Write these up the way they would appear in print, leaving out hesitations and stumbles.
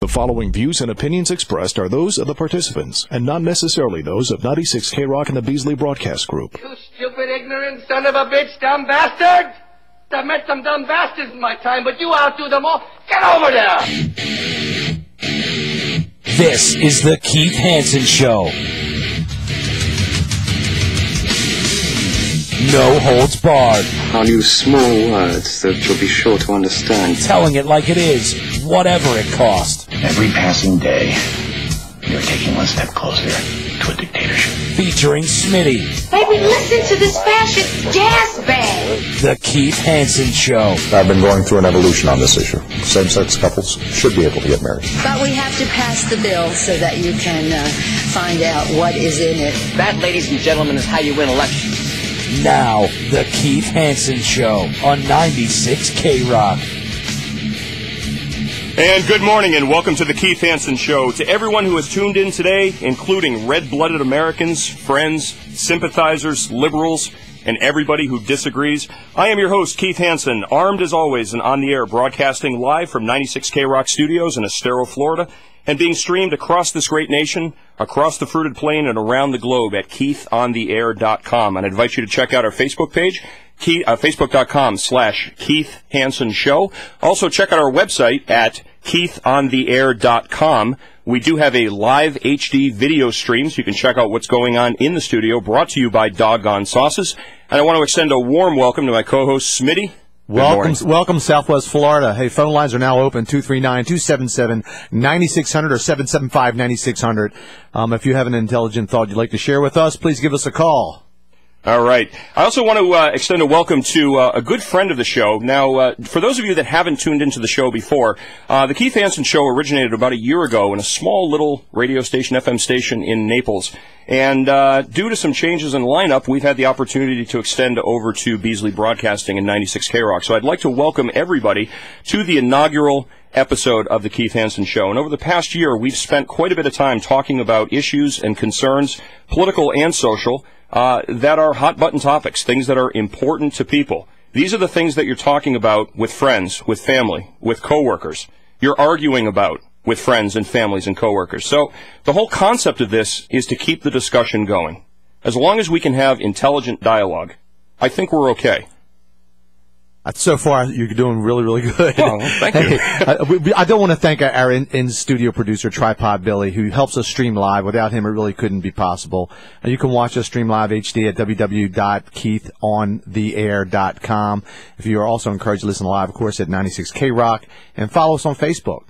The following views and opinions expressed are those of the participants and not necessarily those of 96 K-Rock and the Beasley Broadcast Group. You stupid, ignorant son of a bitch, dumb bastard! I've met some dumb bastards in my time, but you outdo them all. Get over there! This is the Keith Hanson Show. No holds barred. I'll use small words that you'll be sure to understand. Telling it like it is, whatever it cost. Every passing day, you're taking one step closer to a dictatorship. Featuring Smitty. Baby, listen to this fascist gas bag. The Keith Hanson Show. I've been going through an evolution on this issue. Same-sex couples should be able to get married. But we have to pass the bill so that you can find out what is in it. That, ladies and gentlemen, is how you win elections. Now, the Keith Hanson Show on 96 K-Rock. And good morning and welcome to the Keith Hanson Show. To everyone who has tuned in today, including red-blooded Americans, friends, sympathizers, liberals, and everybody who disagrees, I am your host, Keith Hanson, armed as always and on the air, broadcasting live from 96 K-Rock Studios in Estero, Florida, and being streamed across this great nation, across the fruited plain, and around the globe at KeithOnTheAir.com. And I invite you to check out our Facebook page, Facebook.com/Keith Hanson Show. Also, check out our website at KeithOnTheAir.com. We do have a live HD video stream, so you can check out what's going on in the studio, brought to you by Doggone Sauces. And I want to extend a warm welcome to my co-host, Smitty. Welcome, Southwest Florida. Hey, phone lines are now open, 239-277-9600 or 775-9600. If you have an intelligent thought you'd like to share with us, please give us a call. All right. I also want to extend a welcome to a good friend of the show. Now, for those of you that haven't tuned into the show before, the Keith Hanson Show originated about a year ago in a small little radio station, FM station in Naples. And due to some changes in lineup, we've had the opportunity to extend over to Beasley Broadcasting and 96 K-Rock. So I'd like to welcome everybody to the inaugural episode of the Keith Hanson Show. And over the past year, we've spent quite a bit of time talking about issues and concerns, political and social, that are hot-button topics, things that are important to people. These are the things that you're talking about with friends, with family, with coworkers. You're arguing about with friends and families and coworkers. So the whole concept of this is to keep the discussion going. As long as we can have intelligent dialogue, I think we're okay. So far, you're doing really, really good. Well, thank you. I don't want to thank our in-studio producer, Tripod Billy, who helps us stream live. Without him, it really couldn't be possible. You can watch us stream live HD at www.keithontheair.com. If you are also encouraged to listen live, of course, at 96 K-Rock, and follow us on Facebook.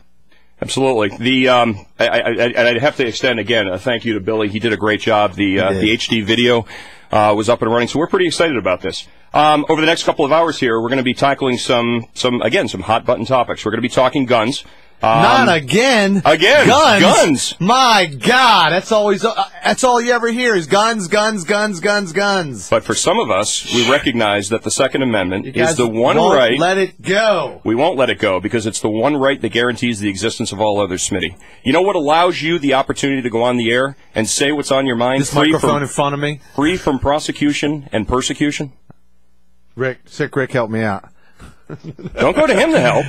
Absolutely. I'd have to extend again a thank you to Billy. He did a great job. The HD video was up and running, so we're pretty excited about this. Over the next couple of hours here, we're going to be tackling some hot button topics. We're going to be talking guns. Not again. Again. Guns. My God, that's all you ever hear is guns. But for some of us, we recognize that the Second Amendment is the one right. Won't let it go. We won't let it go because it's the one right that guarantees the existence of all others, Smitty. You know what allows you the opportunity to go on the air and say what's on your mind? This microphone in front of me. Free from prosecution and persecution? Rick, help me out. Don't go to him to help.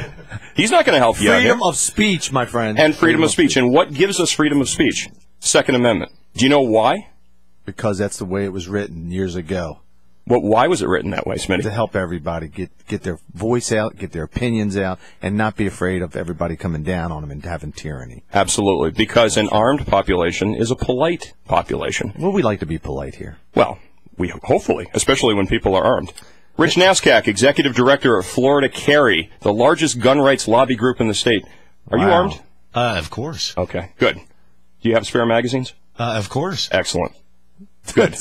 He's not going to help you. Freedom of speech, my friend. And freedom of speech. And what gives us freedom of speech? Second Amendment. Do you know why? Because that's the way it was written years ago. Why was it written that way, Smitty? To help everybody get their voice out, get their opinions out, and not be afraid of everybody coming down on them and having tyranny. Absolutely. Because an armed population is a polite population. Well, we like to be polite here. Well, hopefully, especially when people are armed. Rich Naskak, Executive Director of Florida Carry, the largest gun rights lobby group in the state. Are you armed? Of course. Okay, good. Do you have spare magazines? Of course. Excellent. Good.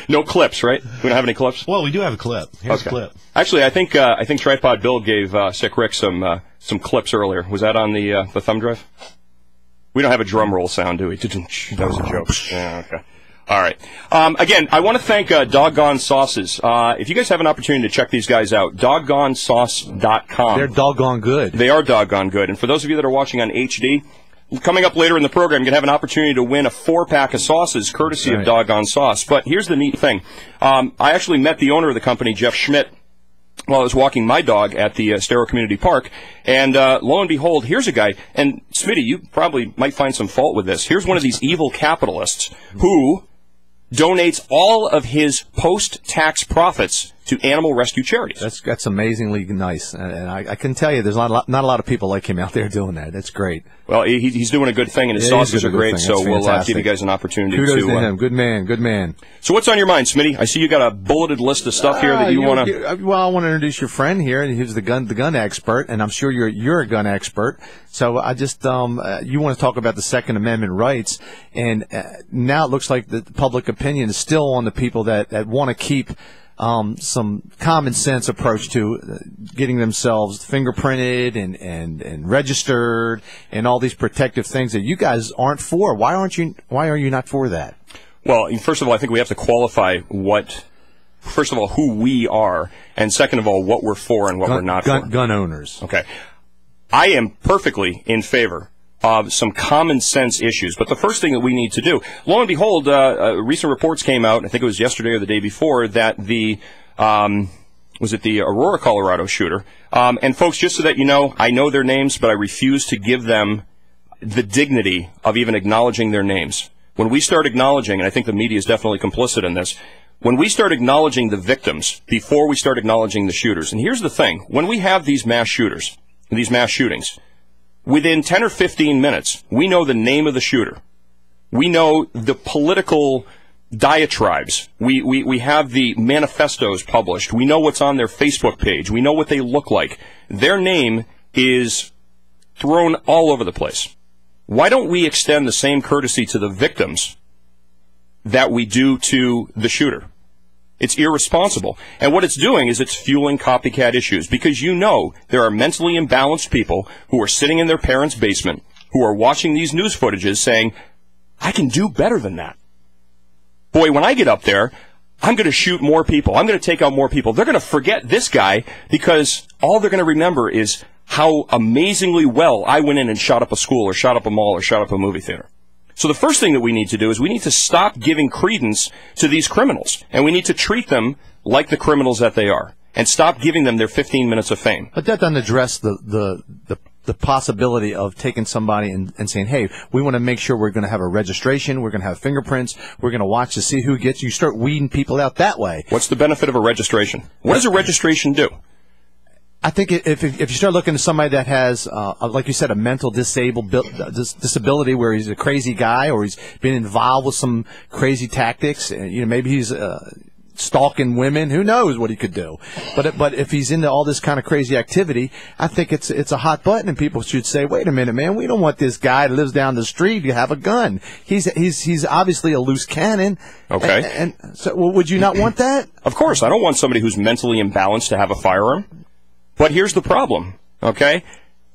No clips, right? We don't have any clips? Well, we do have a clip. Here's a clip. Actually, I think Tripod Bill gave Sick Rick some clips earlier. Was that on the thumb drive? We don't have a drum roll sound, do we? That was a joke. Yeah, okay. All right. Again, I want to thank Doggone Sauces. If you guys have an opportunity to check these guys out, doggonesauce.com. They're doggone good. They are doggone good. And for those of you that are watching on HD, coming up later in the program, you're going to have an opportunity to win a 4-pack of sauces courtesy of Doggone Sauce. But here's the neat thing. I actually met the owner of the company, Jeff Schmidt, while I was walking my dog at the Estero Community Park, and lo and behold, here's a guy, and Smitty, you probably might find some fault with this. Here's one of these evil capitalists who donates all of his post-tax profits to animal rescue charities. That's amazingly nice, and I can tell you, there's not a lot of people like him out there doing that. That's great. Well, he's doing a good thing, and his sauces are great. So we'll give you guys an opportunity Kudos to him. Good man, good man. So what's on your mind, Smitty? I see you got a bulleted list of stuff here that you want to. Well, I want to introduce your friend here, and he's the gun expert, and I'm sure you're a gun expert. So I just you want to talk about the Second Amendment rights, and now it looks like the public opinion is still on the people that want to keep some common sense approach to getting themselves fingerprinted and registered and all these protective things that you guys aren't for. Why are you not for that? Well, first of all, I think we have to qualify first of all, who we are, and second of all, what we're for and what we're not for. Gun owners. Okay. I am perfectly in favor of some common sense issues. But the first thing that we need to do, lo and behold, recent reports came out, I think it was yesterday or the day before, that the Aurora, Colorado shooter, and folks, just so that you know, I know their names, but I refuse to give them the dignity of even acknowledging their names. When we start acknowledging, and I think the media is definitely complicit in this, when we start acknowledging the victims before we start acknowledging the shooters, and here's the thing, when we have these mass shooters, these mass shootings, within 10 or 15 minutes, we know the name of the shooter. We know the political diatribes. We have the manifestos published. We know what's on their Facebook page. We know what they look like. Their name is thrown all over the place. Why don't we extend the same courtesy to the victims that we do to the shooter? It's irresponsible. And what it's doing is it's fueling copycat issues, because you know there are mentally imbalanced people who are sitting in their parents' basement who are watching these news footages saying, I can do better than that. Boy, when I get up there, I'm going to shoot more people. I'm going to take out more people. They're going to forget this guy because all they're going to remember is how amazingly well I went in and shot up a school or shot up a mall or shot up a movie theater. So the first thing that we need to do is we need to stop giving credence to these criminals, and we need to treat them like the criminals that they are, and stop giving them their 15 minutes of fame. But that doesn't address the possibility of taking somebody and saying, hey, we want to make sure we're going to have a registration, we're going to have fingerprints, we're going to watch to see who gets. You start weeding people out that way. What's the benefit of a registration? What does a registration do? I think if you start looking at somebody that has, like you said, a mental disability, where he's a crazy guy or he's been involved with some crazy tactics, and maybe he's stalking women, who knows what he could do. But if he's into all this kind of crazy activity, I think it's a hot button, and people should say, wait a minute, man, we don't want this guy that lives down the street to have a gun. He's obviously a loose cannon. Okay. And so, well, would you not want that? Of course, I don't want somebody who's mentally imbalanced to have a firearm. But here's the problem, okay?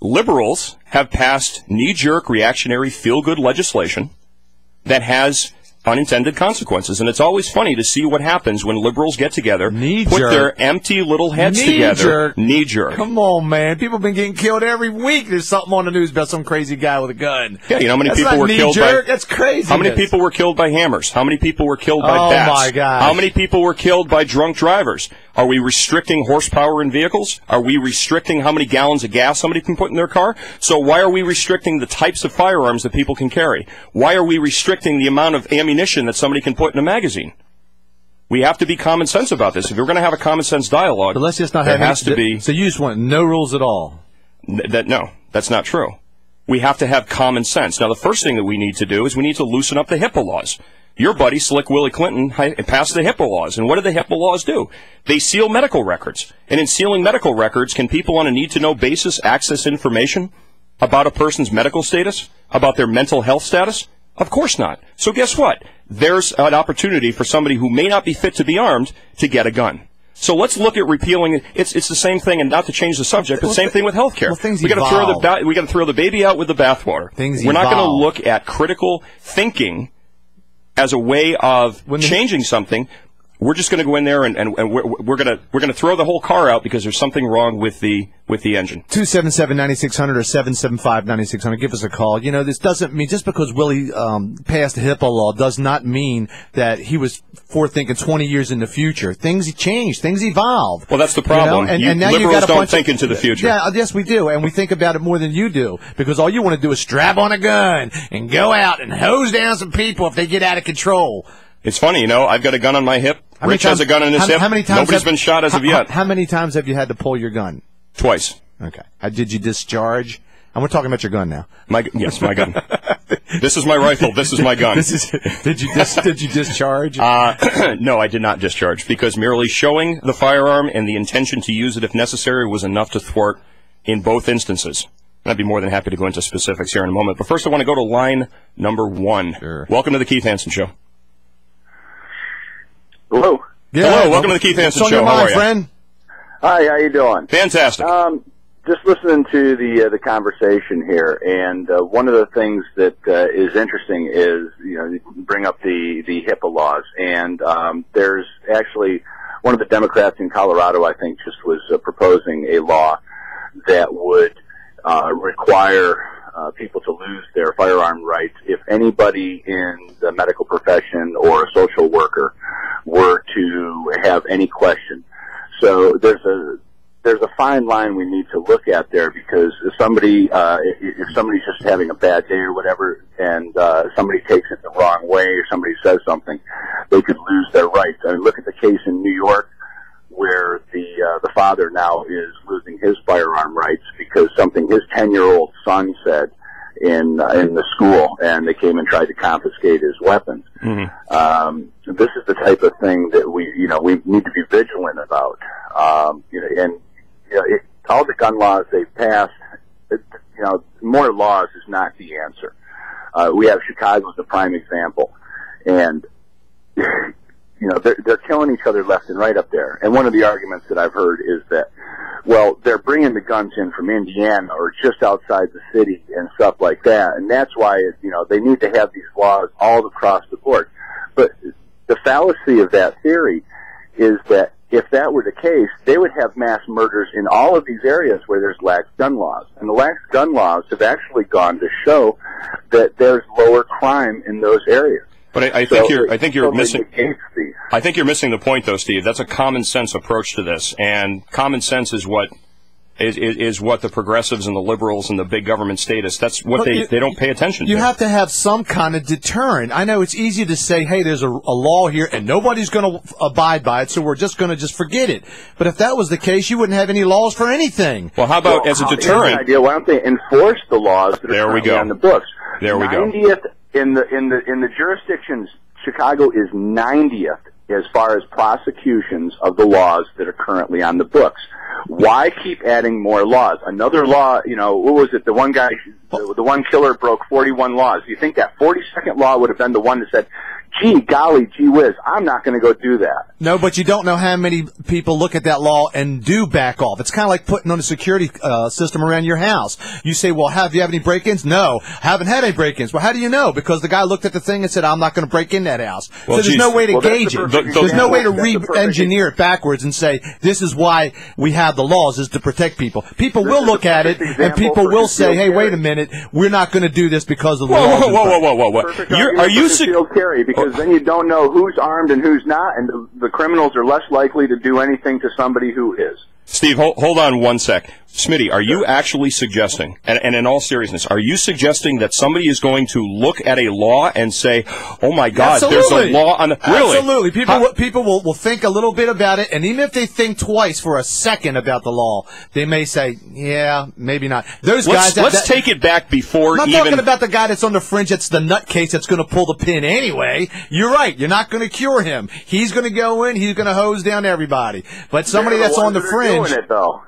Liberals have passed knee-jerk, reactionary, feel-good legislation that has unintended consequences. And it's always funny to see what happens when liberals get together, put their empty little heads together. Knee-jerk. Come on, man. People have been getting killed every week. There's something on the news about some crazy guy with a gun. Yeah, you know how many people were killed by... That's crazy. How many people were killed by hammers? How many people were killed by bats? Oh, my God. How many people were killed by drunk drivers? Are we restricting horsepower in vehicles? Are we restricting how many gallons of gas somebody can put in their car? So why are we restricting the types of firearms that people can carry? Why are we restricting the amount of ammunition that somebody can put in a magazine? We have to be common sense about this. If you're going to have a common sense dialogue, but let's just not there has to be... So you just want no rules at all? No, that's not true. We have to have common sense. Now, the first thing that we need to do is we need to loosen up the HIPAA laws. Your buddy, Slick Willie Clinton, passed the HIPAA laws. And what do the HIPAA laws do? They seal medical records. And in sealing medical records, can people on a need-to-know basis access information about a person's medical status, about their mental health status? Of course not. So guess what? There's an opportunity for somebody who may not be fit to be armed to get a gun. So let's look at repealing it. It's the same thing, and not to change the subject, but same thing with health care. Well, we got to throw the baby out with the bathwater. We're not going to look at critical thinking as a way of changing something we're just going to go in there and we're going to throw the whole car out because there's something wrong with the engine. 277-9600 or 775-9600. Give us a call. You know, this doesn't mean just because Willie passed the HIPAA law does not mean that he was forethinking 20 years in the future. Things change. Things evolve. Well, that's the problem. You know? and now liberals don't think into the future. Yeah, yes, we do, and we think about it more than you do because all you want to do is strap on a gun and go out and hose down some people if they get out of control. It's funny, you know, I've got a gun on my hip. Rich has a gun on his hip. Nobody's been shot as of yet. How many times have you had to pull your gun? Twice. Okay. Did you discharge? And we're talking about your gun now. Yes, my gun. This is my rifle. This is my gun. Did you discharge? No, I did not discharge because merely showing the firearm and the intention to use it if necessary was enough to thwart in both instances. I'd be more than happy to go into specifics here in a moment. But first I want to go to line number 1. Sure. Welcome to the Keith Hanson Show. Hello. Yeah, hello, welcome to the Keith Hanson Show. How are you? Friend? Hi, how you doing? Fantastic. Just listening to the conversation here, and one of the things that is interesting is, you know, you bring up the HIPAA laws, and there's actually one of the Democrats in Colorado, I think, just was proposing a law that would require people to lose their firearm rights if anybody in the medical profession or a social worker were to have any question. So there's a fine line we need to look at there because if somebody's just having a bad day or whatever, and somebody takes it the wrong way or somebody says something, they could lose their rights. I mean, look at the case in New York where the father now is losing his firearm rights because something his 10-year-old son said in the school, and they came and tried to confiscate his weapons. Mm-hmm. This is the type of thing that we need to be vigilant about. All the gun laws they've passed, more laws is not the answer. We have Chicago as the prime example, and they're killing each other left and right up there. And one of the arguments that I've heard is that, well, they're bringing the guns in from Indiana or just outside the city and stuff like that, and that's why they need to have these laws all across the board. But the fallacy of that theory is that if that were the case, they would have mass murders in all of these areas where there's lax gun laws. And the lax gun laws have actually gone to show that there's lower crime in those areas. But I think you're missing the point, though, Steve. That's a common sense approach to this, and common sense is what the progressives and the liberals and the big government statists, that's what they don't pay attention to. You have to have some kind of deterrent. I know it's easy to say, hey, there's a law here and nobody's going to abide by it, so we're just going to forget it. But if that was the case, you wouldn't have any laws for anything. Well, how about as a deterrent? Why don't they enforce the laws that are currently on the books? There we go. 90th in the jurisdictions, Chicago is 90th as far as prosecutions of the laws that are currently on the books. Why keep adding more laws? Another law, what was it? The one guy, the one killer broke 41 laws. Do you think that 42nd law would have been the one that said, gee whiz, I'm not going to go do that? No, but you don't know how many people look at that law and do back off. It's kind of like putting on a security system around your house. You say, well, have you have any break-ins? No, haven't had any break-ins. Well, how do you know? Because the guy looked at the thing and said, I'm not going to break in that house. Well, so there's no way to gauge it. There's no way to re-engineer it backwards and say, this is why we have the laws, is to protect people. People will look at it, and people will say, hey, wait a minute, we're not going to do this because of the laws. Whoa. Are you because then you don't know who's armed and who's not, and the criminals are less likely to do anything to somebody who is. Steve, hold on one sec. Smitty, are you actually suggesting, and in all seriousness, are you suggesting that somebody is going to look at a law and say, oh my God, there's a law on the... Really? Absolutely. People will think a little bit about it, and even if they think twice for a second about the law, they may say, yeah, maybe not. Let's take it back before I'm not talking about the guy that's on the fringe that's the nutcase that's going to pull the pin anyway. You're right. You're not going to cure him. He's going to go in. He's going to hose down everybody. But somebody that's on the fringe... Doing it, though.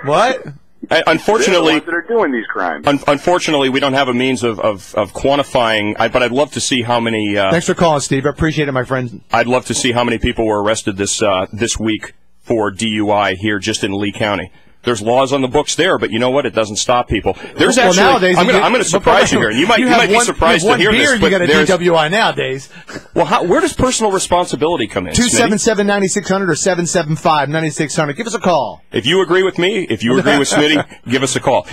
What? Unfortunately, they're the ones that are doing these crimes. Unfortunately, we don't have a means of quantifying. But I'd love to see how many. Thanks for calling, Steve. I appreciate it, my friend. I'd love to see how many people were arrested this week for DUI here just in Lee County. There's laws on the books there, but you know what? It doesn't stop people. There's well, actually. Nowadays, I'm going to surprise you here, and you might be surprised to hear this. You got a DWI nowadays. Well, where does personal responsibility come in? 277-9600 or 775-9600. Give us a call. If you agree with me, if you agree with Smitty, give us a call.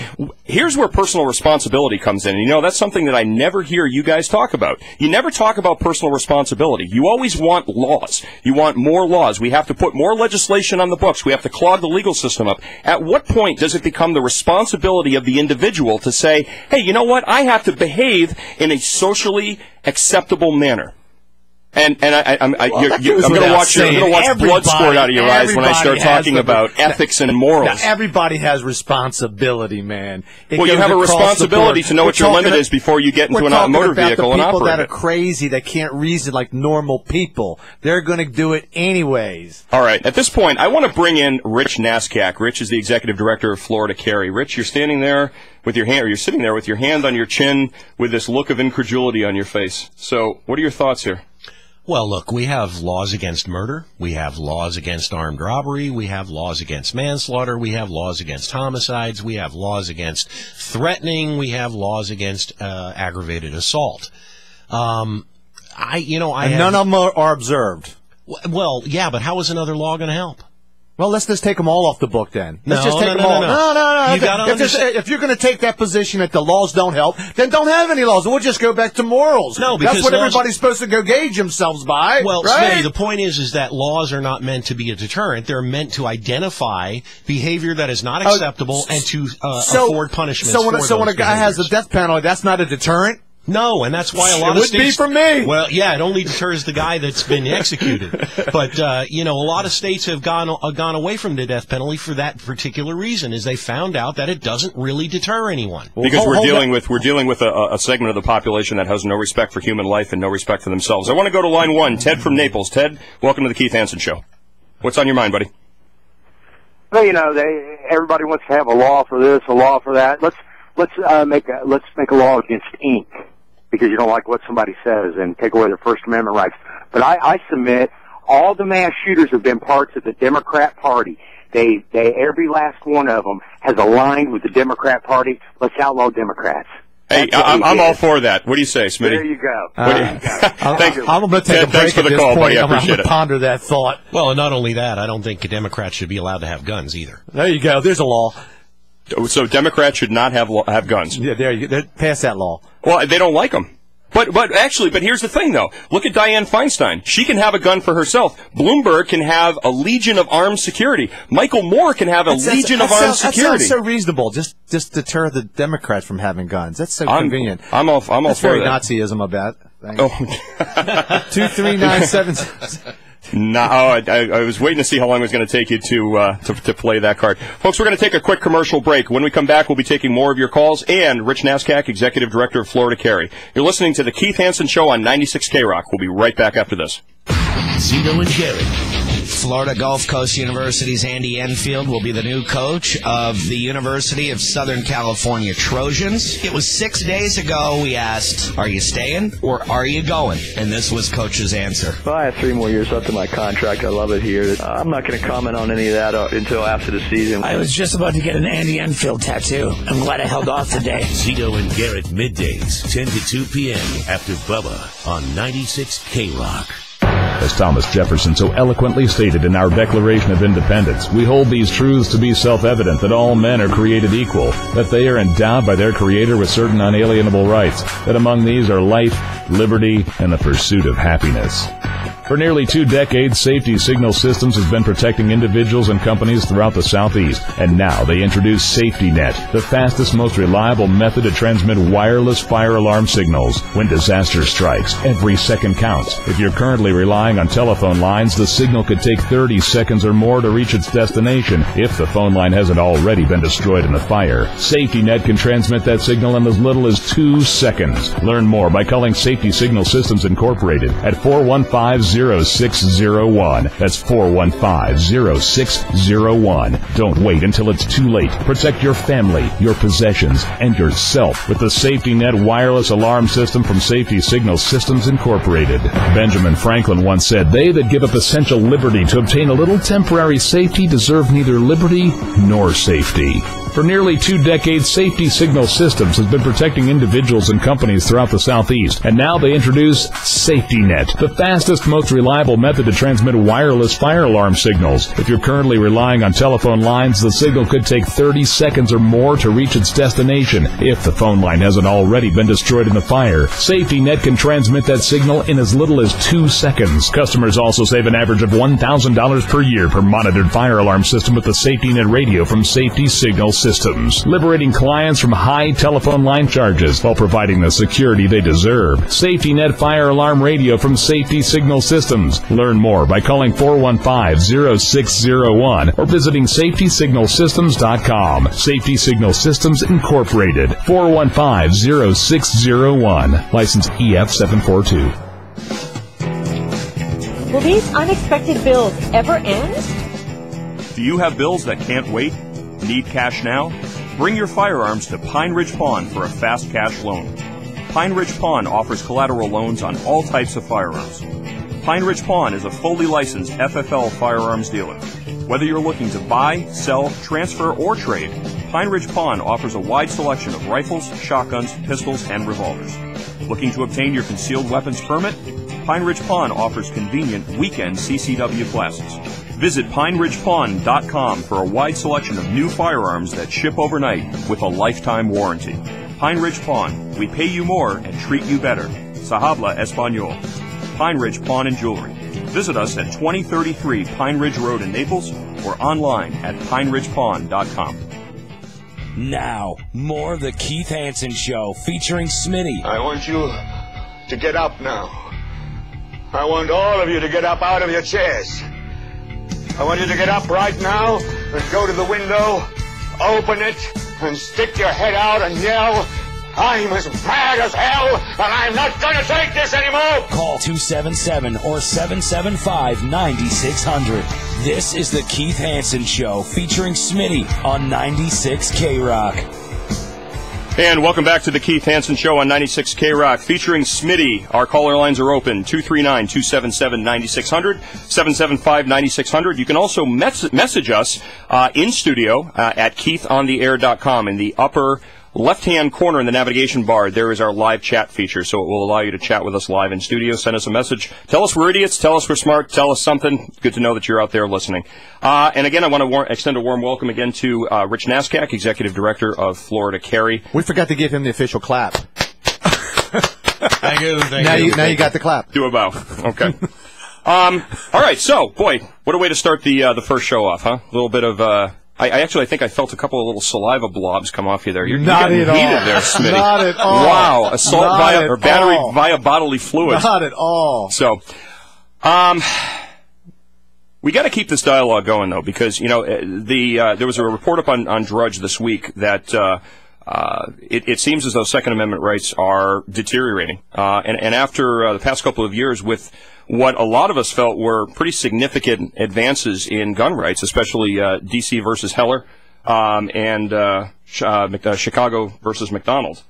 Here's where personal responsibility comes in. And, that's something that I never hear you guys talk about. You never talk about personal responsibility. You always want laws. You want more laws. We have to put more legislation on the books. We have to clog the legal system up. At what point does it become the responsibility of the individual to say, hey, you know what? I have to behave in a socially acceptable manner. And I'm going to watch blood squirt out of your eyes when I start talking about ethics and morals. Now, everybody has responsibility, man. Well, you have a responsibility to know what your limit is before you get into a motor vehicle and operate it. People that are crazy, that can't reason like normal people, they're going to do it anyways. All right. At this point, I want to bring in Rich Naskak. Rich is the executive director of Florida Carry. Rich, you're standing there with your hand, or you're sitting there with your hand on your chin with this look of incredulity on your face. So, what are your thoughts here? Well, look, we have laws against murder. We have laws against armed robbery. We have laws against manslaughter. We have laws against homicides. We have laws against threatening. We have laws against aggravated assault. And none of them are observed. Well, yeah, but how is another law going to help? Well, let's just take them all off the book then. Let's just take them all. No. If you're going to take that position that the laws don't help, then don't have any laws. We'll just go back to morals. No, because that's what everybody's supposed to go gauge themselves by. Well, right? Smitty, the point is that laws are not meant to be a deterrent. They're meant to identify behavior that is not acceptable and to afford punishments. So when a guy has a death penalty, that's not a deterrent? No, and that's why a lot of states... It would be for me. Well, yeah, it only deters the guy that's been executed. But, a lot of states have gone away from the death penalty for that particular reason, is they found out that it doesn't really deter anyone. Because we're dealing with a segment of the population that has no respect for human life and no respect for themselves. I want to go to line one. Ted from Naples. Ted, welcome to the Keith Hanson Show. What's on your mind, buddy? Well, everybody wants to have a law for this, a law for that. Let's make a law against ink, because you don't like what somebody says, and take away their First Amendment rights. But I submit all the mass shooters have been parts of the Democrat Party. They every last one of them has aligned with the Democrat Party. Let's outlaw Democrats. Hey, I'm all for that. What do you say, Smitty? There you go. Thank you. I'm going to take a break. Thanks for the call, buddy. I appreciate it. I'm going to ponder that thought. Well, and not only that, I don't think Democrats should be allowed to have guns either. There you go. There's a law. So Democrats should not have guns. Yeah, there you go. Pass that law. Well, they don't like them. But here's the thing, though. Look at Dianne Feinstein. She can have a gun for herself. Bloomberg can have a legion of armed security. Michael Moore can have a legion of armed security. That's so reasonable. Just deter the Democrats from having guns. That's so convenient. I'm all for that. That's very Nazism about. Oh. 23977. No, I was waiting to see how long it was going to take you to play that card. Folks, we're going to take a quick commercial break. When we come back, we'll be taking more of your calls, and Rich Naskak, Executive Director of Florida Carry. You're listening to the Keith Hanson Show on 96 K-Rock. We'll be right back after this. Zito and Garrett. Florida Gulf Coast University's Andy Enfield will be the new coach of the University of Southern California Trojans. It was 6 days ago we asked, are you staying or are you going? And this was Coach's answer. Well, I have 3 more years left in my contract. I love it here. I'm not going to comment on any of that until after the season. I was just about to get an Andy Enfield tattoo. I'm glad I held off today. Zito and Garrett middays, 10 to 2 p.m. after Bubba on 96 K-Rock. As Thomas Jefferson so eloquently stated in our Declaration of Independence, we hold these truths to be self-evident, that all men are created equal, that they are endowed by their Creator with certain unalienable rights, that among these are life, liberty, and the pursuit of happiness. For nearly 2 decades, Safety Signal Systems has been protecting individuals and companies throughout the Southeast, and now they introduce Safety Net, the fastest, most reliable method to transmit wireless fire alarm signals. When disaster strikes, every second counts. If you're currently relying on telephone lines, the signal could take 30 seconds or more to reach its destination if the phone line hasn't already been destroyed in the fire. Safety Net can transmit that signal in as little as 2 seconds. Learn more by calling Safety Signal Systems Incorporated at 415 415-0601. That's 415-0601. Don't wait until it's too late. Protect your family, your possessions, and yourself with the Safety Net wireless alarm system from Safety Signal Systems Incorporated. Benjamin Franklin once said, "They that give up essential liberty to obtain a little temporary safety deserve neither liberty nor safety." For nearly 2 decades, Safety Signal Systems has been protecting individuals and companies throughout the Southeast, and now they introduce Safety Net, the fastest, most reliable method to transmit wireless fire alarm signals. If you're currently relying on telephone lines, the signal could take 30 seconds or more to reach its destination. If the phone line hasn't already been destroyed in the fire, Safety Net can transmit that signal in as little as 2 seconds. Customers also save an average of $1,000 per year per monitored fire alarm system with the Safety Net radio from Safety Signal Systems, liberating clients from high telephone line charges while providing the security they deserve. Safety Net fire alarm radio from Safety Signal Systems. Learn more by calling 415-0601 or visiting safetysignalsystems.com. Safety Signal Systems Incorporated, 415-0601. License EF742. Will these unexpected bills ever end? Do you have bills that can't wait? Need cash now? Bring your firearms to Pine Ridge Pawn for a fast cash loan. Pine Ridge Pawn offers collateral loans on all types of firearms. Pine Ridge Pawn is a fully licensed FFL firearms dealer. Whether you're looking to buy, sell, transfer, or trade, Pine Ridge Pawn offers a wide selection of rifles, shotguns, pistols, and revolvers. Looking to obtain your concealed weapons permit? Pine Ridge Pawn offers convenient weekend CCW classes. Visit PineRidgePawn.com for a wide selection of new firearms that ship overnight with a lifetime warranty. Pine Ridge Pawn. We pay you more and treat you better. Se habla español. Pine Ridge Pawn and Jewelry. Visit us at 2033 Pine Ridge Road in Naples or online at PineRidgePawn.com. Now, more of the Keith Hanson Show featuring Smitty. I want you to get up now. I want all of you to get up out of your chairs. I want you to get up right now and go to the window, open it, and stick your head out and yell, "I'm as mad as hell, and I'm not going to take this anymore!" Call 277 or 775-9600. This is the Keith Hanson Show featuring Smitty on 96 K-Rock. And welcome back to the Keith Hanson Show on 96 K-Rock featuring Smitty. Our caller lines are open, 239-277-9600, 775-9600. You can also message us in studio at keithontheair.com. In the upper left-hand corner in the navigation bar, there is our live chat feature, so it will allow you to chat with us live in studio. Send us a message. Tell us we're idiots. Tell us we're smart. Tell us something. Good to know that you're out there listening. And again, I want to extend a warm welcome again to Rich Naskak, Executive Director of Florida Carry. We forgot to give him the official clap. Thank you. Now you got the clap. Do a bow. Okay. All right. So, boy, what a way to start the first show off, huh? A little bit of I think I felt a couple of little saliva blobs come off you there. You're getting heated there, Smitty. Not at all. Wow, assault via battery via bodily fluids. Not at all. So, we got to keep this dialogue going though, because there was a report up on Drudge this week that it seems as though Second Amendment rights are deteriorating, and after the past couple of years with what a lot of us felt were pretty significant advances in gun rights, especially D.C. versus Heller and Chicago versus McDonald.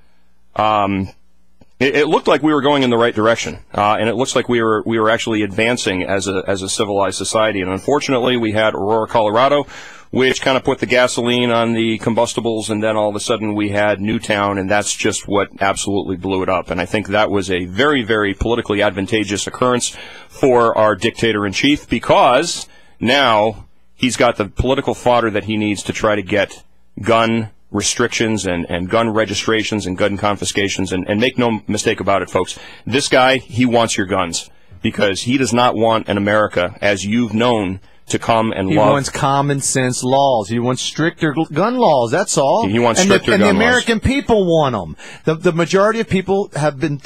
It looked like we were going in the right direction, and it looks like we were actually advancing as a civilized society. And unfortunately, we had Aurora, Colorado, which kind of put the gasoline on the combustibles, and then all of a sudden we had Newtown, and that's just what absolutely blew it up. And I think that was a very, very politically advantageous occurrence for our dictator-in-chief, because now he's got the political fodder that he needs to try to get gun restrictions and gun registrations and gun confiscations. And make no mistake about it, folks, this guy, he wants your guns, because he does not want an America, as you've known to come and He love. wants common sense laws. He wants stricter gun laws. That's all. He wants stricter gun laws. And the American people want them. The majority of people have been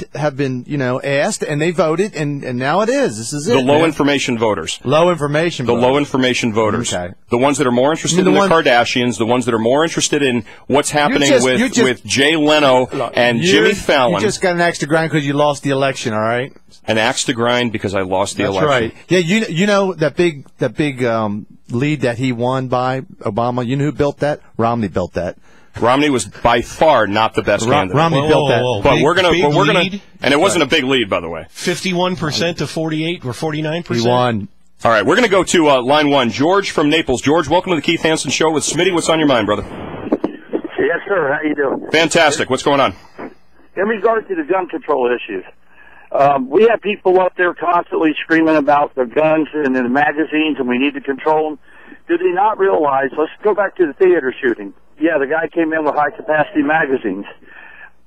asked, and they voted, and now it is. This is it. The low information voters. Low information voters. The low information voters. Okay. The ones that are more interested in the Kardashians, the ones that are more interested in what's happening with Jay Leno and Jimmy Fallon. You just got an axe to grind because you lost the election, all right? An axe to grind because I lost the election. That's right. Yeah, you know that big lead that he won by Obama. You know who built that? Romney built that. Romney was by far not the best candidate. Romney built that. But big, we're gonna, and it wasn't right. a big lead, by the way. 51% to 48 or 49%. He won. All right, we're going to go to line one. George from Naples. George, welcome to the Keith Hanson Show with Smitty. What's on your mind, brother? Yes, sir. How you doing? Fantastic. What's going on? In regard to the gun control issues, we have people up there constantly screaming about the guns and the magazines, and we need to control them. Do they not realize? Let's go back to the theater shooting. Yeah, the guy came in with high-capacity magazines.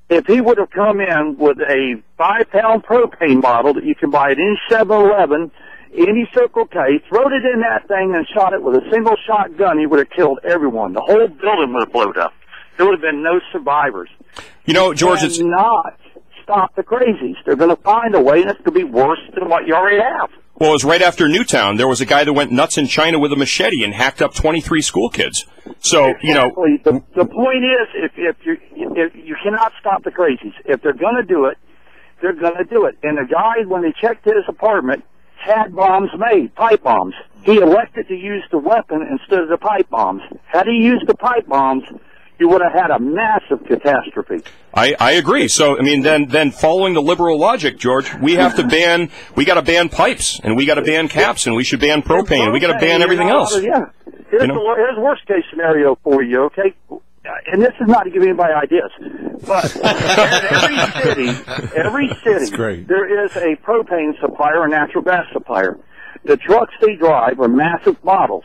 If he would have come in with a 5-pound propane bottle that you can buy at any 7-Eleven, any Circle K, thrown it in that thing and shot it with a single shotgun, he would have killed everyone. The whole building would have blown up. There would have been no survivors. You know, George, it's not stop the crazies. They're going to find a way, and it's going to be worse than what you already have. Well, it was right after Newtown. There was a guy that went nuts in China with a machete and hacked up 23 school kids. So, exactly. You know, the point is, if you cannot stop the crazies. If they're going to do it, they're going to do it. And the guy, when they checked his apartment, had bombs made, pipe bombs. He elected to use the weapon instead of the pipe bombs. Had he used the pipe bombs, you would have had a massive catastrophe. I agree. So, I mean, then following the liberal logic, George, we have to we got to ban pipes, and we got to ban caps, and we should ban propane, and we got to ban everything else. Yeah. Here's worst case scenario for you, okay? And this is not to give anybody ideas, but every city, there is a propane supplier, a natural gas supplier. The trucks they drive are massive models.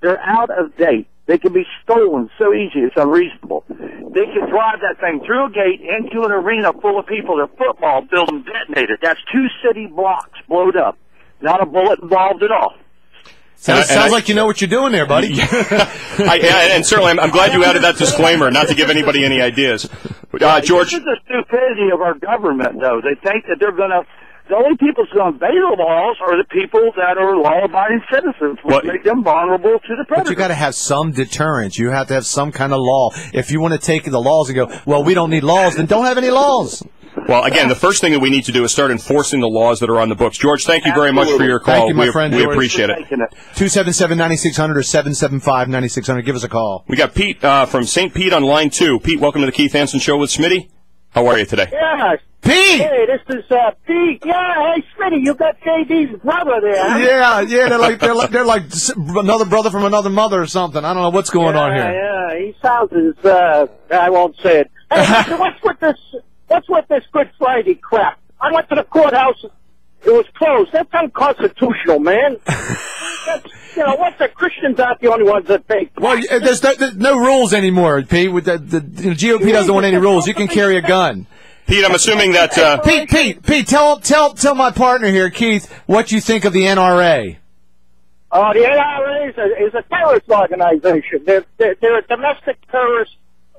They're out of date. They can be stolen so easy, it's unreasonable. They can drive that thing through a gate into an arena full of people, their football field, and detonate it. That's 2 city blocks blowed up. Not a bullet involved at all. Sounds like you know what you're doing there, buddy. And certainly, I'm glad you added that disclaimer, not to give anybody any ideas. George, this is the stupidity of our government, though. They think that they're going to. The only people who's going to obey the laws are the people that are law-abiding citizens, which make them vulnerable to the predators. But you got to have some deterrence. You have to have some kind of law. If you want to take the laws and go, well, we don't need laws, then don't have any laws. Well, again, the first thing that we need to do is start enforcing the laws that are on the books. George, thank you very much for your call. Thank you, my friend. We appreciate it. 277-9600 or 775-9600. Give us a call. We got Pete from St. Pete on line 2. Pete, welcome to the Keith Hanson Show with Smitty. How are you today? Yeah. Pete! Hey, this is Pete. Yeah, hey, Smitty, you got JD's brother there. Huh? Yeah, they're like another brother from another mother or something. I don't know what's going on here. Yeah, he sounds as, I won't say it. Hey, what's with this Good Friday crap? I went to the courthouse. It was closed. That's unconstitutional, man. What's the Christians aren't the only ones that think. Well, there's no rules anymore, Pete. With the GOP doesn't want any rules. You can carry a gun. Pete, I'm assuming that Pete, tell my partner here, Keith, what you think of the NRA. The NRA is a terrorist organization. They're a domestic terrorist.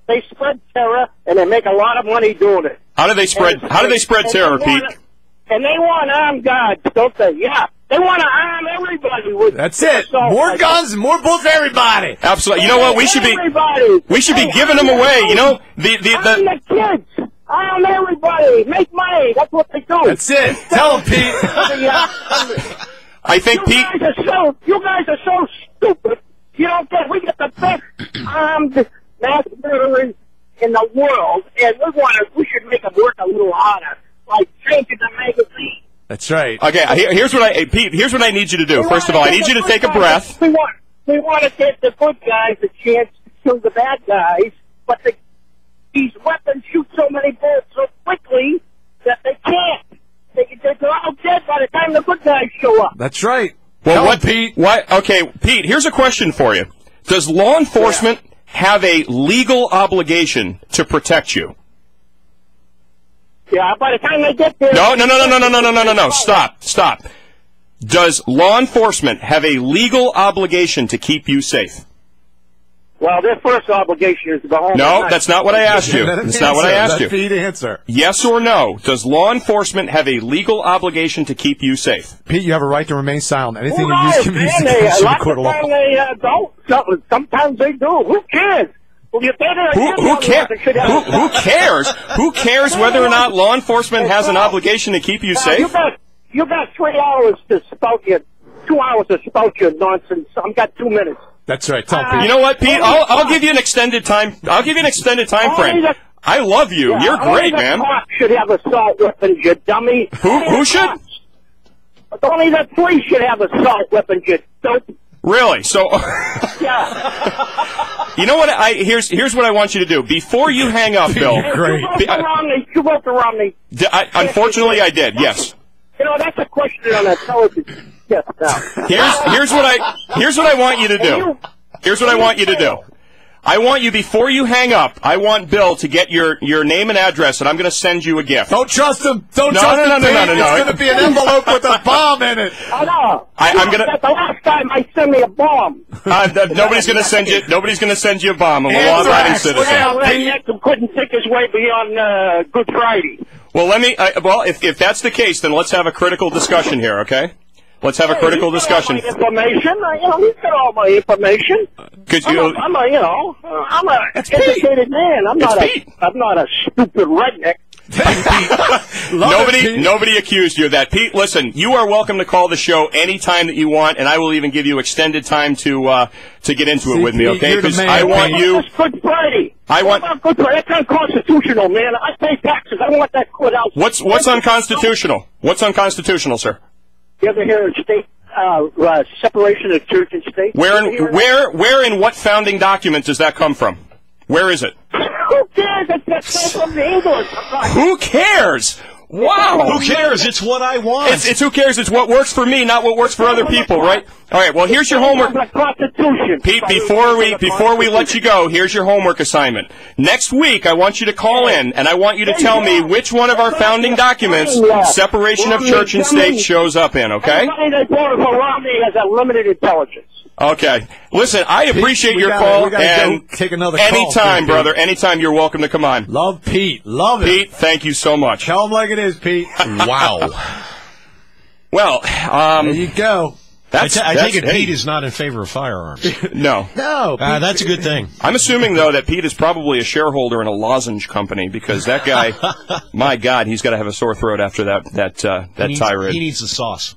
They spread terror, and they make a lot of money doing it. How do they spread terror, Pete? And they want armed guards, don't they? Yeah. They want to arm everybody with. That's it. More guns and more bullets for everybody. Absolutely. You know what? We should be giving them away. You know, arm the kids. Arm everybody. Make money. That's what they do. That's it. Tell them, Pete. I think you guys are so stupid. You don't get. We get the best armed mass murderers in the world, and we should make them work a little harder, like changing the magazine. That's right. Okay, here's what I need you to do. First of all, I need you to take a breath. We want to give the good guys a chance to kill the bad guys, but these weapons shoot so many bullets so quickly that they can't. They're all dead by the time the good guys show up. That's right. Well, Pete? Okay, Pete, here's a question for you. Does law enforcement have a legal obligation to protect you? Yeah, by the time they get there... No. Stop. Does law enforcement have a legal obligation to keep you safe? Well, their first obligation is to go home. No, that's not what I asked you. That's not what I asked you. Pete, answer. Yes or no? Does law enforcement have a legal obligation to keep you safe? Pete, you have a right to remain silent. Anything Who you use knows, can be man? used A in lot court of of the time law. they don't. Sometimes they do. Who cares? Well, you better, Who cares? Who cares whether or not law enforcement has an obligation to keep you safe? You got 3 hours to spout your 2 hours to spout your nonsense. I've got 2 minutes. That's right. Tell Pete. You know what, Pete? I'll give you an extended time. I'll give you an extended time frame. I love you. Yeah, You're great, man. Only the cops should have assault weapons, you dummy. Who should? Only the police should have assault weapons, you dope. Really? So, yeah. You know what? Here's what I want you to do before you hang up, Bill. Great. You vote for Romney. Unfortunately, I did. Yes. You know, that's a question on that television. Yes. Now. Here's what I want you to do. Here's what I want you to do. I want you, before you hang up, I want Bill to get your name and address, and I'm going to send you a gift. Don't trust him. Don't No. trust him. It's going to be an envelope with a bomb in it. I know. I'm going to. The last time I sent me a bomb. Nobody's going to send you. Nobody's going to send you a bomb. I'm a law-abiding citizen. Redneck couldn't think his way beyond Good Friday. Well, if that's the case, then let's have a critical discussion here, okay? Let's have a critical discussion. He's got all my information. He's got all my information. I'm a educated man. I'm not a stupid redneck. Nobody accused you of that. Pete, listen, you are welcome to call the show anytime that you want, and I will even give you extended time to get into it with me, okay? Because I want you. It's Good Friday. Good Friday. That's unconstitutional, man. I pay taxes. I want that courthouse. What's unconstitutional? What's unconstitutional, sir? You ever hear of state separation of church and state? Where in what founding document does that come from? Where is it? Who cares? That's from the English. Who cares? Wow. Who cares? It's what I want. It's who cares? It's what works for me, not what works for other people, right? All right. Well, here's your homework. Pete, before we let you go, here's your homework assignment. Next week, I want you to call in, and I want you to tell me which one of our founding documents separation of church and state shows up in, okay? Everybody that voted for Romney has a limited intelligence. Okay. Listen, I appreciate your call, and take another anytime, call, brother, anytime you're welcome to come on. Love Pete. Love it. Pete, thank you so much. Tell him like it is, Pete. Wow. Well, there you go. I take it Pete is not in favor of firearms. No. No. That's a good thing. I'm assuming, though, that Pete is probably a shareholder in a lozenge company, because that guy, my God, he's got to have a sore throat after that tirade. He needs the sauce.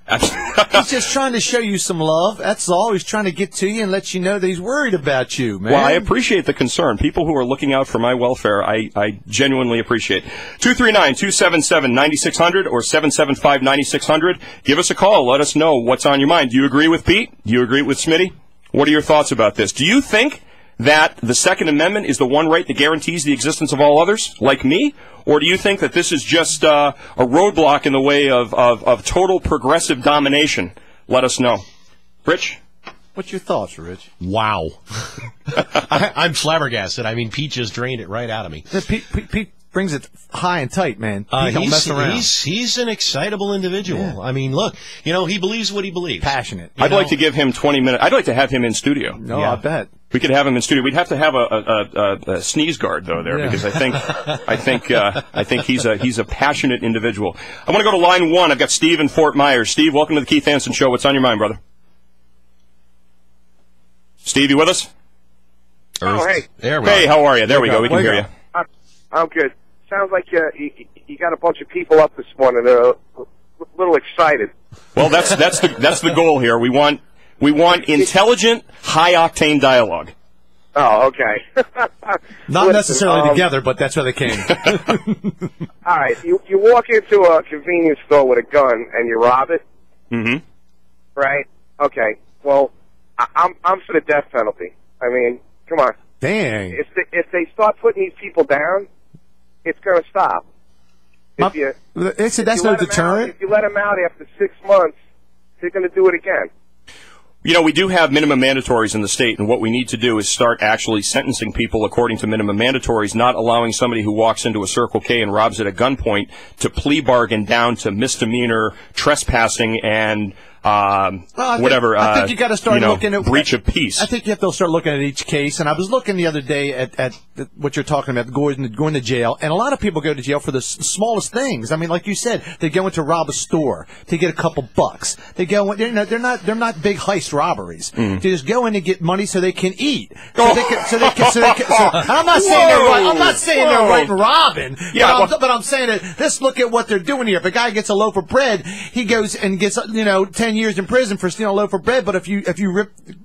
He's just trying to show you some love. That's all. He's trying to get to you and let you know that he's worried about you, man. Well, I appreciate the concern. People who are looking out for my welfare, I genuinely appreciate. 239-277-9600 or 775-9600. Give us a call. Let us know what's on your mind. Do you agree with Pete? Do you agree with Smitty? What are your thoughts about this? Do you think that the Second Amendment is the one right that guarantees the existence of all others, like me? Or do you think that this is just a roadblock in the way of total progressive domination? Let us know. Rich? What's your thoughts, Rich? Wow. I'm flabbergasted. I mean, Pete just drained it right out of me. Pete brings it high and tight, man. He don't mess around. He's an excitable individual. Yeah. I mean, look, he believes what he believes. Passionate. I'd like to give him 20 minutes. I'd like to have him in studio. No, yeah. I bet. We could have him in studio. We'd have to have a sneeze guard though there, because I think he's a passionate individual. I want to go to line 1. I've got Steve in Fort Myers. Steve, welcome to the Keith Hanson Show. What's on your mind, brother? Steve, you with us? Oh, hey. There we go. Hey, how are you? There we go. We can hear you. I'm good. Sounds like you got a bunch of people up this morning. They're a little excited. Well, that's the goal here. We want intelligent, high octane dialogue. Oh, okay. Not necessarily together, but that's where they came. All right, you walk into a convenience store with a gun and you rob it. Mm-hmm. Right? Okay. Well, I'm for the death penalty. I mean, come on. Dang. If they start putting these people down, it's going to stop. If that's no deterrent. If you let them out after 6 months, they're going to do it again. We do have minimum mandatories in the state, and what we need to do is start actually sentencing people according to minimum mandatories, not allowing somebody who walks into a Circle K and robs at a gunpoint to plea bargain down to misdemeanor trespassing and whatever. I think you got to start looking at breach of peace. I think you have to start looking at each case. And I was looking the other day at what you're talking about, going to jail. And a lot of people go to jail for the smallest things. I mean, like you said, they go in to rob a store to get a couple bucks. They go in, they're not big heist robberies. They just go in to get money so they can eat. So I'm not saying they're right. I'm not saying they're right and robbing. Yeah, but I'm saying that let's look at what they're doing here. If a guy gets a loaf of bread, he goes and gets 10 years in prison for stealing a loaf of bread. But if you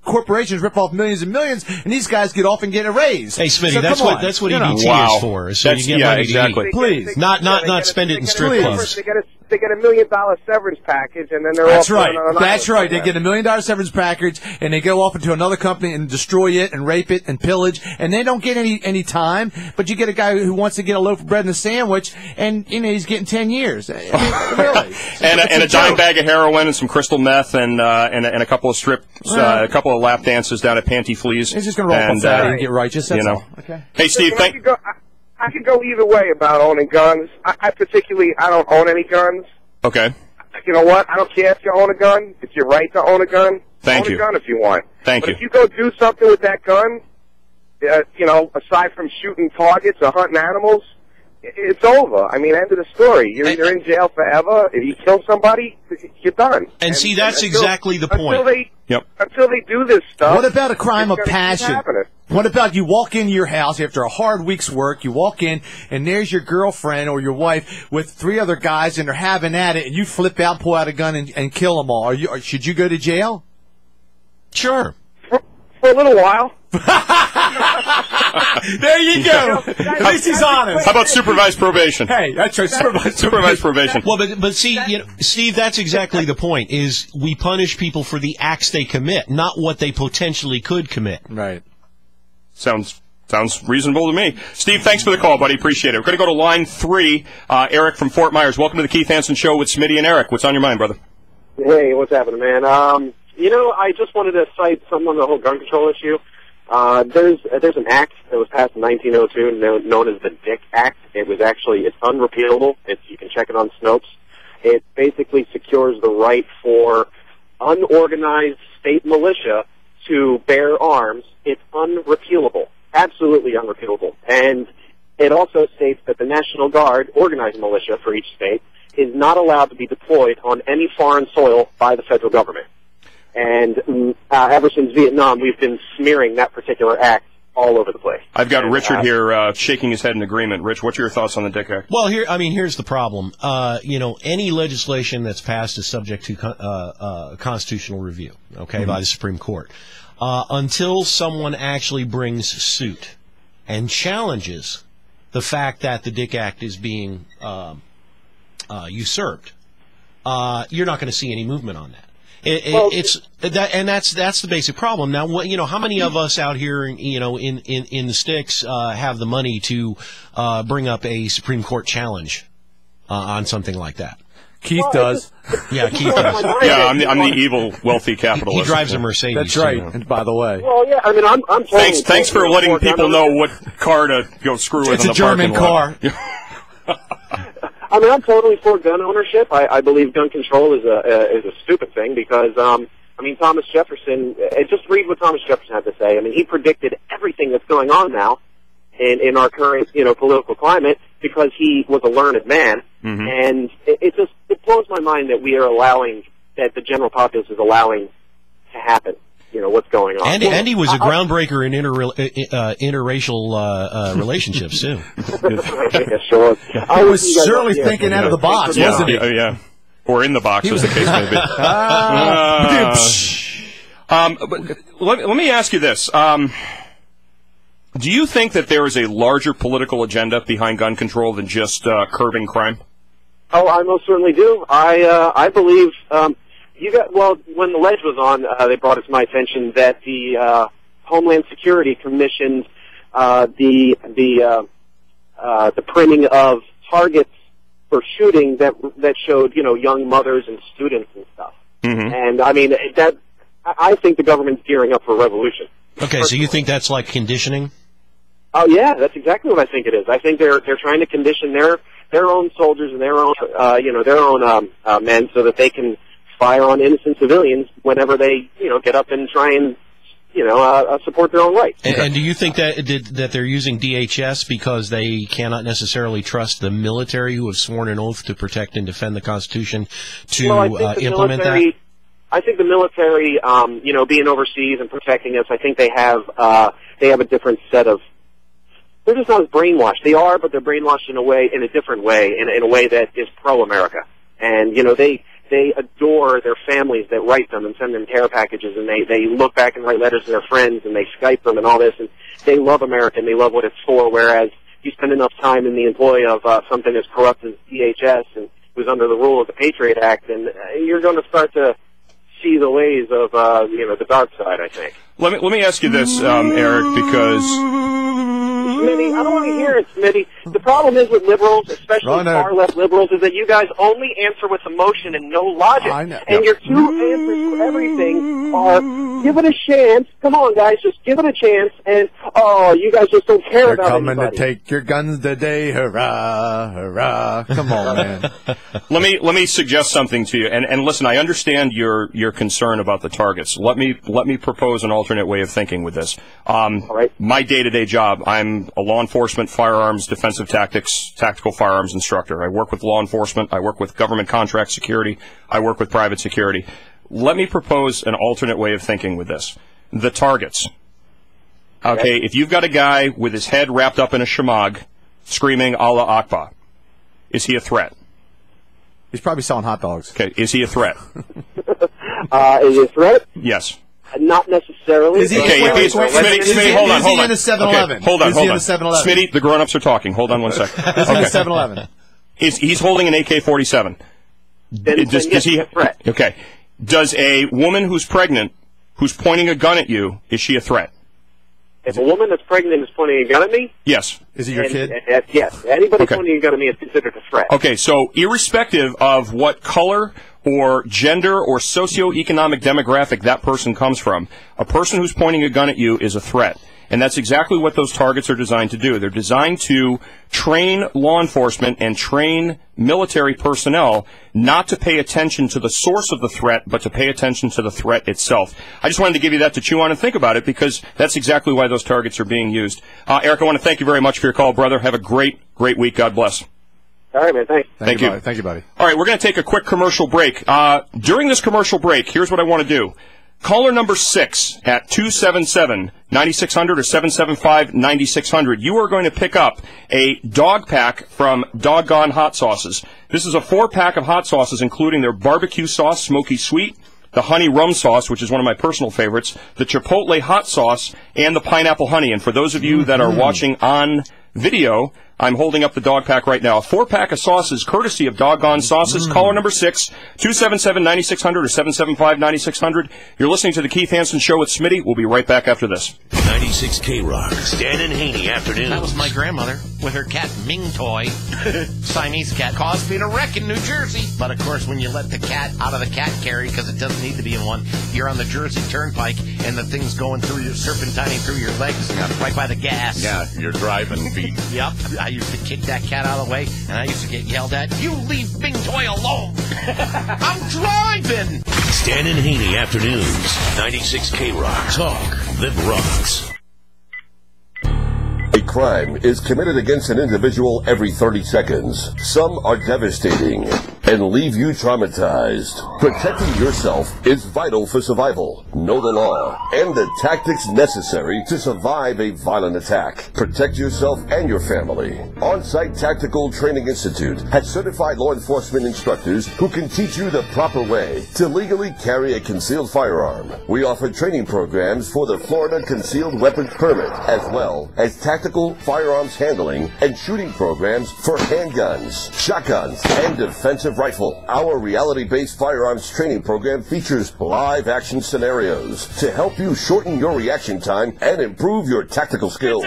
corporations rip off millions and millions, and these guys get off and get a raise. Hey, Smitty, so that's what EBT is for. So you get money exactly. to eat. Please, not spend it in strip clubs. They get $1 million severance package, and then they're That's off right. on an That's island right. They get $1 million severance package, and they go off into another company and destroy it and rape it and pillage, and they don't get any time. But you get a guy who wants to get a loaf of bread and a sandwich, and he's getting 10 years. I mean, really. and a dime bag of heroin and some crystal meth and a couple of a couple of lap dances down at Panty Fleas. He's just going to roll up a fatty and get righteous. That's all. Okay. Hey, Steve. I could go either way about owning guns. I don't own any guns. Okay. You know what? I don't care if you own a gun. It's your right to own a gun. Own a gun if you want. Thank you. But if you go do something with that gun, aside from shooting targets or hunting animals, it's over. I mean, end of the story. You're in jail forever. If you kill somebody, you're done. And see, that's exactly the point. Until they do this stuff. What about a crime of passion? What about you walk into your house after a hard week's work, you walk in, and there's your girlfriend or your wife with 3 other guys, and they're having at it, and you flip out, pull out a gun, and kill them all. Should you go to jail? Sure. For a little while. There you go. At least he's honest. How about supervised probation? Hey, that's right. Supervised probation. Well, but see, Steve, that's exactly the point. Is we punish people for the acts they commit, not what they potentially could commit. Right. Sounds reasonable to me. Steve, thanks for the call, buddy. Appreciate it. We're going to go to line 3. Eric from Fort Myers. Welcome to the Keith Hanson Show with Smitty and Eric. What's on your mind, brother? Hey, what's happening, man? I just wanted to cite something on the whole gun control issue. There's an act that was passed in 1902 known as the Dick Act. It's unrepealable. You can check it on Snopes. It basically secures the right for unorganized state militia to bear arms. It's unrepealable. Absolutely unrepealable. And it also states that the National Guard, organized militia for each state, is not allowed to be deployed on any foreign soil by the federal government. And ever since Vietnam, we've been smearing that particular act all over the place. I've got Richard here shaking his head in agreement. Rich, what's your thoughts on the Dick Act? Well, here's the problem. Any legislation that's passed is subject to constitutional review, by the Supreme Court. Until someone actually brings suit and challenges the fact that the Dick Act is being usurped, you're not going to see any movement on that. That's the basic problem. Now, how many of us out here, in the sticks, have the money to bring up a Supreme Court challenge on something like that? Keith does. Yeah, Keith does. Yeah, I'm the evil, wealthy capitalist. He drives a Mercedes. That's right. And by the way, well, yeah, I mean, I'm totally thanks for letting people know what car to go screw with. It's a German car. I mean, I'm totally for gun ownership. I believe gun control is a stupid thing because, Thomas Jefferson, just read what Thomas Jefferson had to say. I mean, he predicted everything that's going on now in our current, political climate because he was a learned man. Mm-hmm. And it blows my mind that that the general populace is allowing to happen. What's going on. And he was a groundbreaker in interracial relationships, too. Yeah, sure. I was certainly thinking out of the box, wasn't he? Yeah. Or in the box, as the case may be. But let me ask you this. Do you think that there is a larger political agenda behind gun control than just curbing crime? Oh, I most certainly do. I believe... when the ledge was on, they brought it to my attention that the Homeland Security commissioned the printing of targets for shooting that showed young mothers and students and stuff. Mm-hmm. And I mean I think the government's gearing up for a revolution. Okay, so you think that's like conditioning? Oh yeah, that's exactly what I think it is. I think they're trying to condition their own soldiers and their own men so that they can fire on innocent civilians whenever they, get up and try and, support their own rights. And do you think that they're using DHS because they cannot necessarily trust the military, who have sworn an oath to protect and defend the Constitution, to implement that? I think the military, being overseas and protecting us, I think they have a different set of. They're just not as brainwashed. They are, but they're brainwashed in a different way, in a way that is pro-America. And they adore their families that write them and send them care packages, and they look back and write letters to their friends, and they Skype them and all this, and they love America and they love what it's for. Whereas you spend enough time in the employ of something as corrupt as DHS and who's under the rule of the Patriot Act, and you're going to start to see the ways of the dark side, I think. Let me ask you this, Eric, because Smitty, I don't want to hear it, Smitty. The problem is with liberals, especially far-left liberals, is that you guys only answer with emotion and no logic. And your two answers for everything are, give it a chance. Come on, guys, just give it a chance. And, you guys just don't care about anybody. They're coming to take your guns today. Hurrah, hurrah. Come on, man. Let me suggest something to you. And listen, I understand your concern about the targets. Let me propose an alternate way of thinking with this. My day-to-day job, I'm a law enforcement, firearms, defensive tactics, tactical firearms instructor. I work with law enforcement. I work with government contract security. I work with private security. Let me propose an alternate way of thinking with this. The targets. Okay, if you've got a guy with his head wrapped up in a shamag screaming Allah Akbar, is he a threat? He's probably selling hot dogs. Okay, is he a threat? Is he a threat? Yes. Not necessarily. Is he, Smitty, hold on. Is he in a 7-Eleven? Okay, hold on. Is he in a 7-Eleven? Smitty, the grown-ups are talking. Hold on one second. Is he in a 7-Eleven? He's holding an AK-47. Does he? Okay. Does a woman who's pregnant, who's pointing a gun at you, is she a threat? If a woman that's pregnant is pointing a gun at me? Yes. Is it your kid? Yes. Anybody pointing a gun at me is considered a threat. Okay, so irrespective of what color or gender or socioeconomic demographic that person comes from, a person who's pointing a gun at you is a threat. And that's exactly what those targets are designed to do. They're designed to train law enforcement and train military personnel not to pay attention to the source of the threat, but to pay attention to the threat itself. I just wanted to give you that to chew on and think about it, because that's exactly why those targets are being used. Eric, I want to thank you very much for your call, brother. Have a great week. God bless. All right, man. Thanks. Thank you. Buddy. Thank you, buddy. All right, we're going to take a quick commercial break. During this commercial break, here's what I want to do. Caller number 6 at 277-9600 or 775-9600. You are going to pick up a dog pack from Doggone Hot Sauces. This is a 4-pack of hot sauces, including their barbecue sauce, smoky sweet, the honey rum sauce, which is one of my personal favorites, the chipotle hot sauce, and the pineapple honey. And for those of you that are watching on video, I'm holding up the dog pack right now. A 4-pack of sauces, courtesy of Doggone Sauces. Caller number 6, 277-9600 or 775-9600. You're listening to the Keith Hanson Show with Smitty. We'll be right back after this. 96 K-Rock, Stan and Haney afternoons. That was my grandmother with her cat Ming Toy. Siamese cat caused me to wreck in New Jersey. But of course, when you let the cat out of the cat carry, because it doesn't need to be in one, you're on the Jersey Turnpike and the thing's going through your serpentining through your legs, right by the gas. Yeah, you're driving feet. Yep. I used to kick that cat out of the way, and I used to get yelled at, "You leave Bing Toy alone! I'm driving!" Stan and Haney afternoons. 96 K-Rock. Talk that rocks. A crime is committed against an individual every 30 seconds. Some are devastating and leave you traumatized. Protecting yourself is vital for survival. Know the law and the tactics necessary to survive a violent attack. Protect yourself and your family. On-Site Tactical Training Institute has certified law enforcement instructors who can teach you the proper way to legally carry a concealed firearm. We offer training programs for the Florida Concealed Weapons Permit, as well as tactical firearms handling and shooting programs for handguns, shotguns, and defensive rifle. Our reality-based firearms training program features live action scenarios to help you shorten your reaction time and improve your tactical skills.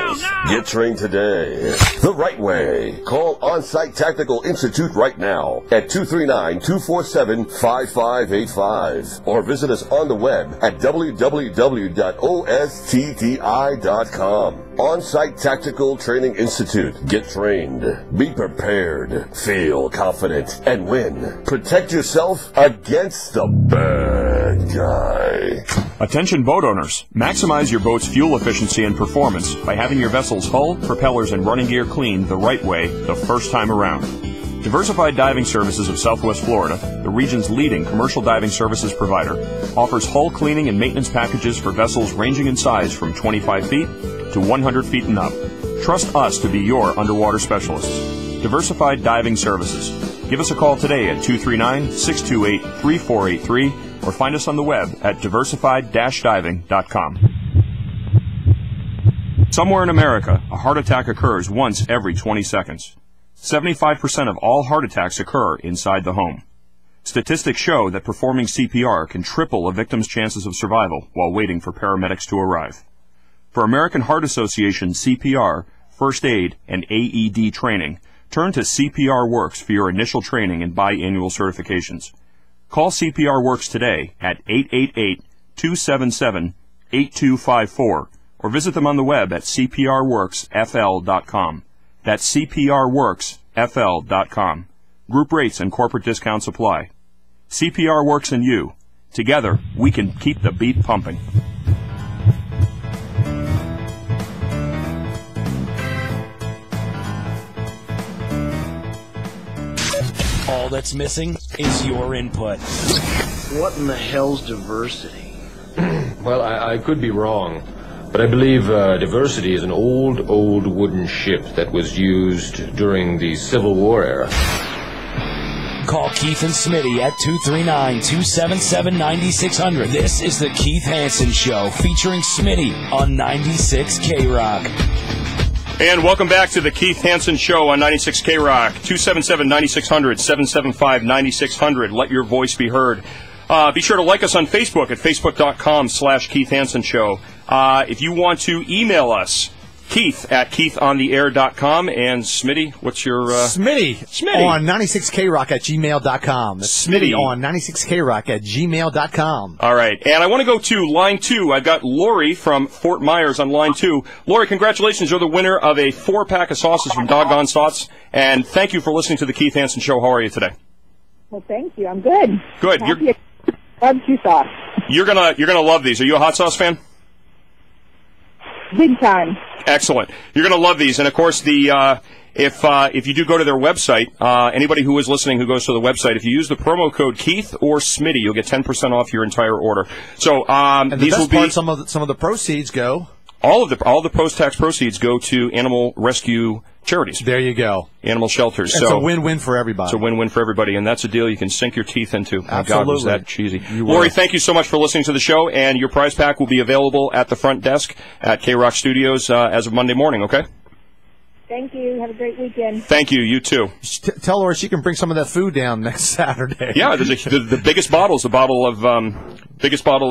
Get trained today the right way. Call On-Site Tactical Institute right now at 239-247-5585 or visit us on the web at www.ostti.com. On-Site Tactical Training Institute. Get trained. Be prepared. Feel confident. And win. Protect yourself against the bad guy. Attention boat owners. Maximize your boat's fuel efficiency and performance by having your vessel's hull, propellers, and running gear cleaned the right way the first time around. Diversified Diving Services of Southwest Florida, the region's leading commercial diving services provider, offers hull cleaning and maintenance packages for vessels ranging in size from 25 feet to 100 feet and up. Trust us to be your underwater specialists. Diversified Diving Services. Give us a call today at 239-628-3483 or find us on the web at diversified-diving.com. Somewhere in America, a heart attack occurs once every 20 seconds. 75% of all heart attacks occur inside the home. Statistics show that performing CPR can triple a victim's chances of survival while waiting for paramedics to arrive. For American Heart Association CPR, first aid, and AED training, turn to CPR Works for your initial training and biannual certifications. Call CPR Works today at 888-277-8254 or visit them on the web at cprworksfl.com. That's cprworksfl.com. Group rates and corporate discounts apply. CPR Works and you. Together, we can keep the beat pumping. All that's missing is your input. What in the hell's diversity? Well, I could be wrong, but I believe diversity is an old wooden ship that was used during the Civil War era. Call Keith and Smitty at 239-277-9600. This is the Keith Hanson Show featuring Smitty on 96 K-Rock. And welcome back to the Keith Hanson Show on 96 K-Rock. 277-9600, 775-9600. Let your voice be heard. Be sure to like us on Facebook at facebook.com/Keith Hanson Show. If you want to email us, Keith at KeithOnTheAir.com. And Smitty, what's your... Smitty on 96KRock at gmail.com. Smitty on 96KRock at gmail.com. All right. And I want to go to line 2. I've got Lori from Fort Myers on line 2. Lori, congratulations. You're the winner of a 4-pack of sauces from Doggone Sauce. And thank you for listening to the Keith Hanson Show. How are you today? Well, thank you. I'm good. Good. Barbecue sauce. You're gonna love these. Are you a hot sauce fan? Big time. Excellent. You're going to love these. And, of course, if you do go to their website, anybody who is listening who goes to the website, if you use the promo code Keith or Smitty, you'll get 10% off your entire order. So and these will be some of the proceeds go. All the post-tax proceeds go to animal rescue charities. There you go. Animal shelters. It's a win-win for everybody. It's a win-win for everybody, and that's a deal you can sink your teeth into. Absolutely. God, was that cheesy. Lori, thank you so much for listening to the show, and your prize pack will be available at the front desk at K-Rock Studios as of Monday morning, okay? Thank you. Have a great weekend. Thank you. You too. Tell her she can bring some of that food down next Saturday. Yeah, the biggest bottle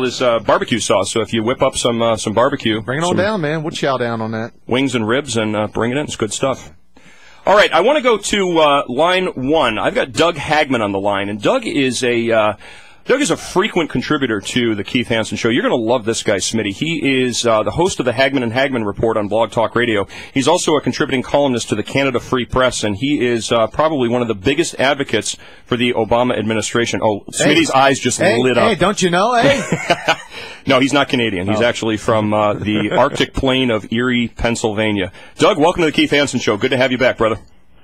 is barbecue sauce. So if you whip up some barbecue, bring it on down, man. We'll chow down on that. Wings and ribs, and bring it in. It's good stuff. All right, I want to go to line 1. I've got Doug Hagman on the line, and Doug is a frequent contributor to the Keith Hanson Show. You're going to love this guy, Smitty. He is the host of the Hagman and Hagman Report on Blog Talk Radio. He's also a contributing columnist to the Canada Free Press, and he is probably one of the biggest advocates for the Obama administration. Oh, Smitty's eyes just lit up. Hey, don't you know? Hey. No, he's not Canadian. He's actually from the Arctic plain of Erie, Pennsylvania. Doug, welcome to the Keith Hanson Show. Good to have you back, brother.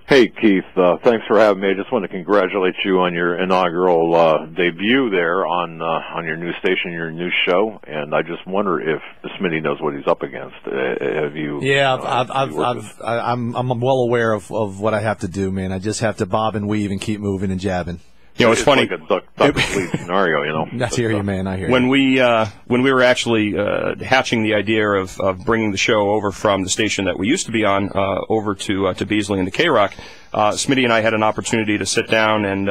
Hey, Keith. Thanks for having me. I just want to congratulate you on your inaugural debut there on your new station, your new show. And I just wonder if Smitty knows what he's up against. Have you? Yeah, I'm well aware of what I have to do, man. I just have to bob and weave and keep moving and jabbing. You know, it's funny. Like a duck and sleep scenario, you know. I hear you, man. I hear you. When we were actually hatching the idea of bringing the show over from the station that we used to be on over to Beasley and to K-Rock, Smitty and I had an opportunity to sit down and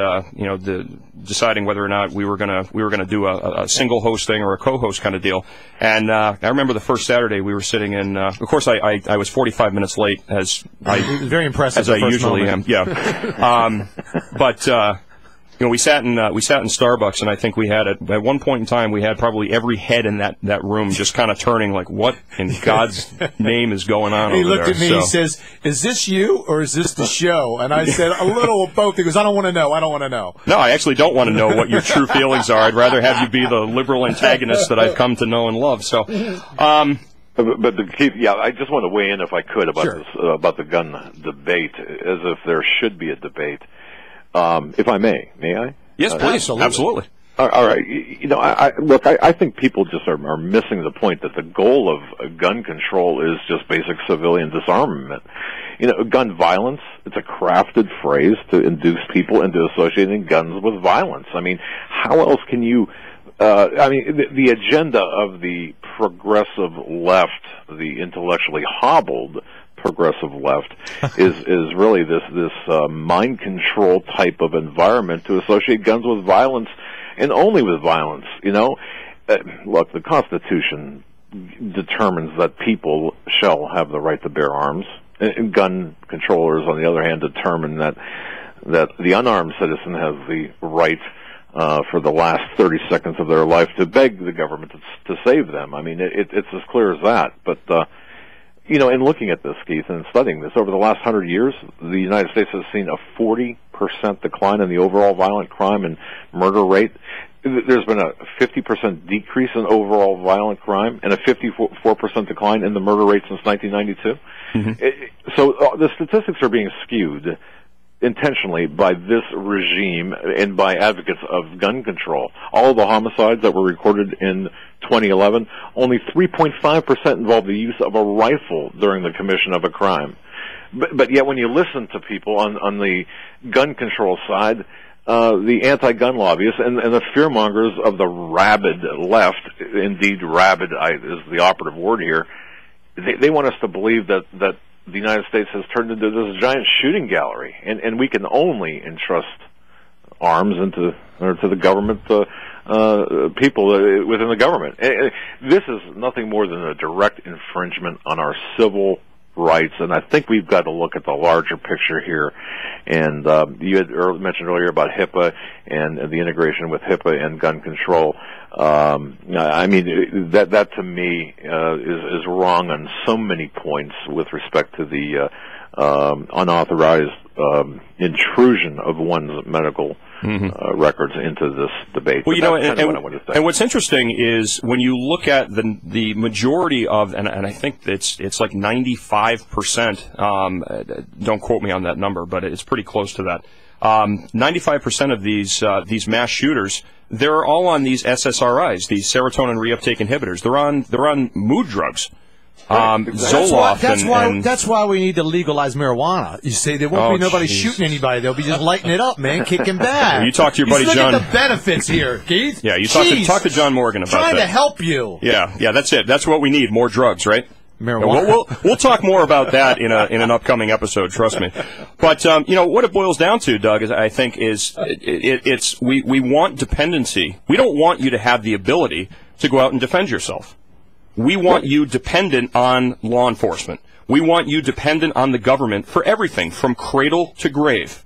deciding whether or not we were gonna do a single hosting or a co-host kind of deal. And I remember the first Saturday we were sitting in. Of course, I was 45 minutes late as I very impressive as I usually am. Yeah, but. You know, we sat in Starbucks, and I think we had at one point in time we had probably every head in that room just kind of turning like, what in God's name is going on? He over looked there? at me. He says, "Is this you or is this the show?" And I said, "A little of both." He goes, "I don't want to know. I don't want to know." No, I actually don't want to know what your true feelings are. I'd rather have you be the liberal antagonist that I've come to know and love. So, But Keith, yeah, I just want to weigh in if I could about this, about the gun debate, as if there should be a debate. If I may I? Yes, please. Absolutely. All right. You know, I think people just are missing the point that the goal of gun control is just basic civilian disarmament. You know, gun violence, it's a crafted phrase to induce people into associating guns with violence. I mean, how else can you, the agenda of the progressive left, the intellectually hobbled progressive left, is really this mind control type of environment to associate guns with violence, and only with violence. You know, look, the Constitution determines that people shall have the right to bear arms, and gun controllers, on the other hand, determine that the unarmed citizen has the right for the last 30 seconds of their life to beg the government to save them. I mean, it's as clear as that. But you know, in looking at this, Keith, and studying this, over the last 100 years, the United States has seen a 40% decline in the overall violent crime and murder rate. There's been a 50% decrease in overall violent crime and a 54% decline in the murder rate since 1992. So the statistics are being skewed intentionally by this regime and by advocates of gun control. All of the homicides that were recorded in 2011, only 3.5% involved the use of a rifle during the commission of a crime. But yet when you listen to people on the gun control side, the anti-gun lobbyists and the fearmongers of the rabid left, indeed rabid is the operative word here, they want us to believe that the United States has turned into this giant shooting gallery, and we can only entrust arms to the government, people within the government. This is nothing more than a direct infringement on our civil rights, and I think we've got to look at the larger picture here. And you had mentioned earlier about HIPAA and the integration with HIPAA and gun control. I mean, that to me is wrong on so many points with respect to the unauthorized intrusion of one's medical records into this debate. Well, you know, and what's what's interesting is when you look at the majority of, and I think it's like 95%. Don't quote me on that number, but it's pretty close to that. 95% of these mass shooters, they're all on these SSRIs, these serotonin reuptake inhibitors. They're on mood drugs. Zoloft. That's why we need to legalize marijuana. You say there won't be nobody shooting anybody. They'll be just lighting it up, man, kicking back. Well, you talk to your buddy John. Look at the benefits here, Keith. Yeah, you talk to John Morgan about that. Trying to help you. Yeah, that's it. That's what we need. More drugs, right? Marijuana. We'll talk more about that in an upcoming episode. Trust me. But you know what it boils down to, Doug, is I think we want dependency. We don't want you to have the ability to go out and defend yourself. We want you dependent on law enforcement. We want you dependent on the government for everything, from cradle to grave.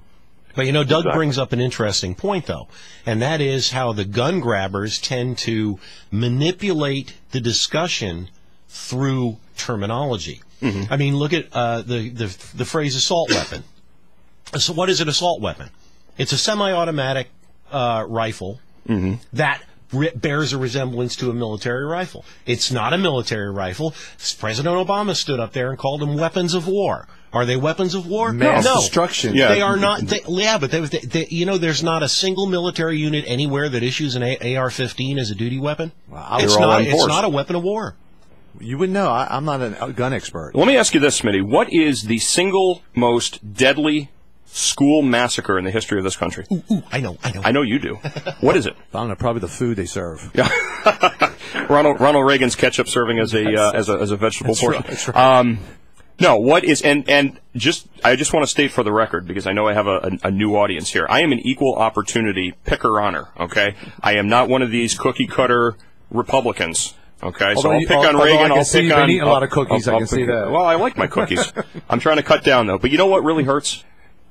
But, you know, Doug brings up an interesting point, though, and that is how the gun grabbers tend to manipulate the discussion through terminology. I mean, look at the phrase assault weapon. So what is an assault weapon? It's a semi-automatic rifle that bears a resemblance to a military rifle. It's not a military rifle. President Obama stood up there and called them weapons of war. Are they weapons of war? Mass no. destruction. Yeah. They are not. But you know, there's not a single military unit anywhere that issues an AR-15 as a duty weapon. Wow. It's not a weapon of war. You would know. I'm not a gun expert. Let me ask you this, Smitty. What is the single most deadly school massacre in the history of this country? I know. I know you do. What is it? I don't know. Probably the food they serve. Yeah. Ronald Reagan's ketchup serving as a vegetable portion. That's right. No, what is and I just want to state for the record, because I know I have a new audience here. I am an equal opportunity picker-honor. Okay, I am not one of these cookie cutter Republicans. Okay, so I'll pick on Reagan. I'll pick on. Eating a lot of cookies. I can see that. Well, I like my cookies. I'm trying to cut down though. But you know what really hurts?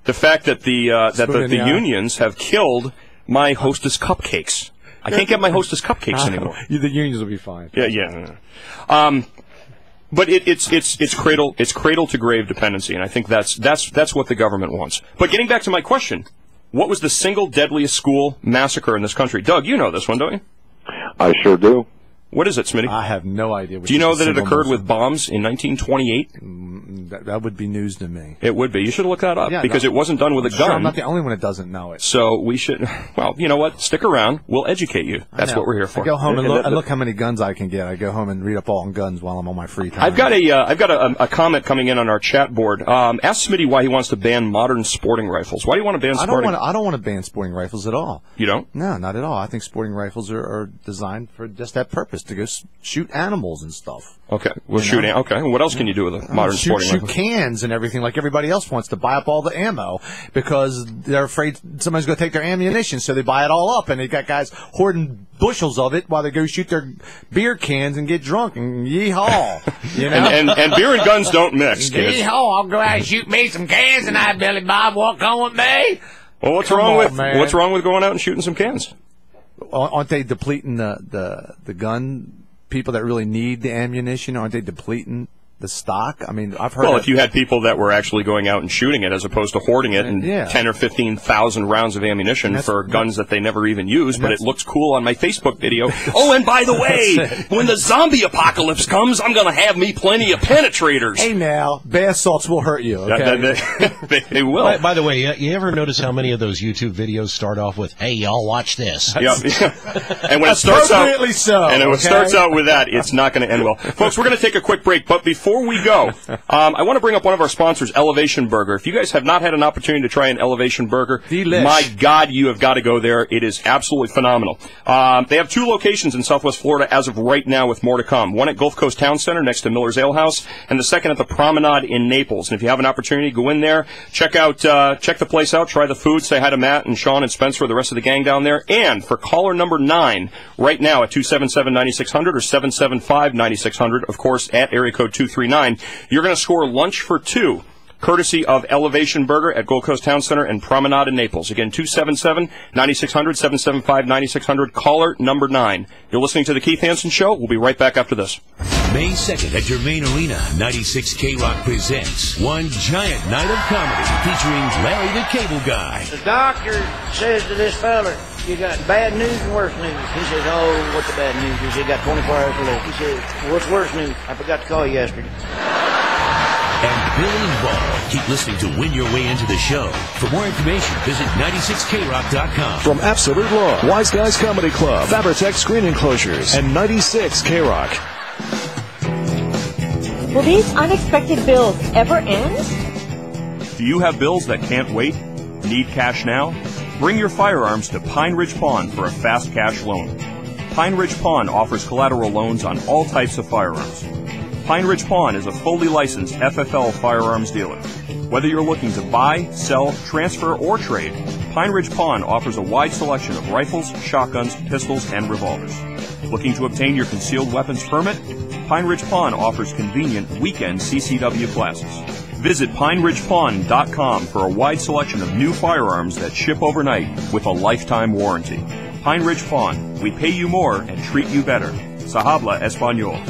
The fact that the unions have killed my Hostess cupcakes. I can't get my Hostess cupcakes anymore. The unions will be fine. Yeah. But it's cradle to grave dependency, and I think that's what the government wants. But getting back to my question, what was the single deadliest school massacre in this country? Doug, you know this one, don't you? I sure do. What is it, Smitty? I have no idea. Do you know that it occurred with bombs in 1928? That would be news to me. It would be. You should look that up because it wasn't done with a gun. Sure, I'm not the only one that doesn't know it. So we should. Well, you know what? Stick around. We'll educate you. That's what we're here for. I go home and look how many guns I can get. I go home and read up all on guns while I'm on my free time. I've got a comment coming in on our chat board. Ask Smitty why he wants to ban modern sporting rifles. Why do you want to ban sporting? I don't want to ban sporting rifles at all. You don't? No, not at all. I think sporting rifles are designed for just that purpose, to go shoot animals and stuff. Okay, well, shooting. Okay, what else can you do with a modern sporting rifle? Shoot cans and everything like everybody else wants to buy up all the ammo because they're afraid somebody's going to take their ammunition, so they buy it all up, and they got guys hoarding bushels of it while they go shoot their beer cans and get drunk and yeehaw. You know? and beer and guns don't mix, kids. Yeehaw! I'll go out and shoot me some cans, and I, Billy Bob, walk on with me. Well, what's wrong with going out and shooting some cans? Aren't they depleting the gun? People that really need the ammunition, aren't they depleting the stock? I mean, I've heard. Well, if you had people that were actually going out and shooting it as opposed to hoarding it and 10 or 15,000 rounds of ammunition for guns that they never even use, but it looks cool on my Facebook video. Oh, and by the way, when the zombie apocalypse comes, I'm going to have me plenty of penetrators. Hey, now, bath salts will hurt you. Okay? They will. By the way, you ever notice how many of those YouTube videos start off with, "Hey, y'all, watch this"? Yeah. And when it starts out, it starts out with that, it's not going to end well, folks. We're going to take a quick break, but before we go, I want to bring up one of our sponsors, Elevation Burger. If you guys have not had an opportunity to try an Elevation Burger, my God, you have got to go there. It is absolutely phenomenal. They have 2 locations in Southwest Florida as of right now, with more to come. One at Gulf Coast Town Center next to Miller's Ale House, and the second at the Promenade in Naples. And if you have an opportunity, go in there, check the place out, try the food, say hi to Matt and Sean and Spencer, the rest of the gang down there. And for caller number 9, right now at 277-9600 or 775-9600, of course, at area code 239, you're going to score lunch for 2, courtesy of Elevation Burger at Gold Coast Town Center and Promenade in Naples. Again, 277-9600, 775-9600, caller number 9. You're listening to The Keith Hanson Show. We'll be right back after this. May 2nd at Germain Arena, 96 K-Rock presents one giant night of comedy featuring Larry the Cable Guy. The doctor says to this fella, "You got bad news and worse news." He says, "Oh, what's the bad news?" He says, "You got 24 hours to live." He says, "What's worse news? I forgot to call you yesterday." And Bill and Ball. Keep listening to win your way into the show. For more information, visit 96krock.com. From Absolute Law, Wise Guys Comedy Club, Fabritech Screen Enclosures, and 96 K-Rock. Will these unexpected bills ever end? Do you have bills that can't wait? Need cash now? Bring your firearms to Pine Ridge Pawn for a fast cash loan. Pine Ridge Pawn offers collateral loans on all types of firearms. Pine Ridge Pawn is a fully licensed FFL firearms dealer. Whether you're looking to buy, sell, transfer, or trade, Pine Ridge Pawn offers a wide selection of rifles, shotguns, pistols, and revolvers. Looking to obtain your concealed weapons permit? Pine Ridge Pawn offers convenient weekend CCW classes. Visit PineRidgePawn.com for a wide selection of new firearms that ship overnight with a lifetime warranty. Pine Ridge Pawn. We pay you more and treat you better. Se habla español.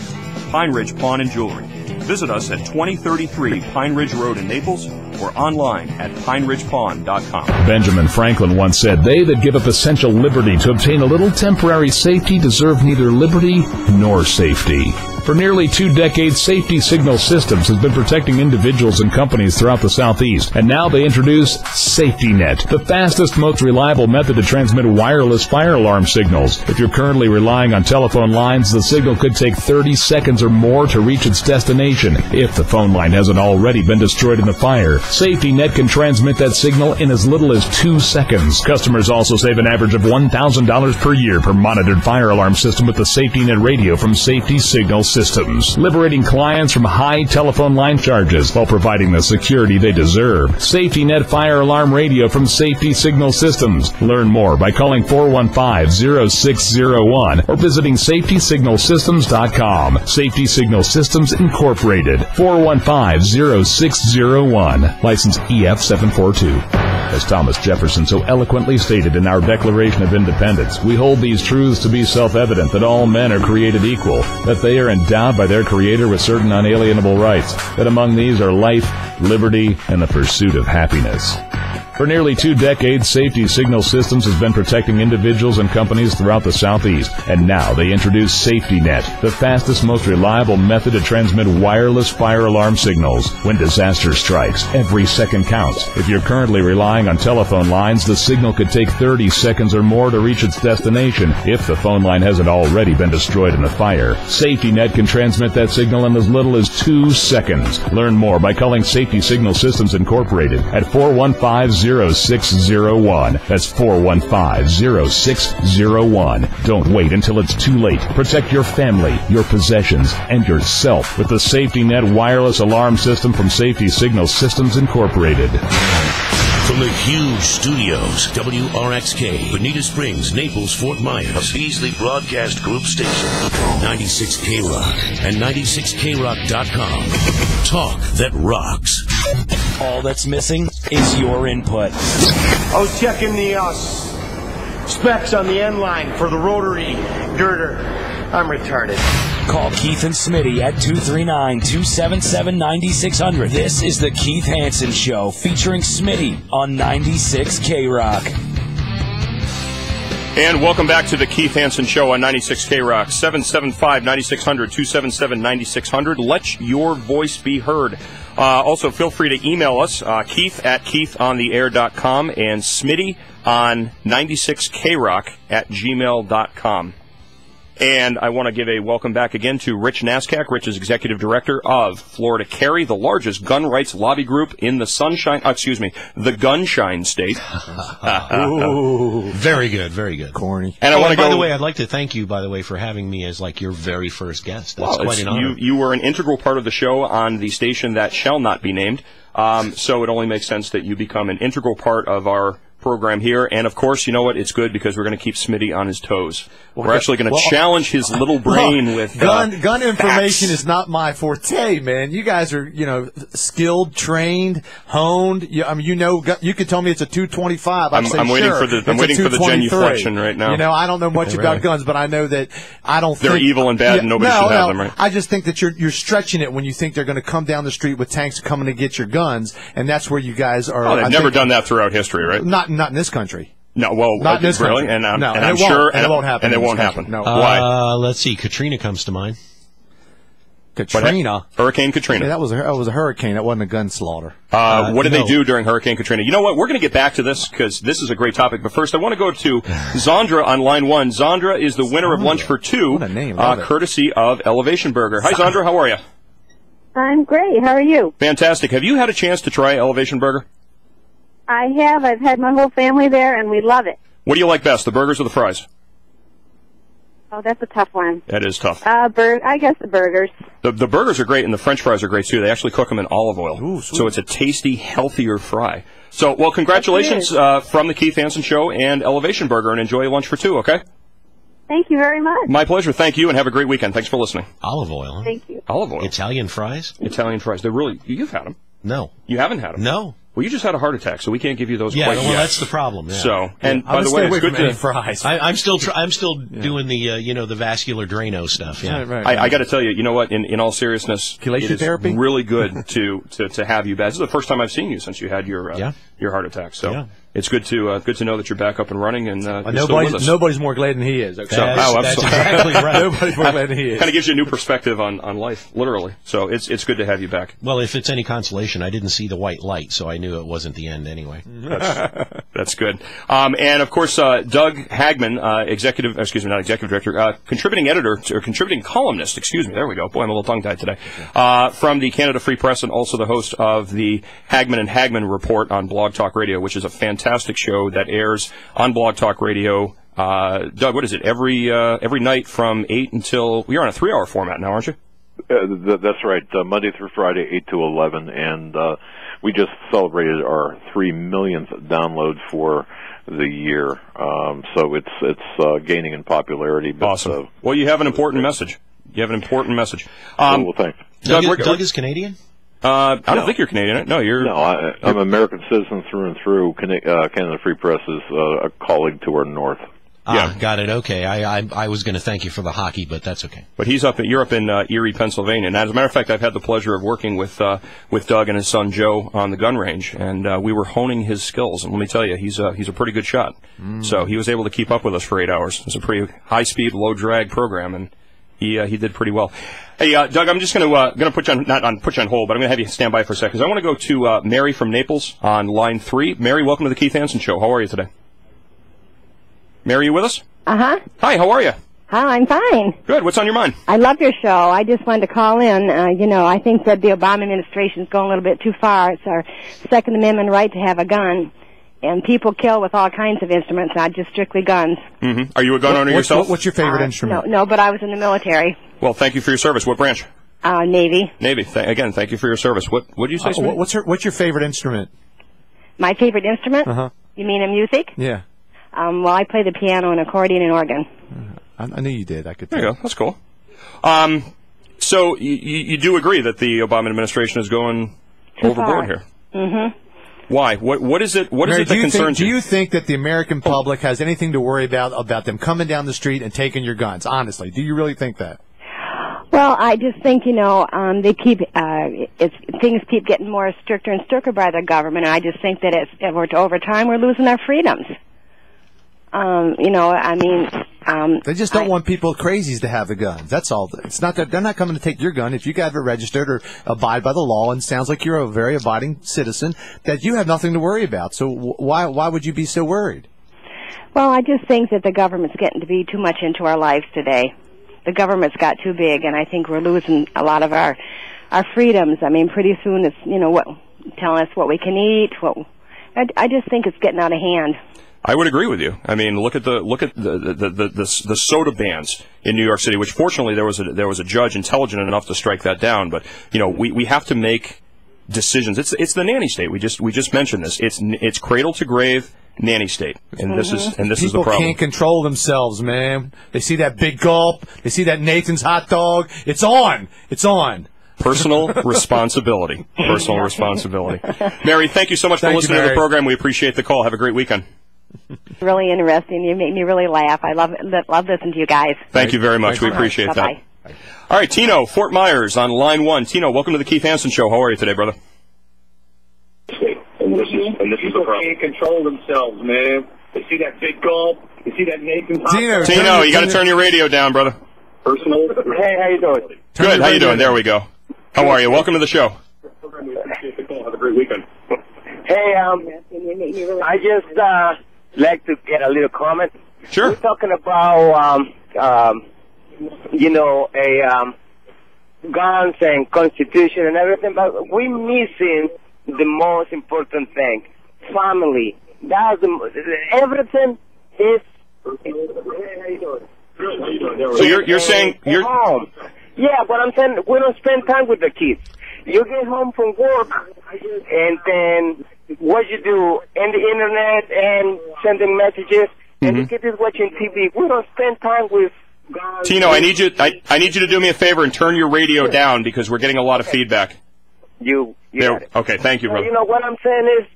Pine Ridge Pawn and Jewelry. Visit us at 2033 Pine Ridge Road in Naples or online at PineRidgePawn.com. Benjamin Franklin once said, "They that give up essential liberty to obtain a little temporary safety deserve neither liberty nor safety." For nearly 2 decades, Safety Signal Systems has been protecting individuals and companies throughout the Southeast, and now they introduce SafetyNet, the fastest, most reliable method to transmit wireless fire alarm signals. If you're currently relying on telephone lines, the signal could take 30 seconds or more to reach its destination. If the phone line hasn't already been destroyed in the fire, SafetyNet can transmit that signal in as little as 2 seconds. Customers also save an average of $1,000 per year per monitored fire alarm system with the SafetyNet radio from Safety Signal Systems, liberating clients from high telephone line charges while providing the security they deserve. SafetyNet Fire Alarm Radio from Safety Signal Systems. Learn more by calling 415-0601 or visiting SafetySignalSystems.com. Safety Signal Systems Incorporated, 415-0601. License EF742. As Thomas Jefferson so eloquently stated in our Declaration of Independence, we hold these truths to be self-evident that all men are created equal, that they are endowed by their Creator with certain unalienable rights, that among these are life, liberty, and the pursuit of happiness. For nearly 2 decades, Safety Signal Systems has been protecting individuals and companies throughout the Southeast, and now they introduce Safety Net, the fastest, most reliable method to transmit wireless fire alarm signals. When disaster strikes, every second counts. If you're currently relying on telephone lines, the signal could take 30 seconds or more to reach its destination if the phone line hasn't already been destroyed in the fire. Safety Net can transmit that signal in as little as 2 seconds. Learn more by calling Safety Signal Systems Incorporated at 415-0601. That's 415-0601. Don't wait until it's too late. Protect your family, your possessions, and yourself with the Safety Net wireless alarm system from Safety Signal Systems Incorporated. From the huge studios, WRXK, Bonita Springs, Naples, Fort Myers, a Beasley Broadcast Group station, 96 K-Rock, and 96krock.com. Talk that rocks. All that's missing is your input. I was checking the specs on the end line for the rotary girder. I'm retarded. Call Keith and Smitty at 239-277-9600. This is the Keith Hanson Show featuring Smitty on 96 K-Rock. And welcome back to the Keith Hanson Show on 96 K-Rock. 775-9600, 277-9600. Let your voice be heard. Also, feel free to email us, Keith at keithontheair.com and Smitty on 96krock at gmail.com. And I want to give a welcome back again to Rich Naskak. Rich is Executive Director of Florida Carry, the largest gun rights lobby group in the the Gunshine State. Ooh, very good, very good. Corny. And by the way, I'd like to thank you, by the way, for having me as like your very first guest. That's quite an honor. You were an integral part of the show on the station that shall not be named. So it only makes sense that you become an integral part of our program here. And, of course, you know what? It's good because we're going to keep Smitty on his toes. We're actually going to challenge his little brain with... Gun information is not my forte, man. You guys are, skilled, trained, honed. You could tell me it's a 225. I'm waiting for the genuflection right now. I don't know much about guns, but I know that they're evil and bad and nobody should have them, right? I just think that you're stretching it when you think they're going to come down the street with tanks coming to get your guns, and that's where you guys are... Oh, they've never done that throughout history, right? Not in this country. No, well, not in this country. And I'm it sure, and it won't happen. And it won't happen. No. Why? Let's see. Katrina comes to mind. Katrina. Hurricane Katrina. Yeah, that was a hurricane. That wasn't a gun slaughter. What did they do during Hurricane Katrina? You know what? We're going to get back to this because this is a great topic. But first, I want to go to Zandra on line 1. Zandra is the winner of Lunch for Two, what a name, courtesy of Elevation Burger. Hi, Zandra. How are you? I'm great. How are you? Fantastic. Have you had a chance to try Elevation Burger? I have. I've had my whole family there, and we love it. What do you like best, the burgers or the fries? Oh, that's a tough one. That is tough. I guess the burgers. The burgers are great, and the French fries are great, too. They actually cook them in olive oil. Ooh, so it's a tasty, healthier fry. So, well, congratulations from the Keith Hanson Show and Elevation Burger, and enjoy Lunch for Two, okay? Thank you very much. My pleasure. Thank you, and have a great weekend. Thanks for listening. Olive oil, huh? Thank you. Olive oil. Italian fries? Italian fries. They're really... You've had them. No. You haven't had them? No. Well, you just had a heart attack, so we can't give you those quite yet. That's the problem. Yeah. So, and by the way, it's good to fries. I'm still doing the the vascular Drano stuff. Yeah, right. I got to tell you, you know what? In all seriousness, chelation it is therapy? Really good to have you back. This is the first time I've seen you since you had your heart attack. So it's good to know that you're back up and running and nobody's more glad than he is. Okay, that's exactly right. Nobody's more glad than he is. Kind of gives you a new perspective on life, literally. So it's good to have you back. Well, if it's any consolation, I didn't see the white light, so I knew it wasn't the end anyway. That's good. And of course, Doug Hagman, not executive director, contributing editor or contributing columnist. Excuse me. There we go. Boy, I'm a little tongue-tied today. From the Canada Free Press, and also the host of the Hagman and Hagman Report on Blog Talk Radio, which is a fantastic show that airs on Blog Talk Radio. Doug, what is it? Every night from 8 until you're on a 3-hour format now, aren't you? That's right. Monday through Friday, 8 to 11, and we just celebrated our 3 millionth download for the year. So it's gaining in popularity. But, awesome. Well, you have an important message. Well, thanks. Doug is Canadian? I don't think you're Canadian. No, you're... No, I'm an American citizen through and through. Canada Free Press is a colleague to our north. Yeah, got it. Okay, I was going to thank you for the hockey, but that's okay. But you're up in Erie, Pennsylvania. And as a matter of fact, I've had the pleasure of working with Doug and his son Joe on the gun range, and we were honing his skills. And let me tell you, he's a pretty good shot. So he was able to keep up with us for 8 hours. It's a pretty high-speed, low-drag program, and he did pretty well. Hey, Doug, I'm just going to put you on put you on hold, but I'm going to have you stand by for a second. I want to go to Mary from Naples on line 3. Mary, welcome to the Keith Hanson Show. How are you today? Mary, you with us? Uh-huh. Hi, how are you? Hi, I'm fine. Good. What's on your mind? I love your show. I just wanted to call in. I think that the Obama administration is going a little bit too far. It's our Second Amendment right to have a gun. And people kill with all kinds of instruments, not just strictly guns. Mm-hmm. Are you a gun owner yourself? What's your favorite instrument? No, but I was in the military. Well, thank you for your service. What branch? Navy. Navy. Again, thank you for your service. What did you say, Smitty? What's your favorite instrument? My favorite instrument? Uh-huh. You mean in music? Yeah. Well, I play the piano and accordion and organ. I knew you did. I could tell. There you go. That's cool. So you do agree that the Obama administration is going overboard here? Mm-hmm. Why? What is it? What is it that concerns you? Do you think that the American public has anything to worry about them coming down the street and taking your guns? Honestly, do you really think that? Well, I just think, they keep, things keep getting more stricter and stricter by the government, and I just think that over time we're losing our freedoms. They just don't want people crazies to have the guns. That's all. It's not that they're not coming to take your gun. If you got it registered or abide by the law, and sounds like you're a very abiding citizen, that you have nothing to worry about. So why would you be so worried? Well, I just think that the government's getting to be too much into our lives today. The government's got too big, and I think we're losing a lot of our freedoms. I mean, pretty soon it's telling us what we can eat. I just think it's getting out of hand. I would agree with you. I mean, look at the soda bans in New York City, which fortunately there was a judge intelligent enough to strike that down. But we have to make decisions. It's the nanny state. We just mentioned this. It's cradle to grave nanny state, and this is the problem. People can't control themselves, man. They see that big gulp. They see that Nathan's hot dog. It's on. It's on. Personal responsibility. Personal responsibility. Mary, thank you so much for listening to the program. We appreciate the call. Have a great weekend. Really interesting. You make me really laugh. I love listening to you guys. Thank you very much. We appreciate that. Bye-bye. All right, Tino, Fort Myers on line 1. Tino, welcome to the Keith Hanson Show. How are you today, brother? And this is the problem. Can't control themselves, man. They see that big gulp. They see that Nathan's Tino, you got to turn your radio down, brother. Personal. Hey, how you doing? Good. How you doing? There we go. How are you? Welcome to the show. Have a great weekend. Hey, I just like to get a little comment. Sure. We're talking about guns and Constitution and everything, but we're missing the most important thing: family. That's everything is. Hey, how you doing? Good. How you doing? So you're saying you're home? Yeah, but I'm saying we don't spend time with the kids. You get home from work, and then what you do in the internet and sending messages, and the kid is watching TV. We don't spend time with guns. Tino, I need you to do me a favor and turn your radio down because we're getting a lot of feedback. You okay, thank you, brother. What I'm saying is,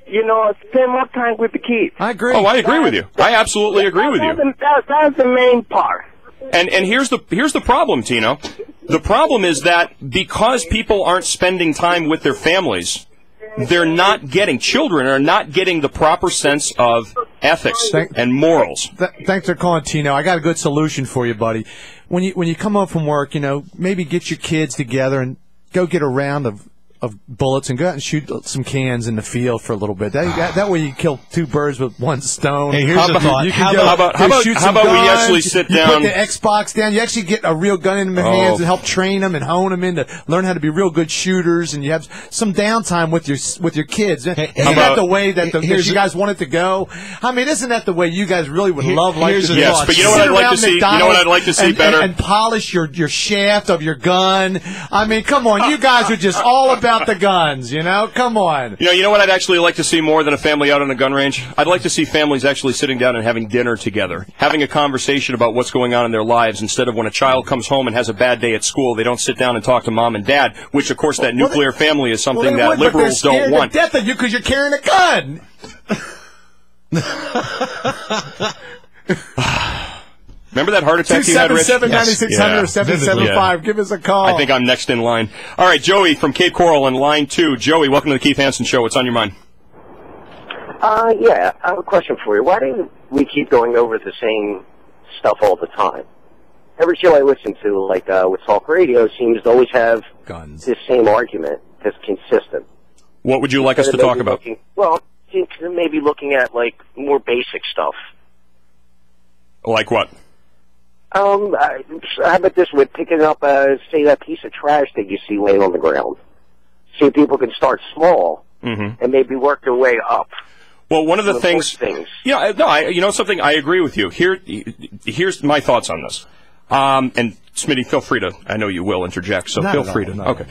spend more time with the kids. I agree. Oh, I agree with you. I absolutely agree with you. That's the main part. And here's the problem, Tino. The problem is that because people aren't spending time with their families, children are not getting the proper sense of ethics and morals. Thanks for calling, Tino. I got a good solution for you, buddy. When you come home from work, maybe get your kids together and go get a round of bullets and go out and shoot some cans in the field for a little bit. That way you kill two birds with one stone. Hey, here's a thought. How about we actually sit down? You put the Xbox down. You actually get a real gun in their hands and help train them and hone them into learn how to be real good shooters. And you have some downtime with your kids. Isn't that the way that you guys want it to go? I mean, isn't that the way you guys really would love life to go? Yes, but you know what I'd like to see? You know what I'd like to see better? And polish your shaft of your gun. I mean, come on, you guys are just all about about the guns, you know? Come on. You know what I'd actually like to see more than a family out on a gun range? I'd like to see families actually sitting down and having dinner together, having a conversation about what's going on in their lives, instead of when a child comes home and has a bad day at school, they don't sit down and talk to mom and dad, which, of course, that nuclear family is something that liberals don't want. They're scared to death of you because you're carrying a gun. Remember that heart attack you had, Rich? 277-9600 or 775. Give us a call. I think I'm next in line. All right, Joey from Cape Coral in line 2. Joey, welcome to the Keith Hanson Show. What's on your mind? Yeah, I have a question for you. Why do we keep going over the same stuff all the time? Every show I listen to, like with talk radio, seems to always have guns. This same argument that's consistent. What would you like us to talk about? Maybe looking at, like, more basic stuff. Like what? How about this with picking up, say, that piece of trash that you see laying on the ground? See if people can start small and maybe work their way up. Well, one of the things. Yeah, no, you know something? I agree with you. Here's my thoughts on this. And Smitty, feel free to. I know you will interject, so feel free to. Okay.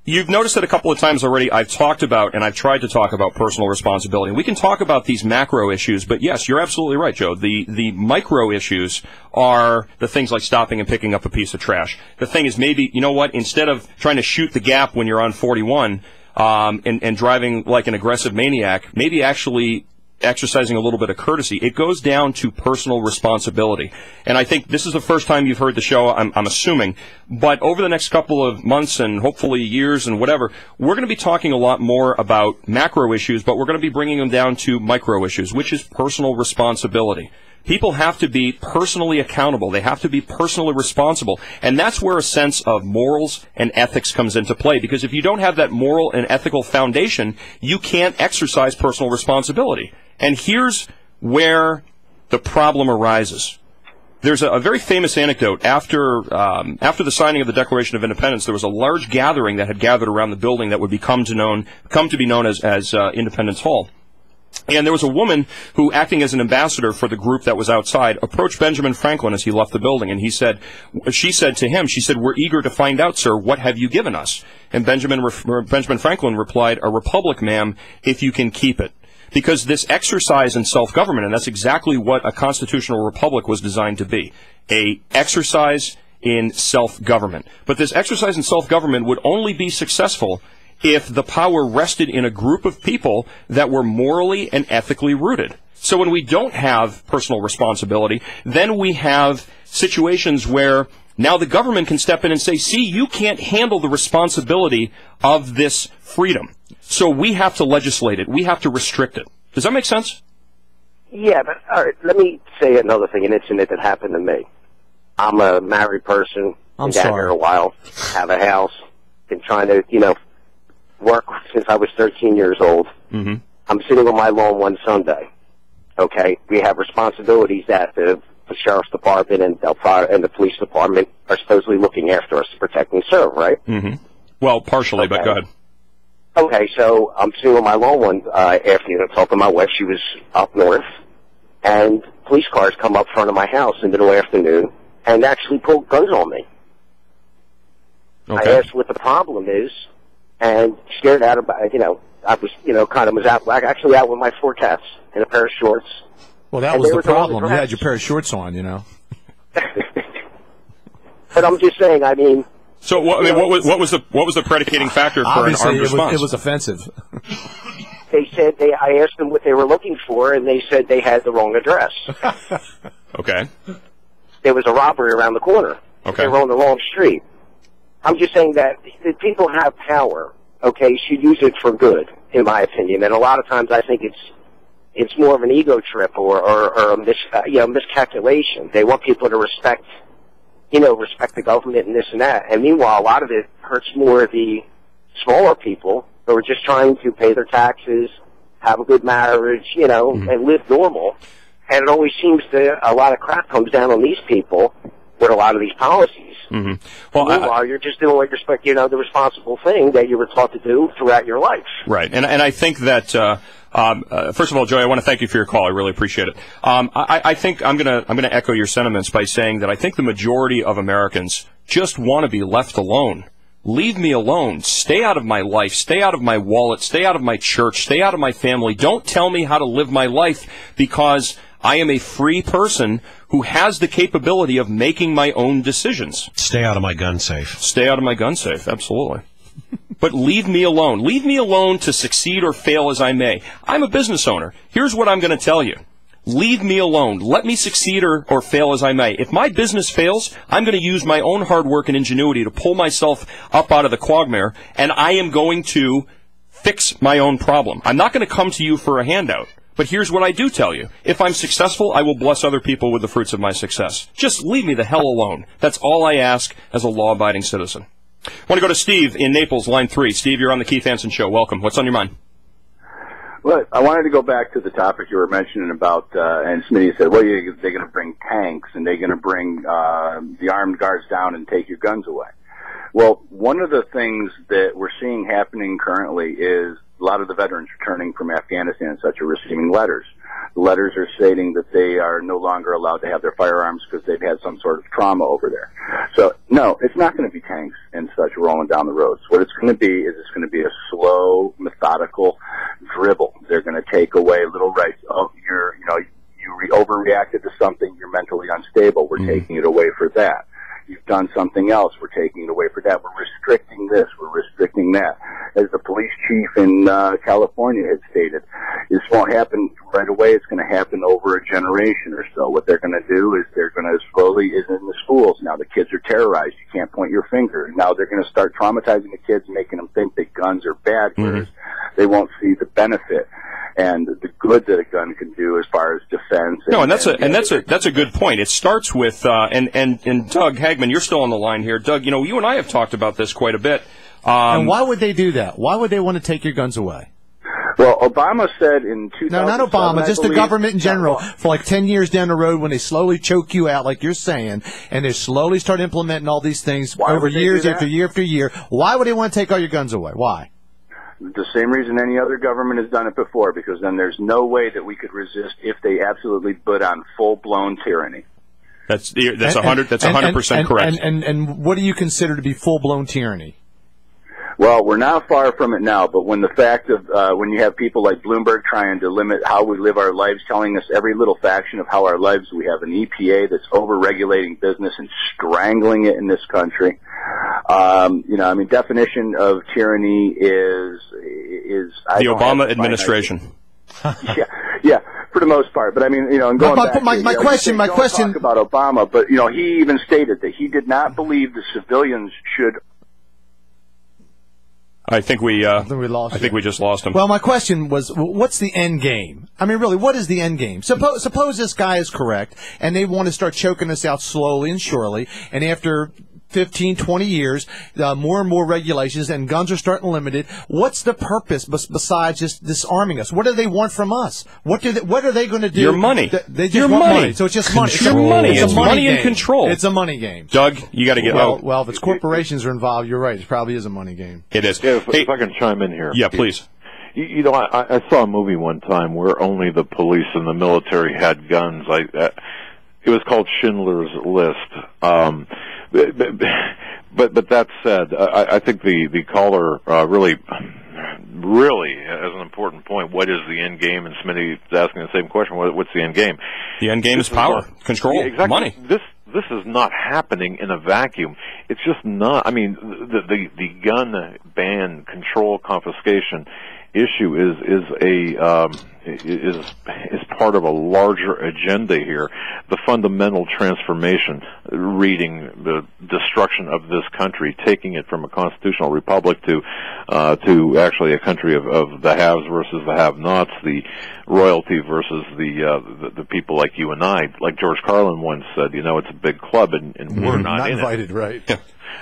You've noticed that a couple of times already I've talked about, and I've tried to talk about, personal responsibility. We can talk about these macro issues, but yes, you're absolutely right, Joe. The micro issues are the things like stopping and picking up a piece of trash. The thing is, maybe, you know what, instead of trying to shoot the gap when you're on 41 and driving like an aggressive maniac, maybe actually exercising a little bit of courtesy. It goes down to personal responsibility. And I think this is the first time you've heard the show, I'm assuming. But over the next couple of months and hopefully years and whatever, we're going to be talking a lot more about macro issues, but we're going to be bringing them down to micro issues, which is personal responsibility. People have to be personally accountable. They have to be personally responsible. And that's where a sense of morals and ethics comes into play. Because if you don't have that moral and ethical foundation, you can't exercise personal responsibility. And here's where the problem arises. There's a very famous anecdote. After the signing of the Declaration of Independence, there was a large gathering that had gathered around the building that would come to be known as Independence Hall. And there was a woman who, acting as an ambassador for the group that was outside, approached Benjamin Franklin as he left the building. And she said to him, "We're eager to find out, sir, what have you given us?" And Benjamin Franklin replied, "A republic, ma'am, if you can keep it." Because this exercise in self-government, and that's exactly what a constitutional republic was designed to be, a exercise in self-government. But this exercise in self-government would only be successful if the power rested in a group of people that were morally and ethically rooted. So when we don't have personal responsibility, then we have situations where now the government can step in and say, see, you can't handle the responsibility of this freedom. So we have to legislate it. We have to restrict it. Does that make sense? Yeah, but all right, let me say another thing, an incident that happened to me. I'm a married person. I'm been down here a while, have a house, been trying to, work since I was 13 years old. Mm-hmm. I'm sitting on my lawn one Sunday. Okay, we have responsibilities that the sheriff's department and the police department are supposedly looking after us to protect and serve, right? Mm-hmm. Well, partially, but go ahead. Okay, so I'm sitting on my lawn one afternoon talking to my wife. She was up north, and police cars come up front of my house in the middle of the afternoon and actually pull guns on me. Okay. I asked what the problem is, and scared out of, I was actually out with my 4 cats in a pair of shorts. Well, that was the problem. You had your pair of shorts on, But I'm just saying, I mean. So what was the predicating factor for an armed response? It was offensive. They said I asked them what they were looking for, and they said they had the wrong address. Okay. There was a robbery around the corner. Okay. They were on the wrong street. I'm just saying that people have power. Okay, should use it for good, in my opinion. And a lot of times, I think it's more of an ego trip or a miscalculation. They want people to respect the government and this and that. And meanwhile, a lot of it hurts more the smaller people who are just trying to pay their taxes, have a good marriage, and live normal. And it always seems that a lot of crap comes down on these people with a lot of these policies. Mm-hmm. Well, meanwhile, you're just doing what you're the responsible thing that you were taught to do throughout your life. Right. And I think that, first of all, Joey, I want to thank you for your call. I really appreciate it. I think I'm gonna echo your sentiments by saying that I think the majority of Americans just want to be left alone. leave me alone. Stay out of my life. Stay out of my wallet. Stay out of my church. Stay out of my family. Don't tell me how to live my life, because I am a free person who has the capability of making my own decisions. Stay out of my gun safe. Stay out of my gun safe, absolutely. But leave me alone. Leave me alone to succeed or fail as I may. I'm a business owner. Here's what I'm going to tell you. Leave me alone. Let me succeed or fail as I may. If my business fails, I'm going to use my own hard work and ingenuity to pull myself up out of the quagmire, and I am going to fix my own problem. I'm not going to come to you for a handout. But here's what I do tell you. If I'm successful, I will bless other people with the fruits of my success. Just leave me the hell alone. That's all I ask as a law-abiding citizen. I want to go to Steve in Naples, line 3. Steve, you're on the Keith Hanson Show. Welcome. What's on your mind? Well, I wanted to go back to the topic you were mentioning about, and Smitty said, well, they're going to bring tanks, and they're going to bring the armed guards down and take your guns away. Well, one of the things that we're seeing happening currently is a lot of the veterans returning from Afghanistan and such are receiving letters. The letters are stating that they are no longer allowed to have their firearms because they've had some sort of trauma over there. So, no, it's not going to be tanks and such rolling down the roads. What it's going to be is it's going to be a slow, methodical dribble. They're going to take away little rights. Oh, you overreacted to something. You're mentally unstable. We're taking it away for that. You've done something else. We're taking it away for that. We're restricting this. We're restricting that. As the police chief in California had stated, this won't happen right away. It's going to happen over a generation or so. What they're going to do is they're going to slowly, is in the schools. Now the kids are terrorized. You can't point your finger. Now they're going to start traumatizing the kids, making them think that guns are bad, whereas they won't see the benefit and the good that a gun can do as far as defense. No, and that's a good point. It starts with and Doug Hagman, you're still on the line here. Doug, you and I have talked about this quite a bit. And why would they do that? Why would they want to take your guns away? Well, Obama said in 2007... No, not Obama, just the government in general. For like 10 years down the road, when they slowly choke you out, like you're saying, and they slowly start implementing all these things over years after year after year, why would they want to take all your guns away? Why? The same reason any other government has done it before, because then there's no way that we could resist if they absolutely put on full-blown tyranny. That's 100% correct. And what do you consider to be full-blown tyranny? Well, we're not far from it now, but when the fact of when you have people like Bloomberg trying to limit how we live our lives, telling us every little faction of how our lives, we have an EPA that's over-regulating business and strangling it in this country. Definition of tyranny is the Obama administration. Yeah, for the most part. But and going back, my question talk about Obama, but he even stated that he did not believe the civilians should. I think we just lost him. Well, my question was, what's the end game? I mean, really, what is the end game? Suppose this guy is correct, and they want to start choking us out slowly and surely, and after 15, 20 years, more and more regulations, and guns are starting limited. What's the purpose besides just disarming us? What do they want from us? What are they going to do? Your money. They just want money. So it's just money. Your money. It's money and control. It's a money game. Doug, you got to get out. Well, if it's corporations are involved, you're right. It probably is a money game. It is. Yeah, if I can chime in here. Yeah, please. I saw a movie one time where only the police and the military had guns. It was called Schindler's List. But that said, I think the caller really has an important point. What is the end game? And Smitty is asking the same question. What's the end game? The end game is power, control, exactly. Money. This is not happening in a vacuum. It's just not. I mean, the gun ban, control, confiscation issue is part of a larger agenda here. The fundamental transformation, reading the destruction of this country, taking it from a constitutional republic to actually a country of the haves versus the have-nots, the royalty versus the people like you and I. Like George Carlin once said, it's a big club and we're not invited, in it. Right? Yeah.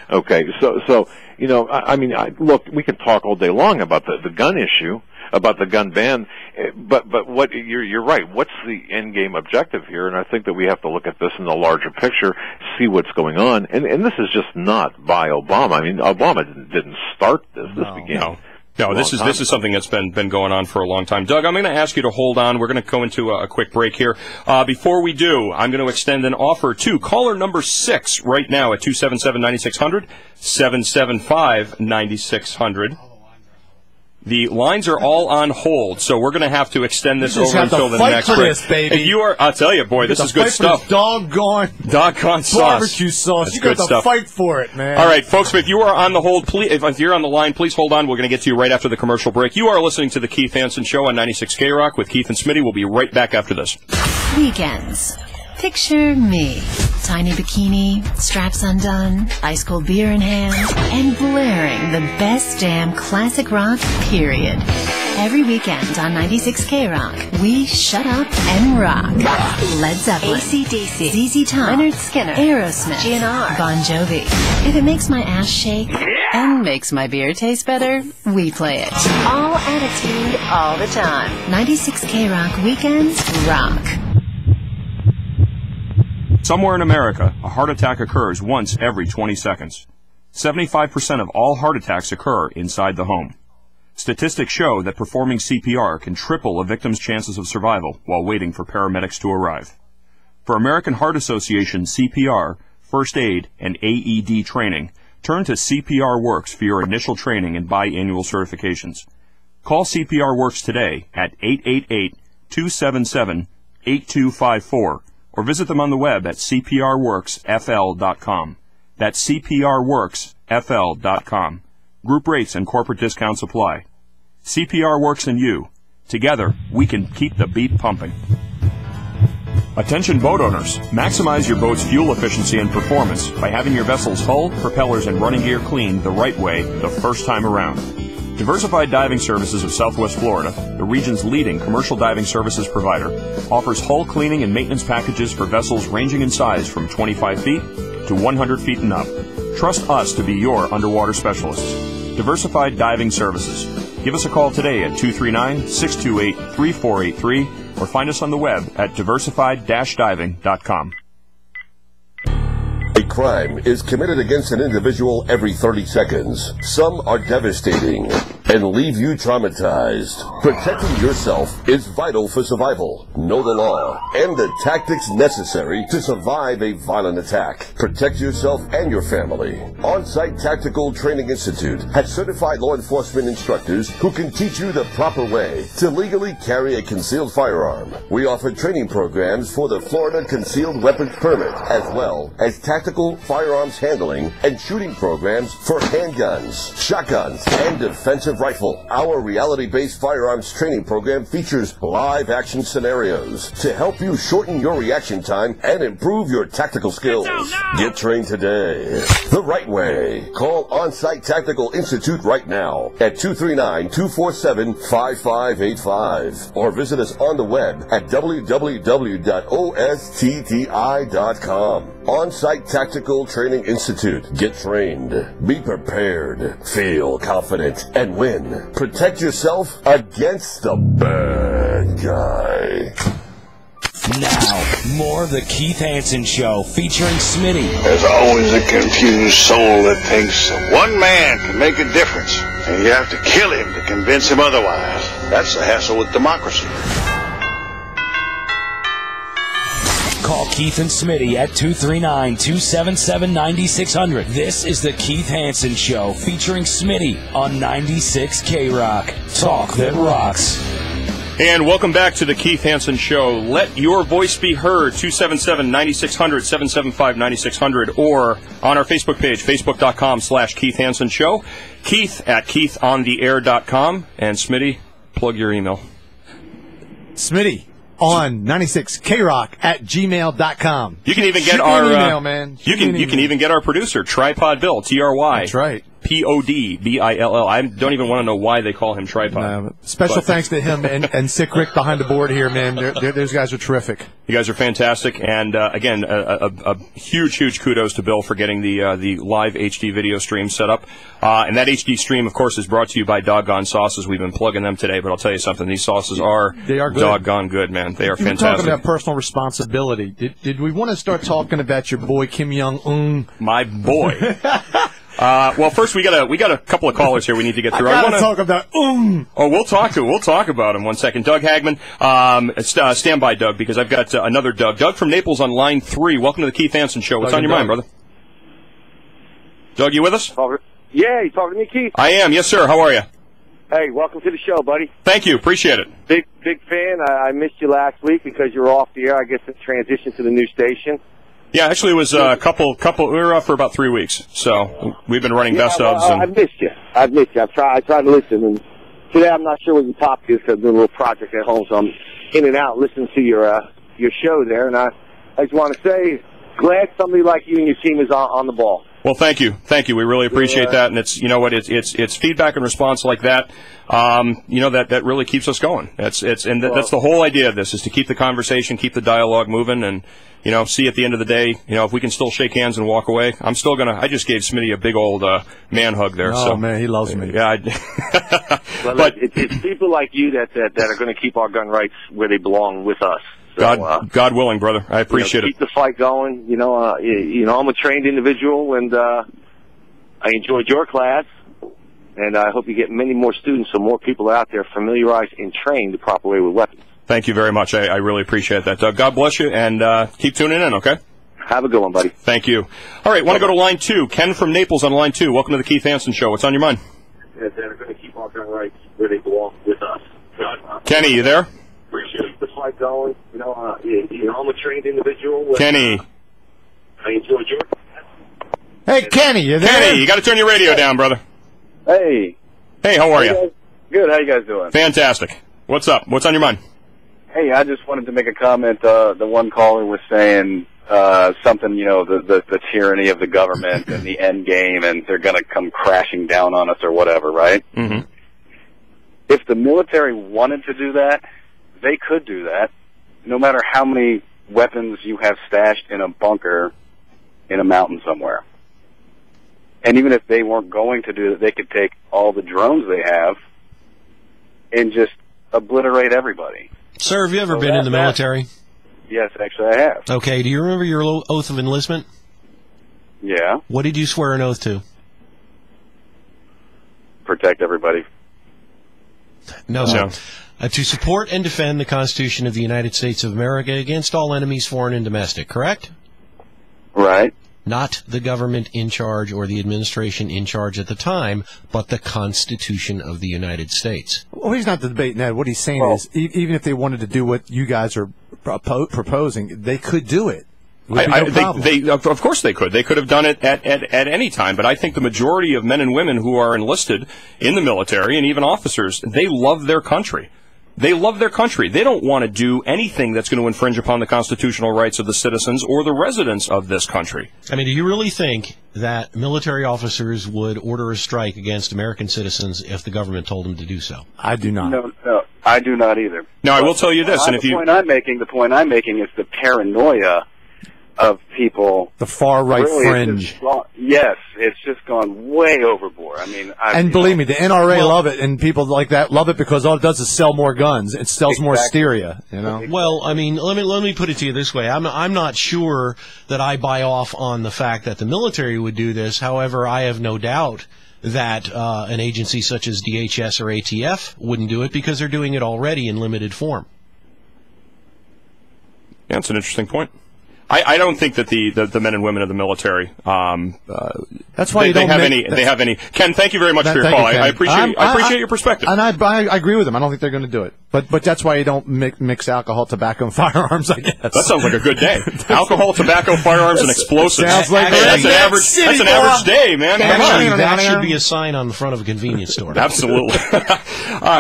Okay, so look, we can talk all day long about the gun issue, about the gun ban, but what you're right. What's the end game objective here? And I think that we have to look at this in the larger picture, see what's going on. And this is just not by Obama. I mean, Obama didn't start this. This began No, this is something that's been going on for a long time. Doug, I'm going to ask you to hold on. We're going to go into a quick break here. Before we do, I'm going to extend an offer to caller number 6 right now at 277-9600, 775-9600. The lines are all on hold, so we're going to have to extend this over until the next break. This, baby. If you are, I'll tell you, boy, this is good stuff. Doggone sauce. Barbecue sauce. That's You got to fight for it, man. All right, folks, if you are on the hold, please, if you're on the line, please hold on. We're going to get to you right after the commercial break. You are listening to the Keith Hanson Show on 96 K-Rock with Keith and Smitty. We'll be right back after this. Weekends. Picture me. Tiny bikini, straps undone, ice-cold beer in hand, and blaring the best damn classic rock, period. Every weekend on 96 K-Rock, we shut up and rock. Led Zeppelin, AC/DC, ZZ Top, Leonard Skinner, Aerosmith, GNR, Bon Jovi. If it makes my ass shake and makes my beer taste better, we play it. All attitude, all the time. 96 K-Rock weekends rock. Somewhere in America, a heart attack occurs once every 20 seconds. 75% of all heart attacks occur inside the home. Statistics show that performing CPR can triple a victim's chances of survival while waiting for paramedics to arrive. For American Heart Association CPR, first aid, and AED training, turn to CPR Works for your initial training and biannual certifications. Call CPR Works today at 888-277-8254 or visit them on the web at cprworksfl.com. That's cprworksfl.com. Group rates and corporate discounts apply. CPR Works and you. Together, we can keep the beat pumping. Attention boat owners. Maximize your boat's fuel efficiency and performance by having your vessel's hull, propellers, and running gear cleaned the right way the first time around. Diversified Diving Services of Southwest Florida, the region's leading commercial diving services provider, offers hull cleaning and maintenance packages for vessels ranging in size from 25 feet to 100 feet and up. Trust us to be your underwater specialists. Diversified Diving Services. Give us a call today at 239-628-3483 or find us on the web at diversified-diving.com. A crime is committed against an individual every 30 seconds. Some are devastating and leave you traumatized. Protecting yourself is vital for survival. Know the law and the tactics necessary to survive a violent attack. Protect yourself and your family. On-Site Tactical Training Institute has certified law enforcement instructors who can teach you the proper way to legally carry a concealed firearm. We offer training programs for the Florida Concealed Weapons Permit, as well as tactical firearms handling and shooting programs for handguns, shotguns, and defensive rifle. Our reality-based firearms training program features live action scenarios to help you shorten your reaction time and improve your tactical skills. Get trained today the right way. Call On-Site Tactical Institute right now at 239-247-5585 or visit us on the web at www.ostti.com. On-Site Tactical Training Institute. Get trained. Be prepared. Feel confident. And win. Protect yourself against the bad guy. Now, more of the Keith Hanson Show featuring Smitty. There's always a confused soul that thinks one man can make a difference, and you have to kill him to convince him otherwise. That's the hassle with democracy. Call Keith and Smitty at 239-277-9600. This is the Keith Hanson Show featuring Smitty on 96 K-Rock. Talk that rocks. And welcome back to the Keith Hanson Show. Let your voice be heard, 277-9600, 775-9600, or on our Facebook page, facebook.com/Keith Hanson Show. Keith at keithontheair.com. And Smitty, plug your email. Smitty on 96krock at gmail.com. You can even get Shoot our me an email, man. You can even get our producer, Tripod Bill, TRY. That's right. PODBILL. I don't even want to know why they call him Tripod. Special thanks to him and Sick Rick behind the board here, man. Those guys are terrific. You guys are fantastic, and again, a huge kudos to Bill for getting the live HD video stream set up. And that HD stream, of course, is brought to you by Doggone Sauces. We've been plugging them today, but I'll tell you something: these sauces are good. Doggone good, man. They are fantastic. Talking about personal responsibility, did we want to start talking about your boy Kim Jong-un? My boy. Well, first we got a couple of callers here we need to get through. I gotta talk about Oh, we'll talk about him. 1 second. Doug Hagman, stand by, Doug, because I've got another Doug. Doug from Naples on line 3. Welcome to the Keith Hanson Show. What's on your mind, brother? Doug, you with us? Yeah, you talking to me, Keith? I am. Yes, sir. How are you? Hey, welcome to the show, buddy. Thank you. Appreciate it. Big fan. I missed you last week because you were off the air. I guess it transitioned to the new station. Yeah, actually, it was a couple. We were off for about 3 weeks, so we've been running best ofs. I missed you. I tried to listen, and today I'm not sure what the topic is because I'm doing a little project at home, so I'm in and out listening to your show there. And I just want to say, glad somebody like you and your team is on the ball. Well, thank you. We really appreciate that, and it's it's feedback and response like that, that really keeps us going. That's the whole idea of this, is to keep the conversation, keep the dialogue moving, and see at the end of the day, if we can still shake hands and walk away. I just gave Smitty a big old man hug there. Oh, man, he loves me. Yeah. But it's people like you that are going to keep our gun rights where they belong with us. So, God willing, brother. I appreciate it. Keep the fight going. I'm a trained individual, and I enjoyed your class, and I hope you get many more students so more people are out there familiarized and trained the proper way with weapons. Thank you very much. I really appreciate that, Doug. God bless you, and keep tuning in, okay? Have a good one, buddy. Thank you. All right, want to go to line 2. Ken from Naples on line 2. Welcome to the Keith Hanson Show. What's on your mind? That are going to keep our gun rights where they belong with us. Kenny, you there? Appreciate the fight going. I'm a trained individual. Kenny. I enjoyed your... Hey, Kenny, you there? Kenny, you got to turn your radio down, brother. Hey. Hey, how are you? Good. How you guys doing? Fantastic. What's up? What's on your mind? Hey, I just wanted to make a comment. The one caller was saying something, the tyranny of the government and the end game, and they're going to come crashing down on us or whatever, right? Mm-hmm. If the military wanted to do that, they could do that, no matter how many weapons you have stashed in a bunker in a mountain somewhere. And even if they weren't going to do it, they could take all the drones they have and just obliterate everybody. Sir, have you ever been in the military? Yes, actually I have. Okay, do you remember your oath of enlistment? Yeah. What did you swear an oath to? Protect everybody. No, sir. To support and defend the Constitution of the United States of America against all enemies, foreign and domestic, correct? Right. Not the government in charge or the administration in charge at the time, but the Constitution of the United States. Well, he's not debating that. What he's saying is, even if they wanted to do what you guys are proposing, they could do it. Of course they could. They could have done it at any time, but I think the majority of men and women who are enlisted in the military, and even officers, they love their country. They love their country. They don't want to do anything that's going to infringe upon the constitutional rights of the citizens or the residents of this country. I mean, do you really think that military officers would order a strike against American citizens if the government told them to do so? I do not. No, I do not either. Now, I will tell you this, and the point I'm making is the paranoia of people. The far-right really fringe. It's just gone way overboard. I mean, believe me, the NRA love it, and people like that love it because all it does is sell more guns. It sells more hysteria, Well, I mean, let me put it to you this way. I'm not sure that I buy off on the fact that the military would do this. However, I have no doubt that an agency such as DHS or ATF wouldn't do it because they're doing it already in limited form. Yeah, that's an interesting point. I don't think that the men and women of the military that's why they have any. Ken, thank you very much for your call. I appreciate your perspective, and I agree with him. I don't think they're going to do it, but that's why you don't mix alcohol, tobacco, and firearms. I guess that sounds like a good day. Alcohol, tobacco, firearms, and explosives. Sounds like that's an average day, man. That should be a sign on the front of a convenience store. Absolutely.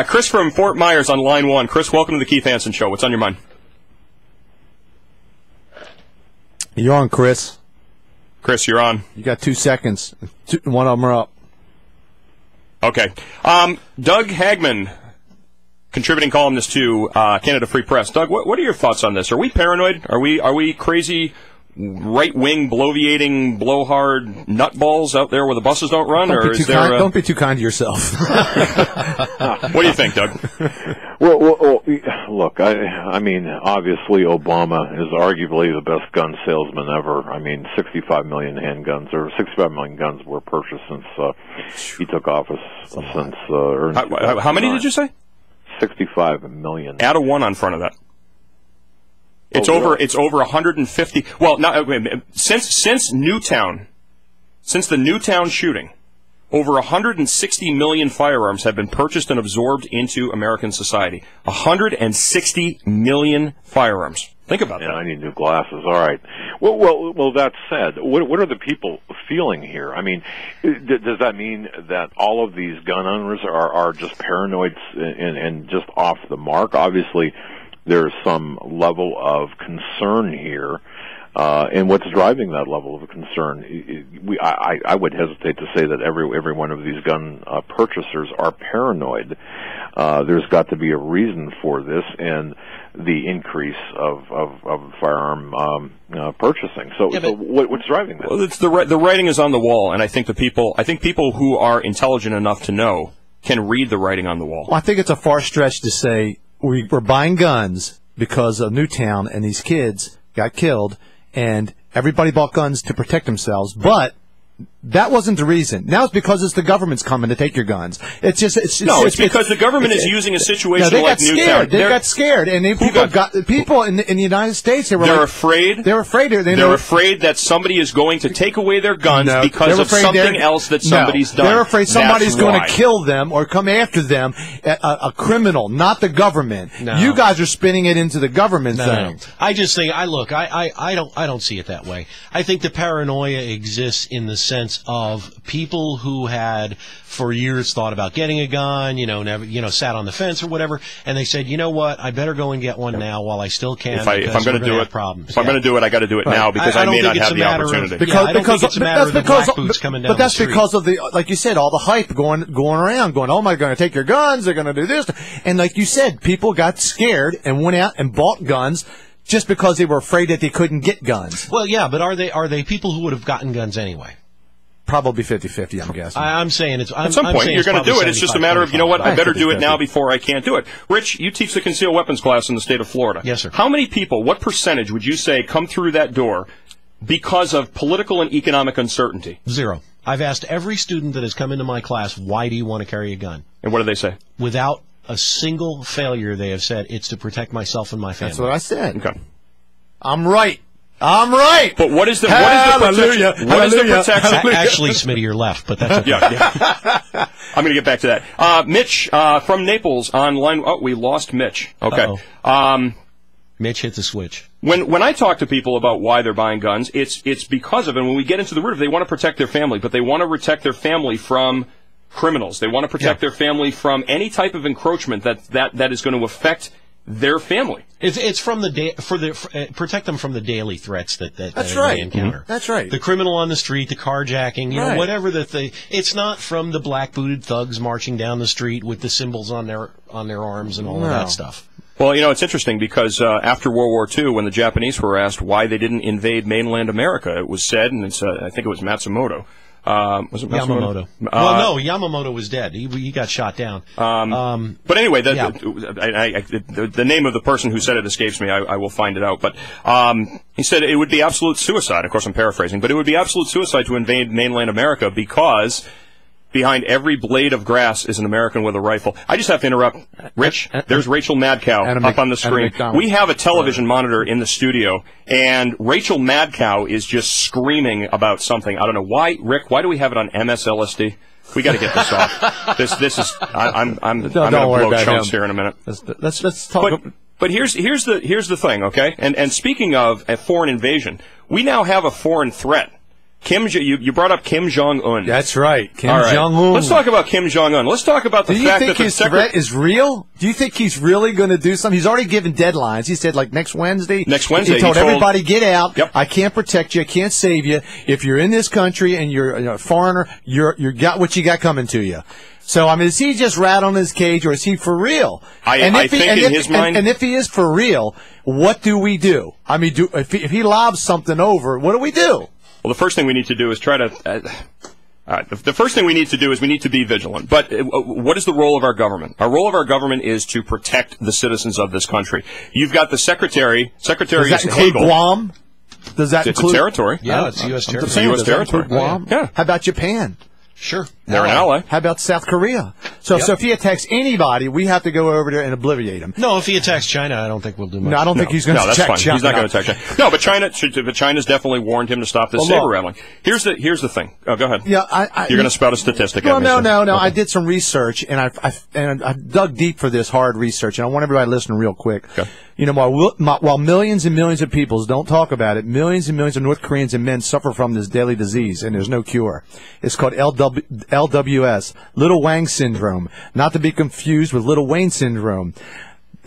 Chris from Fort Myers on line 1. Chris, welcome to the Keith Hanson Show. What's on your mind? You're on, Chris. Chris, you're on. You got 2 seconds. One of them are up. Okay. Doug Hagman, contributing columnist to Canada Free Press. Doug, what are your thoughts on this? Are we paranoid? Are we crazy, right-wing, bloviating, blowhard nutballs out there where the buses don't run? Don't be too kind to yourself. What do you think, Doug? Well, look, I mean, obviously Obama is arguably the best gun salesman ever. I mean, 65 million handguns, or 65 million guns were purchased since he took office. How many did you say? 65 million. Add a 1 on front of that. It's It's over 150. Well, since Newtown, since the Newtown shooting, over 160 million firearms have been purchased and absorbed into American society. 160 million firearms. Think about that. I need new glasses. All right. Well. That said, what are the people feeling here? I mean, does that mean that all of these gun owners are just paranoid and just off the mark? Obviously, there's some level of concern here. And what's driving that level of concern? I would hesitate to say that every one of these gun purchasers are paranoid. There's got to be a reason for this, and the increase of firearm purchasing. So what's driving this? Well, it's the writing is on the wall, and I think people who are intelligent enough to know can read the writing on the wall. Well, I think it's a far stretch to say we're buying guns because of Newtown and these kids got killed. And everybody bought guns to protect themselves, but that wasn't the reason. Now it's because it's the government's coming to take your guns. It's because the government is using a situation like Newtown. They got scared, and people in the United States. They're afraid. They're afraid. They're afraid that somebody is going to take away their guns because of something else that somebody's done. They're afraid somebody's going to kill them or come after them. A criminal, not the government. No. You guys are spinning it into the government thing. I just think I don't see it that way. I think the paranoia exists in the sense of people who had for years thought about getting a gun, never, sat on the fence or whatever, and they said, you know what, I better go and get one now while I still can. If I'm going to do it, problems. If I'm going to do it, I got to do it now because I may not have the opportunity. Because I don't think it's a matter of the black boots coming down. But that's the street. because of the, like you said, all the hype going around, oh my, going to take your guns, they're going to do this, and like you said, people got scared and went out and bought guns just because they were afraid that they couldn't get guns. Well, yeah, but are they people who would have gotten guns anyway? Probably 50-50, I'm guessing. I'm saying it's... At some point, you're going to do it. It's just a matter of, you know what, I better do it now before I can't do it. Rich, you teach the concealed weapons class in the state of Florida. Yes, sir. How many people, what percentage would you say come through that door because of political and economic uncertainty? 0. I've asked every student that has come into my class, why do you want to carry a gun? And what do they say? Without a single failure, they have said, it's to protect myself and my family. That's what I said. Okay. I'm right. But what is the Hallelujah. protection? Actually, Smitty, you're left, but that's okay. Yeah. I'm going to get back to that. Mitch from Naples on line. Oh, we lost Mitch. Okay. Mitch hit the switch. When I talk to people about why they're buying guns, it's because of, and when we get into the root of it, they want to protect their family, but they want to protect their family from criminals. They want to protect their family from any type of encroachment that is going to affect their family. It's from protect them from the daily threats that they encounter. Mm-hmm. That's right. The criminal on the street, the carjacking, whatever it's not from the black booted thugs marching down the street with the symbols on their arms and all of that stuff. Well, it's interesting because after World War II, when the Japanese were asked why they didn't invade mainland America, it was said, and I think it was Matsumoto. Was it Yamamoto? Well, no, Yamamoto was dead. He got shot down. But anyway, the name of the person who said it escapes me. I will find it out. But he said it would be absolute suicide. Of course, I'm paraphrasing, but it would be absolute suicide to invade mainland America because behind every blade of grass is an American with a rifle. I just have to interrupt. Rich, there's Rachel Madcow up on the screen. We have a television monitor in the studio, and Rachel Madcow is just screaming about something. I don't know why. Rick, why do we have it on MSLSD? We got to get this off. This is. I'm going to blow chunks here in a minute. Let's talk. But here's the thing, okay? And speaking of a foreign invasion, we now have a foreign threat. You brought up Kim Jong-un. That's right, Kim Jong-un. Let's talk about Kim Jong-un. Let's talk about the fact that Do you think his threat is real? Do you think he's really going to do something? He's already given deadlines. He said, like, next Wednesday. He told everybody, get out. Yep. I can't protect you. I can't save you. If you're in this country and you're a foreigner, you got what you got coming to you. So, is he just rattling his cage, or is he for real? I think in his mind... And if he is for real, what do we do? If he lobs something over, what do we do? Well, the first thing we need to do is try to... The first thing we need to do is we need to be vigilant. But what is the role of our government? Our role of our government is to protect the citizens of this country. You've got the Secretary Does that include Hagel. Guam? Does that It's include a territory. Yeah, it's U.S. territory. Saying, U.S. does that territory. include Guam? Yeah. How about Japan? Sure. They're an ally. How about South Korea? So if he attacks anybody, we have to go over there and obliviate him. No, if he attacks China, I don't think we'll do much. No, I don't think he's going to that's check fine. China. He's not going to attack China. No, but China's definitely warned him to stop this saber rattling. Here's the thing. Oh, go ahead. Yeah, You're going to spout a statistic. Well, at me, no. Okay. I did some research, and I dug deep for this hard research, and I want everybody to listen real quick. Okay. You know, while millions and millions of people don't talk about it, millions and millions of North Koreans and men suffer from this deadly disease, and there's no cure. It's called LWS, Little Wang syndrome, not to be confused with Little Wayne syndrome.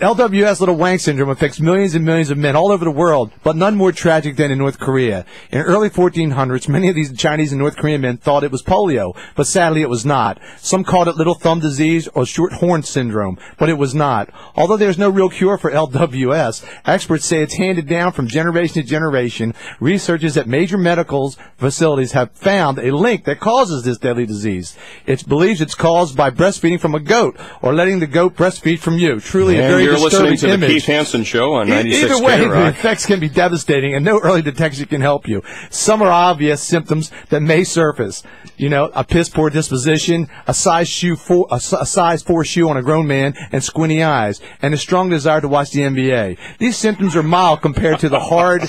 LWS, Little Wang syndrome, affects millions and millions of men all over the world, but none more tragic than in North Korea. In the early 1400s, many of these Chinese and North Korean men thought it was polio, but sadly it was not. Some called it little thumb disease or short horn syndrome, but it was not. Although there's no real cure for LWS, experts say it's handed down from generation to generation. Researchers at major medical facilities have found a link that causes this deadly disease. It believes it's caused by breastfeeding from a goat or letting the goat breastfeed from you. Truly a very You're listening to image. the Keith Hanson Show on 96 Either way, the K-Rock. effects can be devastating, and no early detection can help you. Some are obvious symptoms that may surface. You know, a piss-poor disposition, a size 4 shoe on a grown man, and squinty eyes, and a strong desire to watch the NBA. These symptoms are mild compared to the hardened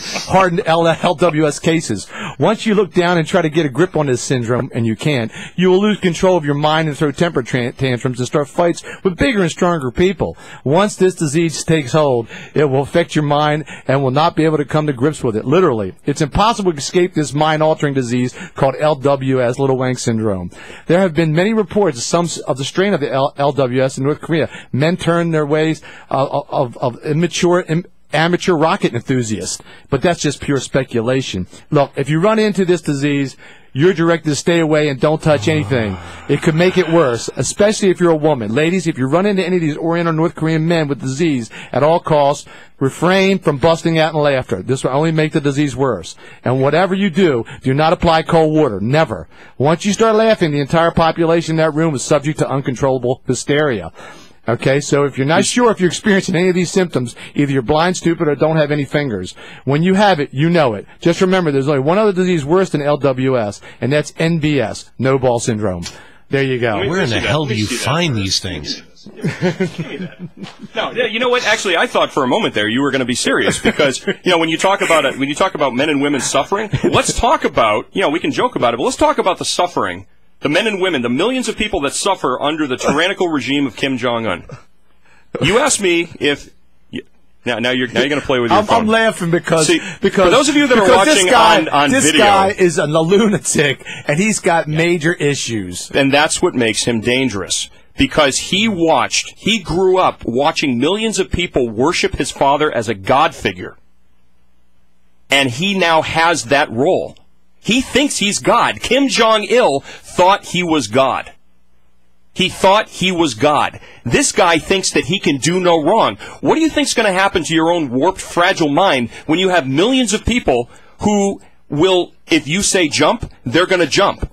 LWS cases. Once you look down and try to get a grip on this syndrome, and you can't, you will lose control of your mind and throw temper tantrums and start fights with bigger and stronger people. Once this disease takes hold, it will affect your mind and will not be able to come to grips with it. Literally. It's impossible to escape this mind-altering disease called LWS, Little Wang syndrome. There have been many reports of some of the strain of the LWS in North Korea. Men turn their ways of amateur rocket enthusiasts. But that's just pure speculation. Look, if you run into this disease, you're directed to stay away and don't touch anything. It could make it worse, especially if you're a woman. Ladies, if you run into any of these Oriental North Korean men with disease, at all costs, refrain from busting out in laughter. This will only make the disease worse. And whatever you do not apply cold water. Never. Once you start laughing, the entire population in that room is subject to uncontrollable hysteria. Okay, so if you're not sure if you're experiencing any of these symptoms, either you're blind, stupid, or don't have any fingers. When you have it, you know it. Just remember, there's only one other disease worse than LWS, and that's NBS, no ball syndrome. There you go. Where in the hell do you find these things? No, you know what? Actually, I thought for a moment there you were going to be serious because when you talk about men and women suffering, let's talk about we can joke about it, but let's talk about the suffering. The men and women, the millions of people that suffer under the tyrannical regime of Kim Jong-un. You asked me if... Now you're going to play with your phone. I'm laughing because for those of you that are watching on this video... This guy is a lunatic, and he's got major issues. And that's what makes him dangerous. Because he grew up watching millions of people worship his father as a god figure. And he now has that role. He thinks he's God. Kim Jong-il thought he was God. He thought he was God. This guy thinks that he can do no wrong. What do you think's going to happen to your own warped, fragile mind when you have millions of people who will, if you say jump, they're going to jump?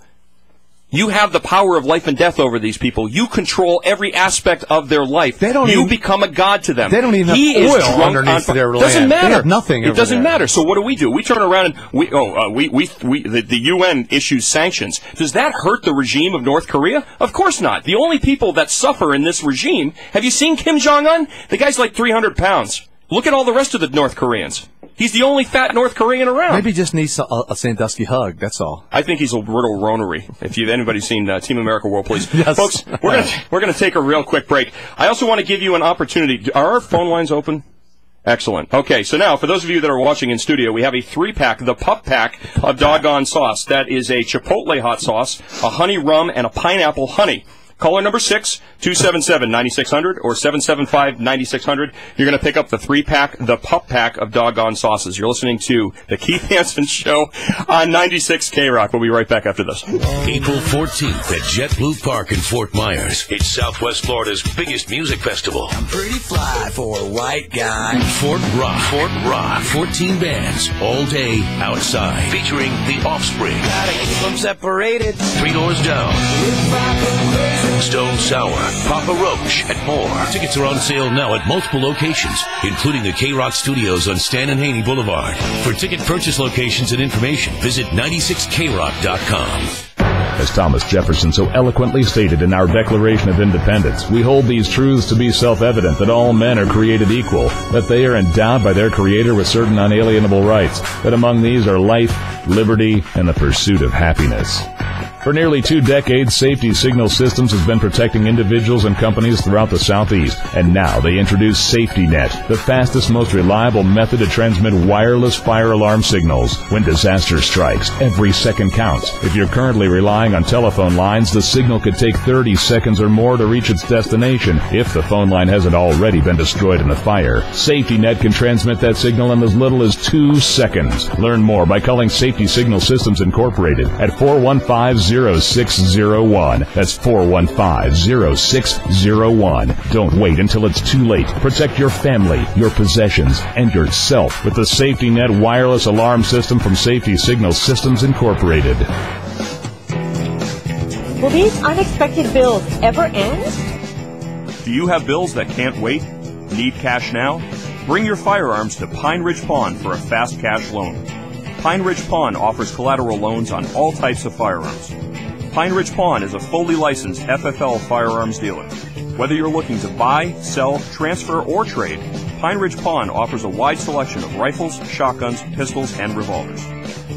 You have the power of life and death over these people. You control every aspect of their life. You become a god to them. They don't even have oil underneath their land. Doesn't matter. They have nothing. It doesn't matter. So what do? We turn around and the UN issues sanctions. Does that hurt the regime of North Korea? Of course not. The only people that suffer in this regime. Have you seen Kim Jong-un? The guy's like 300 pounds. Look at all the rest of the North Koreans. He's the only fat North Korean around. Maybe he just needs a Sandusky hug, that's all. I think he's a little ronery. If anybody's seen Team America World Police. Yes. Folks, we're going to take a real quick break. I also want to give you an opportunity. Are our phone lines open? Excellent. Okay, so now, for those of you that are watching in studio, we have a 3-pack, the Pup Pack of Doggone Sauce. That is a Chipotle hot sauce, a honey rum, and a pineapple honey. Caller number 6, 277-9600 or 775-9600. You're going to pick up the 3-pack, the pup pack of doggone sauces. You're listening to the Keith Hanson Show on 96 K-Rock. We'll be right back after this. April 14th at JetBlue Park in Fort Myers. It's Southwest Florida's biggest music festival. I'm pretty fly for a white guy. Fort Rock. 14 bands all day outside, featuring The Offspring. Gotta keep them separated. 3 Doors Down, Stone Sour, Papa Roach, and more. Tickets are on sale now at multiple locations, including the K-Rock Studios on Stan and Haney Boulevard. For ticket purchase locations and information, visit 96krock.com. As Thomas Jefferson so eloquently stated in our Declaration of Independence, we hold these truths to be self-evident, that all men are created equal, that they are endowed by their Creator with certain unalienable rights, that among these are life, liberty, and the pursuit of happiness. For nearly 2 decades, Safety Signal Systems has been protecting individuals and companies throughout the Southeast, and now they introduce Safety Net, the fastest, most reliable method to transmit wireless fire alarm signals. When disaster strikes, every second counts. If you're currently relying on telephone lines, the signal could take 30 seconds or more to reach its destination if the phone line hasn't already been destroyed in the fire. Safety Net can transmit that signal in as little as 2 seconds. Learn more by calling Safety Signal Systems Incorporated at 415-0601. That's 415-0601. Don't wait until it's too late. Protect your family, your possessions, and yourself with the Safety Net wireless alarm system from Safety Signal Systems Incorporated. Will these unexpected bills ever end? Do you have bills that can't wait? Need cash now? Bring your firearms to Pine Ridge Pawn for a fast cash loan. Pine Ridge Pawn offers collateral loans on all types of firearms. Pine Ridge Pawn is a fully licensed FFL firearms dealer. Whether you're looking to buy, sell, transfer, or trade, Pine Ridge Pawn offers a wide selection of rifles, shotguns, pistols, and revolvers.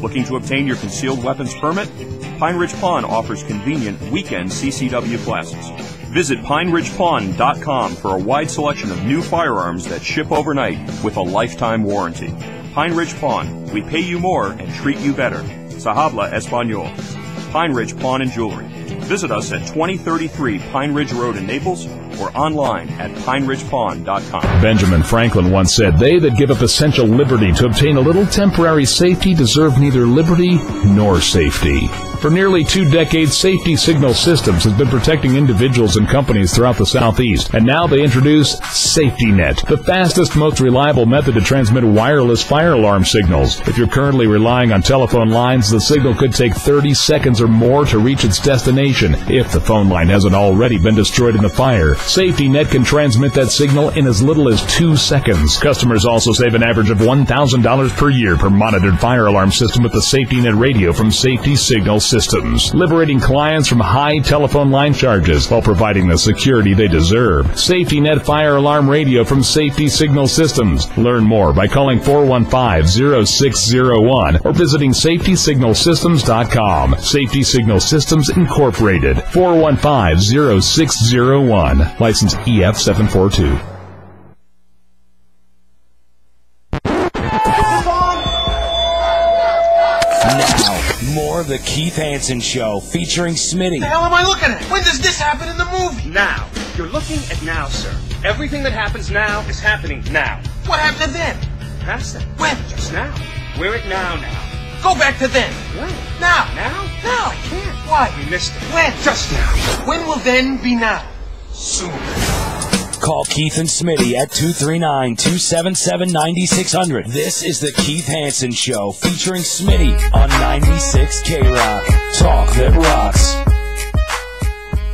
Looking to obtain your concealed weapons permit? Pine Ridge Pawn offers convenient weekend CCW classes. Visit PineRidgePawn.com for a wide selection of new firearms that ship overnight with a lifetime warranty. Pine Ridge Pawn. We pay you more and treat you better. Se habla español. Pine Ridge Pawn and Jewelry. Visit us at 2033 Pine Ridge Road in Naples or online at PineRidgePawn.com. Benjamin Franklin once said, "They that give up essential liberty to obtain a little temporary safety deserve neither liberty nor safety." For nearly 2 decades, Safety Signal Systems has been protecting individuals and companies throughout the Southeast, and now they introduce Safety Net, the fastest, most reliable method to transmit wireless fire alarm signals. If you're currently relying on telephone lines, the signal could take 30 seconds or more to reach its destination if the phone line hasn't already been destroyed in the fire. Safety Net can transmit that signal in as little as 2 seconds. Customers also save an average of $1,000 per year per monitored fire alarm system with the Safety Net radio from Safety Signal Systems, liberating clients from high telephone line charges while providing the security they deserve. Safety Net fire alarm radio from Safety Signal Systems. Learn more by calling 415-0601 or visiting SafetySignalSystems.com. Safety Signal Systems Incorporated, 415-0601. License EF742. More of the Keith Hanson Show featuring Smitty. What the hell am I looking at? When does this happen in the movie? Now. You're looking at now, sir. Everything that happens now is happening now. What happened to then? Past that. When? Just now. We're at now. Go back to then. When? Now. Now? Now. I can't. Why? You missed it. When? Just now. When will then be now? Soon. Call Keith and Smitty at 239-277-9600. This is the Keith Hanson Show featuring Smitty on 96 K-Rock. Talk that rocks.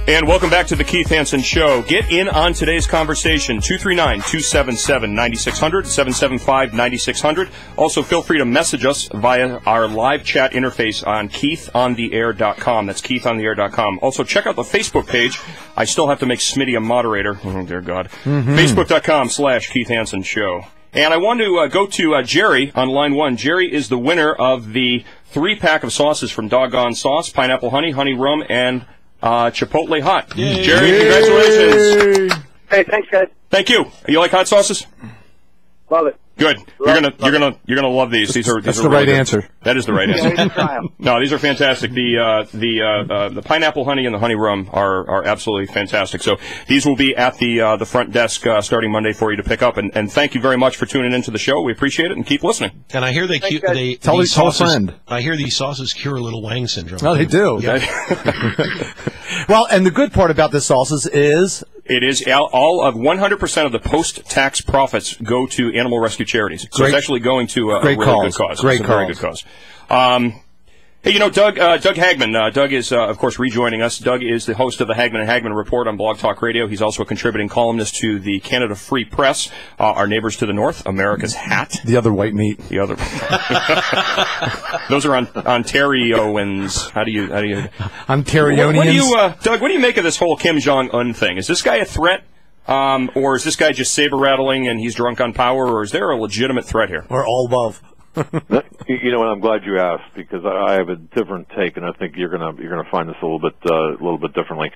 And welcome back to the Keith Hanson Show. Get in on today's conversation, 239-277-9600, 775-9600. Also, feel free to message us via our live chat interface on keithontheair.com. That's keithontheair.com. Also, check out the Facebook page. I still have to make Smitty a moderator. Oh, dear God. Facebook.com/Keith Hanson Show. And I want to go to Jerry on line 1. Jerry is the winner of the 3-pack of sauces from Doggone Sauce, Pineapple Honey, Honey Rum, and Chipotle Hot. Yay. Jerry, congratulations. Hey, thanks, guys. Thank you. You like hot sauces? Love it. Good. You're gonna love these. That's the right answer. That is the right answer. No, these are fantastic. The pineapple honey and the honey rum are absolutely fantastic. So these will be at the front desk starting Monday for you to pick up. And thank you very much for tuning into the show. We appreciate it, and keep listening. And I hear tell a friend. I hear these sauces cure little Wang syndrome. Oh, they do. Yeah. Well, and the good part about this sauces is it is all of 100% of the post-tax profits go to animal rescue charities. So it's actually going to a really good cause. Great cause. Very good cause. Hey, you know, Doug Hagman. Doug is, of course, rejoining us. Doug is the host of the Hagman and Hagman Report on Blog Talk Radio. He's also a contributing columnist to the Canada Free Press, our neighbors to the north, America's Hat. The other white meat. The other. Those are Ontarians. How do you? Ontarianians. Doug, what do you make of this whole Kim Jong-un thing? Is this guy a threat? Or is this guy just saber-rattling and he's drunk on power, or is there a legitimate threat here? Or all above? You know what? I'm glad you asked, because I have a different take, and I think you're gonna find this a little bit differently.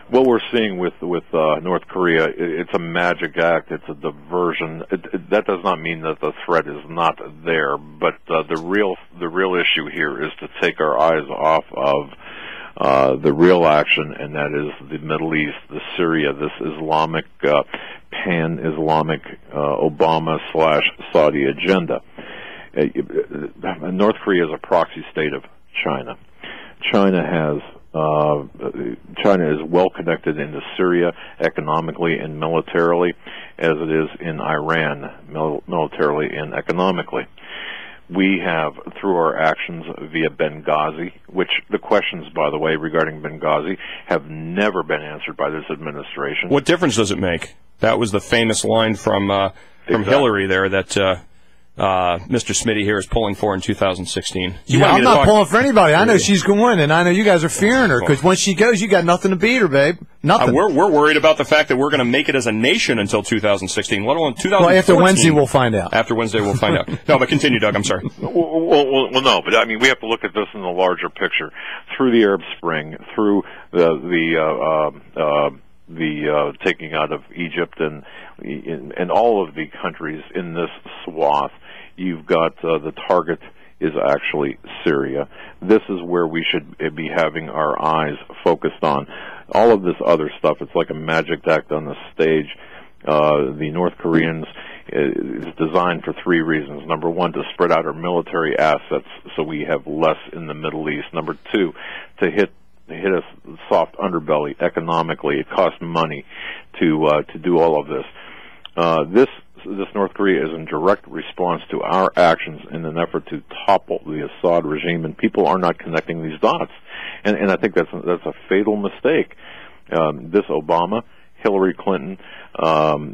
What we're seeing with North Korea, it's a magic act. It's a diversion. That does not mean that the threat is not there, but the real issue here is to take our eyes off of the real action, and that is the Middle East, the Syria, this Islamic, pan-Islamic Obama/Saudi agenda. North Korea is a proxy state of China. China is well connected into Syria economically and militarily, as it is in Iran militarily and economically. We have, through our actions via Benghazi, which the questions, by the way, regarding Benghazi have never been answered by this administration. What difference does it make? That was the famous line from Hillary there that Mr. Smitty here is pulling for in 2016. I'm not pulling for anybody. I know she's going to win, and I know you guys are fearing her, because when she goes, you got nothing to beat her, babe. Nothing. We're worried about the fact that we're going to make it as a nation until 2016, let alone 2014. Well, after Wednesday, we'll find out. After Wednesday, we'll find out. No, but continue, Doug. I'm sorry. Well, no, but I mean, we have to look at this in the larger picture. Through the Arab Spring, through the taking out of Egypt and all of the countries in this swath, you've got the target is actually Syria. This is where we should be having our eyes focused on. All of this other stuff, it's like a magic act on the stage. The North Koreans is designed for three reasons. Number one, to spread out our military assets so we have less in the Middle East. Number two, to hit a soft underbelly economically. It costs money to do all of this. This North Korea is in direct response to our actions in an effort to topple the Assad regime, and people are not connecting these dots. And I think that's a fatal mistake. This Obama, Hillary Clinton,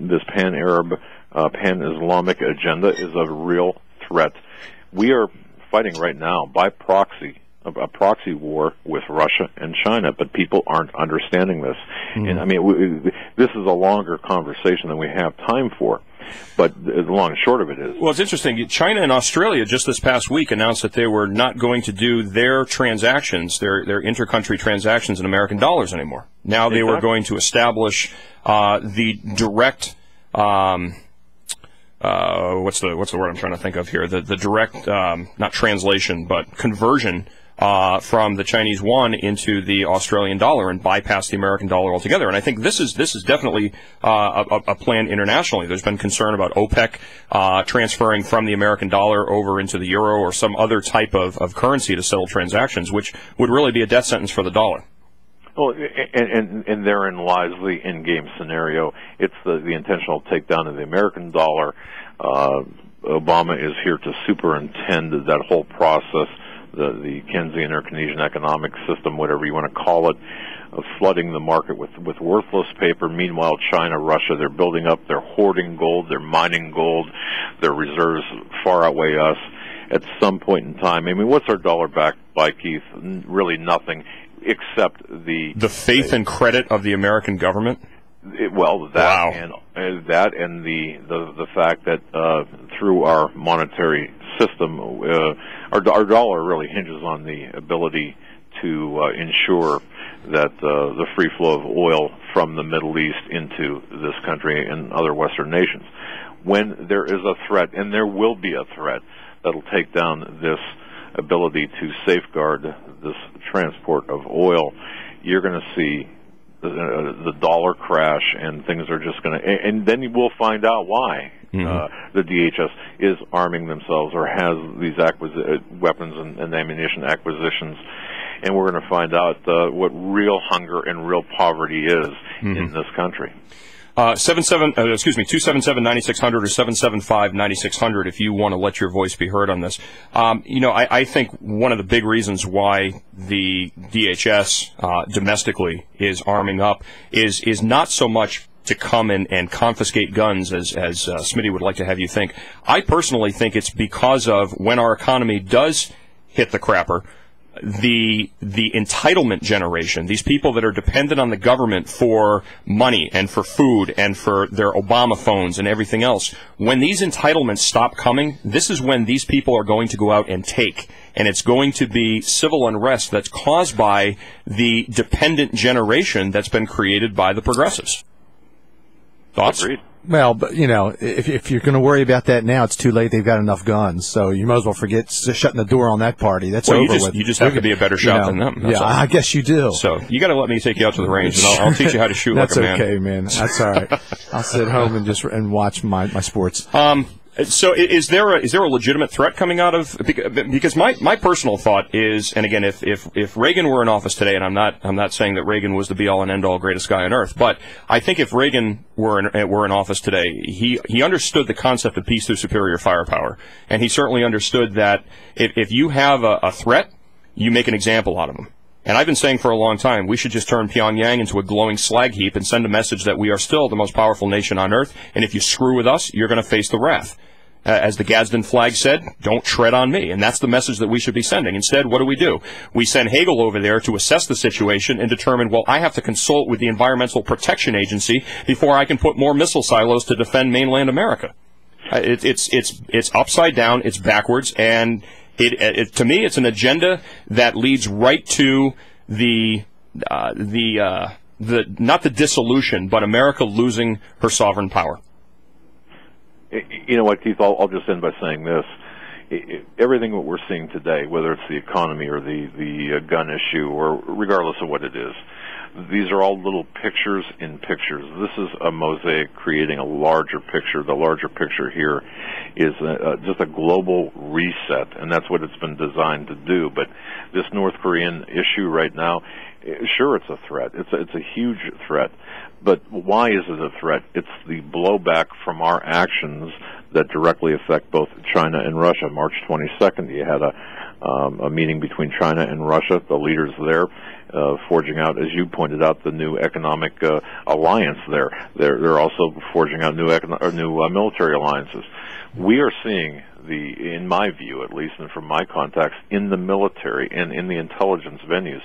this pan-Arab, pan-Islamic agenda is a real threat. We are fighting right now by proxy, a proxy war with Russia and China, but people aren't understanding this. And I mean, this is a longer conversation than we have time for. But the long and short of it is... Well, it's interesting. China and Australia just this past week announced that they were not going to do their transactions, their inter-country transactions in American dollars anymore. Now they were going to establish the direct... what's the word I'm trying to think of here? The direct, not translation, but conversion from the Chinese yuan into the Australian dollar and bypass the American dollar altogether. And I think this is definitely a plan internationally. There's been concern about OPEC transferring from the American dollar over into the euro or some other type of currency to settle transactions, which would really be a death sentence for the dollar. Well, and therein lies the in-game scenario. It's the intentional takedown of the American dollar. Obama is here to superintend that whole process, the Keynesian or Keynesian economic system, whatever you want to call it, of flooding the market with worthless paper. Meanwhile, China, Russia, they're building up, they're hoarding gold, they're mining gold, their reserves far outweigh us. At some point in time, I mean, what's our dollar backed by, Keith? Really nothing, except the faith and credit of the American government. Wow. and the fact that through our monetary system, our dollar really hinges on the ability to ensure that the free flow of oil from the Middle East into this country and other Western nations. when there is a threat, and there will be a threat that'll take down this ability to safeguard this transport of oil, you're going to see the dollar crash, and things are just going to, and then we'll find out why the DHS is arming themselves or has these weapons and ammunition acquisitions, and we're going to find out what real hunger and real poverty is in this country. 277-9600 or 775-9600 if you want to let your voice be heard on this. I think one of the big reasons why the DHS domestically is arming up is not so much to come and confiscate guns as Smitty would like to have you think. I personally think it's because of when our economy does hit the crapper, the entitlement generation, these people that are dependent on the government for money and for food and for their Obama phones and everything else, when these entitlements stop coming, this is when these people are going to go out and take. And it's going to be civil unrest that's caused by the dependent generation that's been created by the progressives. Thoughts? Agreed. Well, but if you're going to worry about that now, it's too late. They've got enough guns, so you might as well forget shutting the door on that party. That's over with. You just have to be a better shot than them. Yeah, I guess you do. So you got to let me take you out to the range, and I'll teach you how to shoot like a man. That's okay, man. That's all right. I'll sit home and watch my sports. So is there a legitimate threat coming out of, because my personal thought is, and again, if Reagan were in office today, and I'm not saying that Reagan was the be all and end all greatest guy on earth, but I think if Reagan were in office today, he understood the concept of peace through superior firepower, and he certainly understood that if you have a threat, you make an example out of them. And I've been saying for a long time, we should just turn Pyongyang into a glowing slag heap and send a message that we are still the most powerful nation on earth, and if you screw with us, you're going to face the wrath. As the Gadsden flag said, don't tread on me. And that's the message that we should be sending. Instead, what do? We send Hagel over there to assess the situation and determine, well, I have to consult with the Environmental Protection Agency before I can put more missile silos to defend mainland America. It's upside down, it's backwards, and to me, it's an agenda that leads right to not the dissolution, but America losing her sovereign power. You know what, Keith, I'll just end by saying this. Everything that we're seeing today, whether it's the economy or the gun issue, or regardless of what it is, these are all little pictures in pictures. This is a mosaic creating a larger picture. The larger picture here is just a global reset, and that's what it's been designed to do. But this North Korean issue right now, sure, it's a threat. It's a huge threat. But why is it a threat? It's the blowback from our actions that directly affect both China and Russia. March 22nd, you had a meeting between China and Russia, the leaders there, forging out, as you pointed out, the new economic alliance there. They're also forging out new military alliances. We are seeing in my view at least, and from my contacts in the military and in the intelligence venues,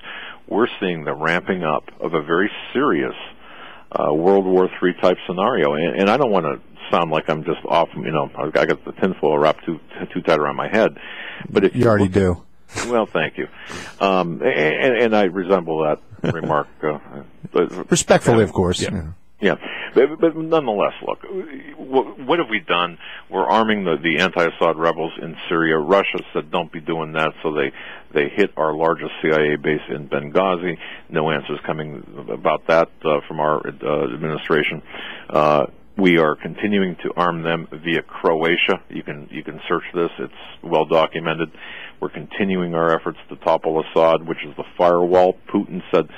we're seeing the ramping up of a very serious World War III type scenario. And I don't want to sound like I'm just off, I got the tinfoil wrapped too tight around my head. But you already do. Well, thank you. And I resemble that remark. Respectfully, of course. Yeah. But nonetheless, look, what have we done? We're arming the anti-Assad rebels in Syria. Russia said don't be doing that, so they hit our largest CIA base in Benghazi. No answers coming about that from our administration. We are continuing to arm them via Croatia. You can search this. It's well documented. We're continuing our efforts to topple Assad, which is the firewall. Putin said,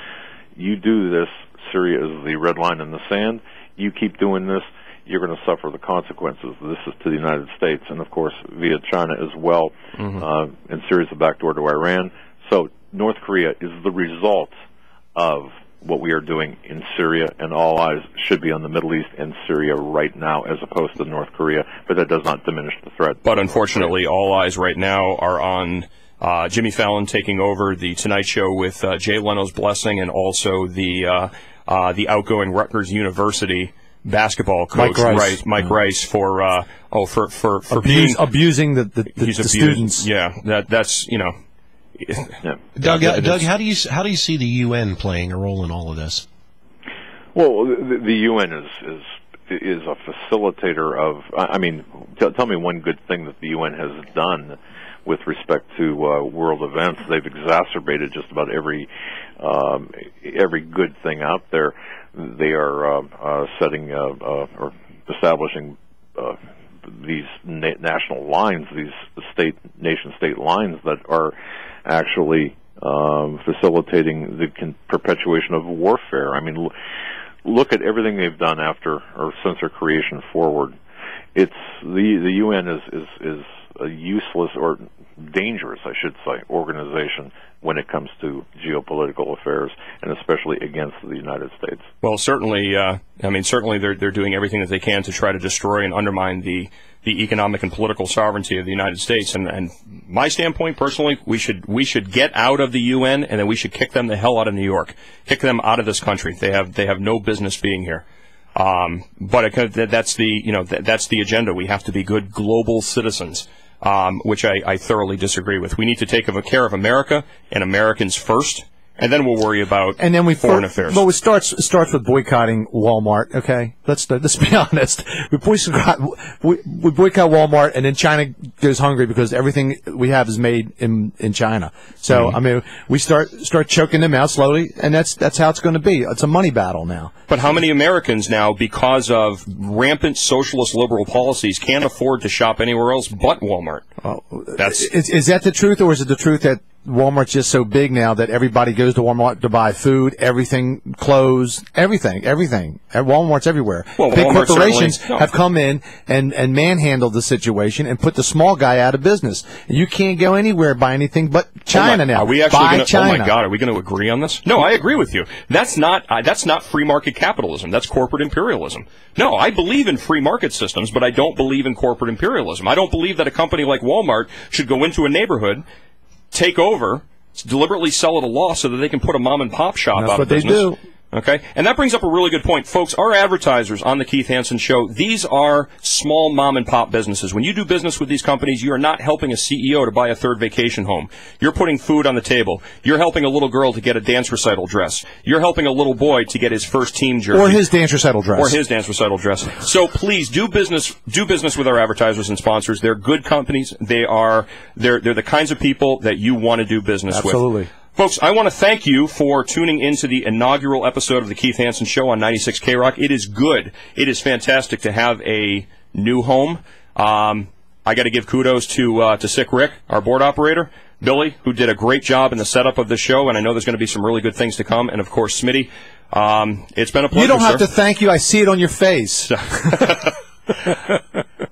you do this, Syria is the red line in the sand. You keep doing this, you're going to suffer the consequences. This is to the United States, and of course via China as well. And Syria's the back door to Iran. So North Korea is the result of what we are doing in Syria, and all eyes should be on the Middle East and Syria right now as opposed to North Korea, but that does not diminish the threat. But unfortunately, all eyes right now are on Jimmy Fallon taking over the Tonight Show with Jay Leno's blessing, and also the outgoing Rutgers University basketball coach, Mike Rice, for abusing the students. Yeah, that's Doug, how do you see the UN playing a role in all of this? Well, the UN is is a facilitator of. I mean, tell me one good thing that the UN has done with respect to world events. They've exacerbated just about every good thing out there. They are setting or establishing these national lines, these nation-state lines that are actually facilitating the perpetuation of warfare. I mean, look at everything they've done after or since their creation forward. It's the UN is a useless or dangerous, I should say, organization when it comes to geopolitical affairs, and especially against the United States. Well, certainly, certainly they're doing everything that they can to try to destroy and undermine the economic and political sovereignty of the United States. And my standpoint, personally, we should get out of the UN, and then we should kick them the hell out of New York, kick them out of this country. They have no business being here. But that's the agenda. We have to be good global citizens. Which I thoroughly disagree with. We need to take care of America and Americans first, and then we'll worry about foreign affairs. Well, it starts with boycotting Walmart. Okay, let's be honest. We boycott Walmart, and then China goes hungry because everything we have is made in China. So I mean, we start choking them out slowly, and that's how it's going to be. It's a money battle now. But how many Americans now, because of rampant socialist liberal policies, can't afford to shop anywhere else but Walmart? Is that the truth, or is it the truth that Walmart's just so big now that everybody goes to Walmart to buy food, everything, clothes, everything. Walmart's everywhere. Well, big Walmart corporations certainly have come in and manhandled the situation and put the small guy out of business. You can't go anywhere buy anything but China now. Are we actually China. Oh my God, are we going to agree on this? No, I agree with you. That's not free market capitalism. That's corporate imperialism. No, I believe in free market systems, but I don't believe in corporate imperialism. I don't believe that a company like Walmart should go into a neighborhood, take over, deliberately sell at a loss so that they can put a mom-and-pop shop out of business. That's what they do. Okay? And that brings up a really good point. Folks, our advertisers on the Keith Hanson Show, these are small mom-and-pop businesses. When you do business with these companies, you are not helping a CEO to buy a third vacation home. You're putting food on the table. You're helping a little girl to get a dance recital dress. You're helping a little boy to get his first team jersey. Or his dance recital dress. So please do business with our advertisers and sponsors. They're good companies. They're the kinds of people that you want to do business with. Absolutely. Folks, I want to thank you for tuning into the inaugural episode of the Keith Hanson Show on 96 K-Rock. It is good. It is fantastic to have a new home. I got to give kudos to Sick Rick, our board operator, Billy, who did a great job in the setup of the show, and I know there's going to be some really good things to come, and of course, Smitty. It's been a pleasure, You don't have to thank you. I see it on your face.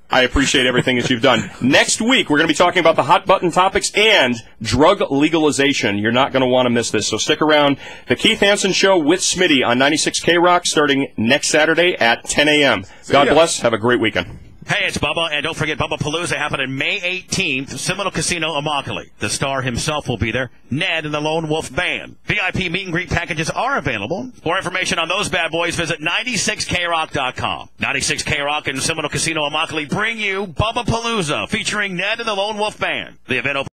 I appreciate everything that you've done. Next week, we're going to be talking about the hot button topics and drug legalization. You're not going to want to miss this, so stick around. The Keith Hanson Show with Smitty on 96 K-Rock starting next Saturday at 10 a.m. God bless. Have a great weekend. Hey, it's Bubba, and don't forget Bubba Palooza happening May 18th, Seminole Casino, Immokalee. The star himself will be there, Ned and the Lone Wolf Band. VIP meet and greet packages are available. For information on those bad boys, visit 96krock.com. 96 K-Rock and Seminole Casino, Immokalee bring you Bubba Palooza, featuring Ned and the Lone Wolf Band. The event opens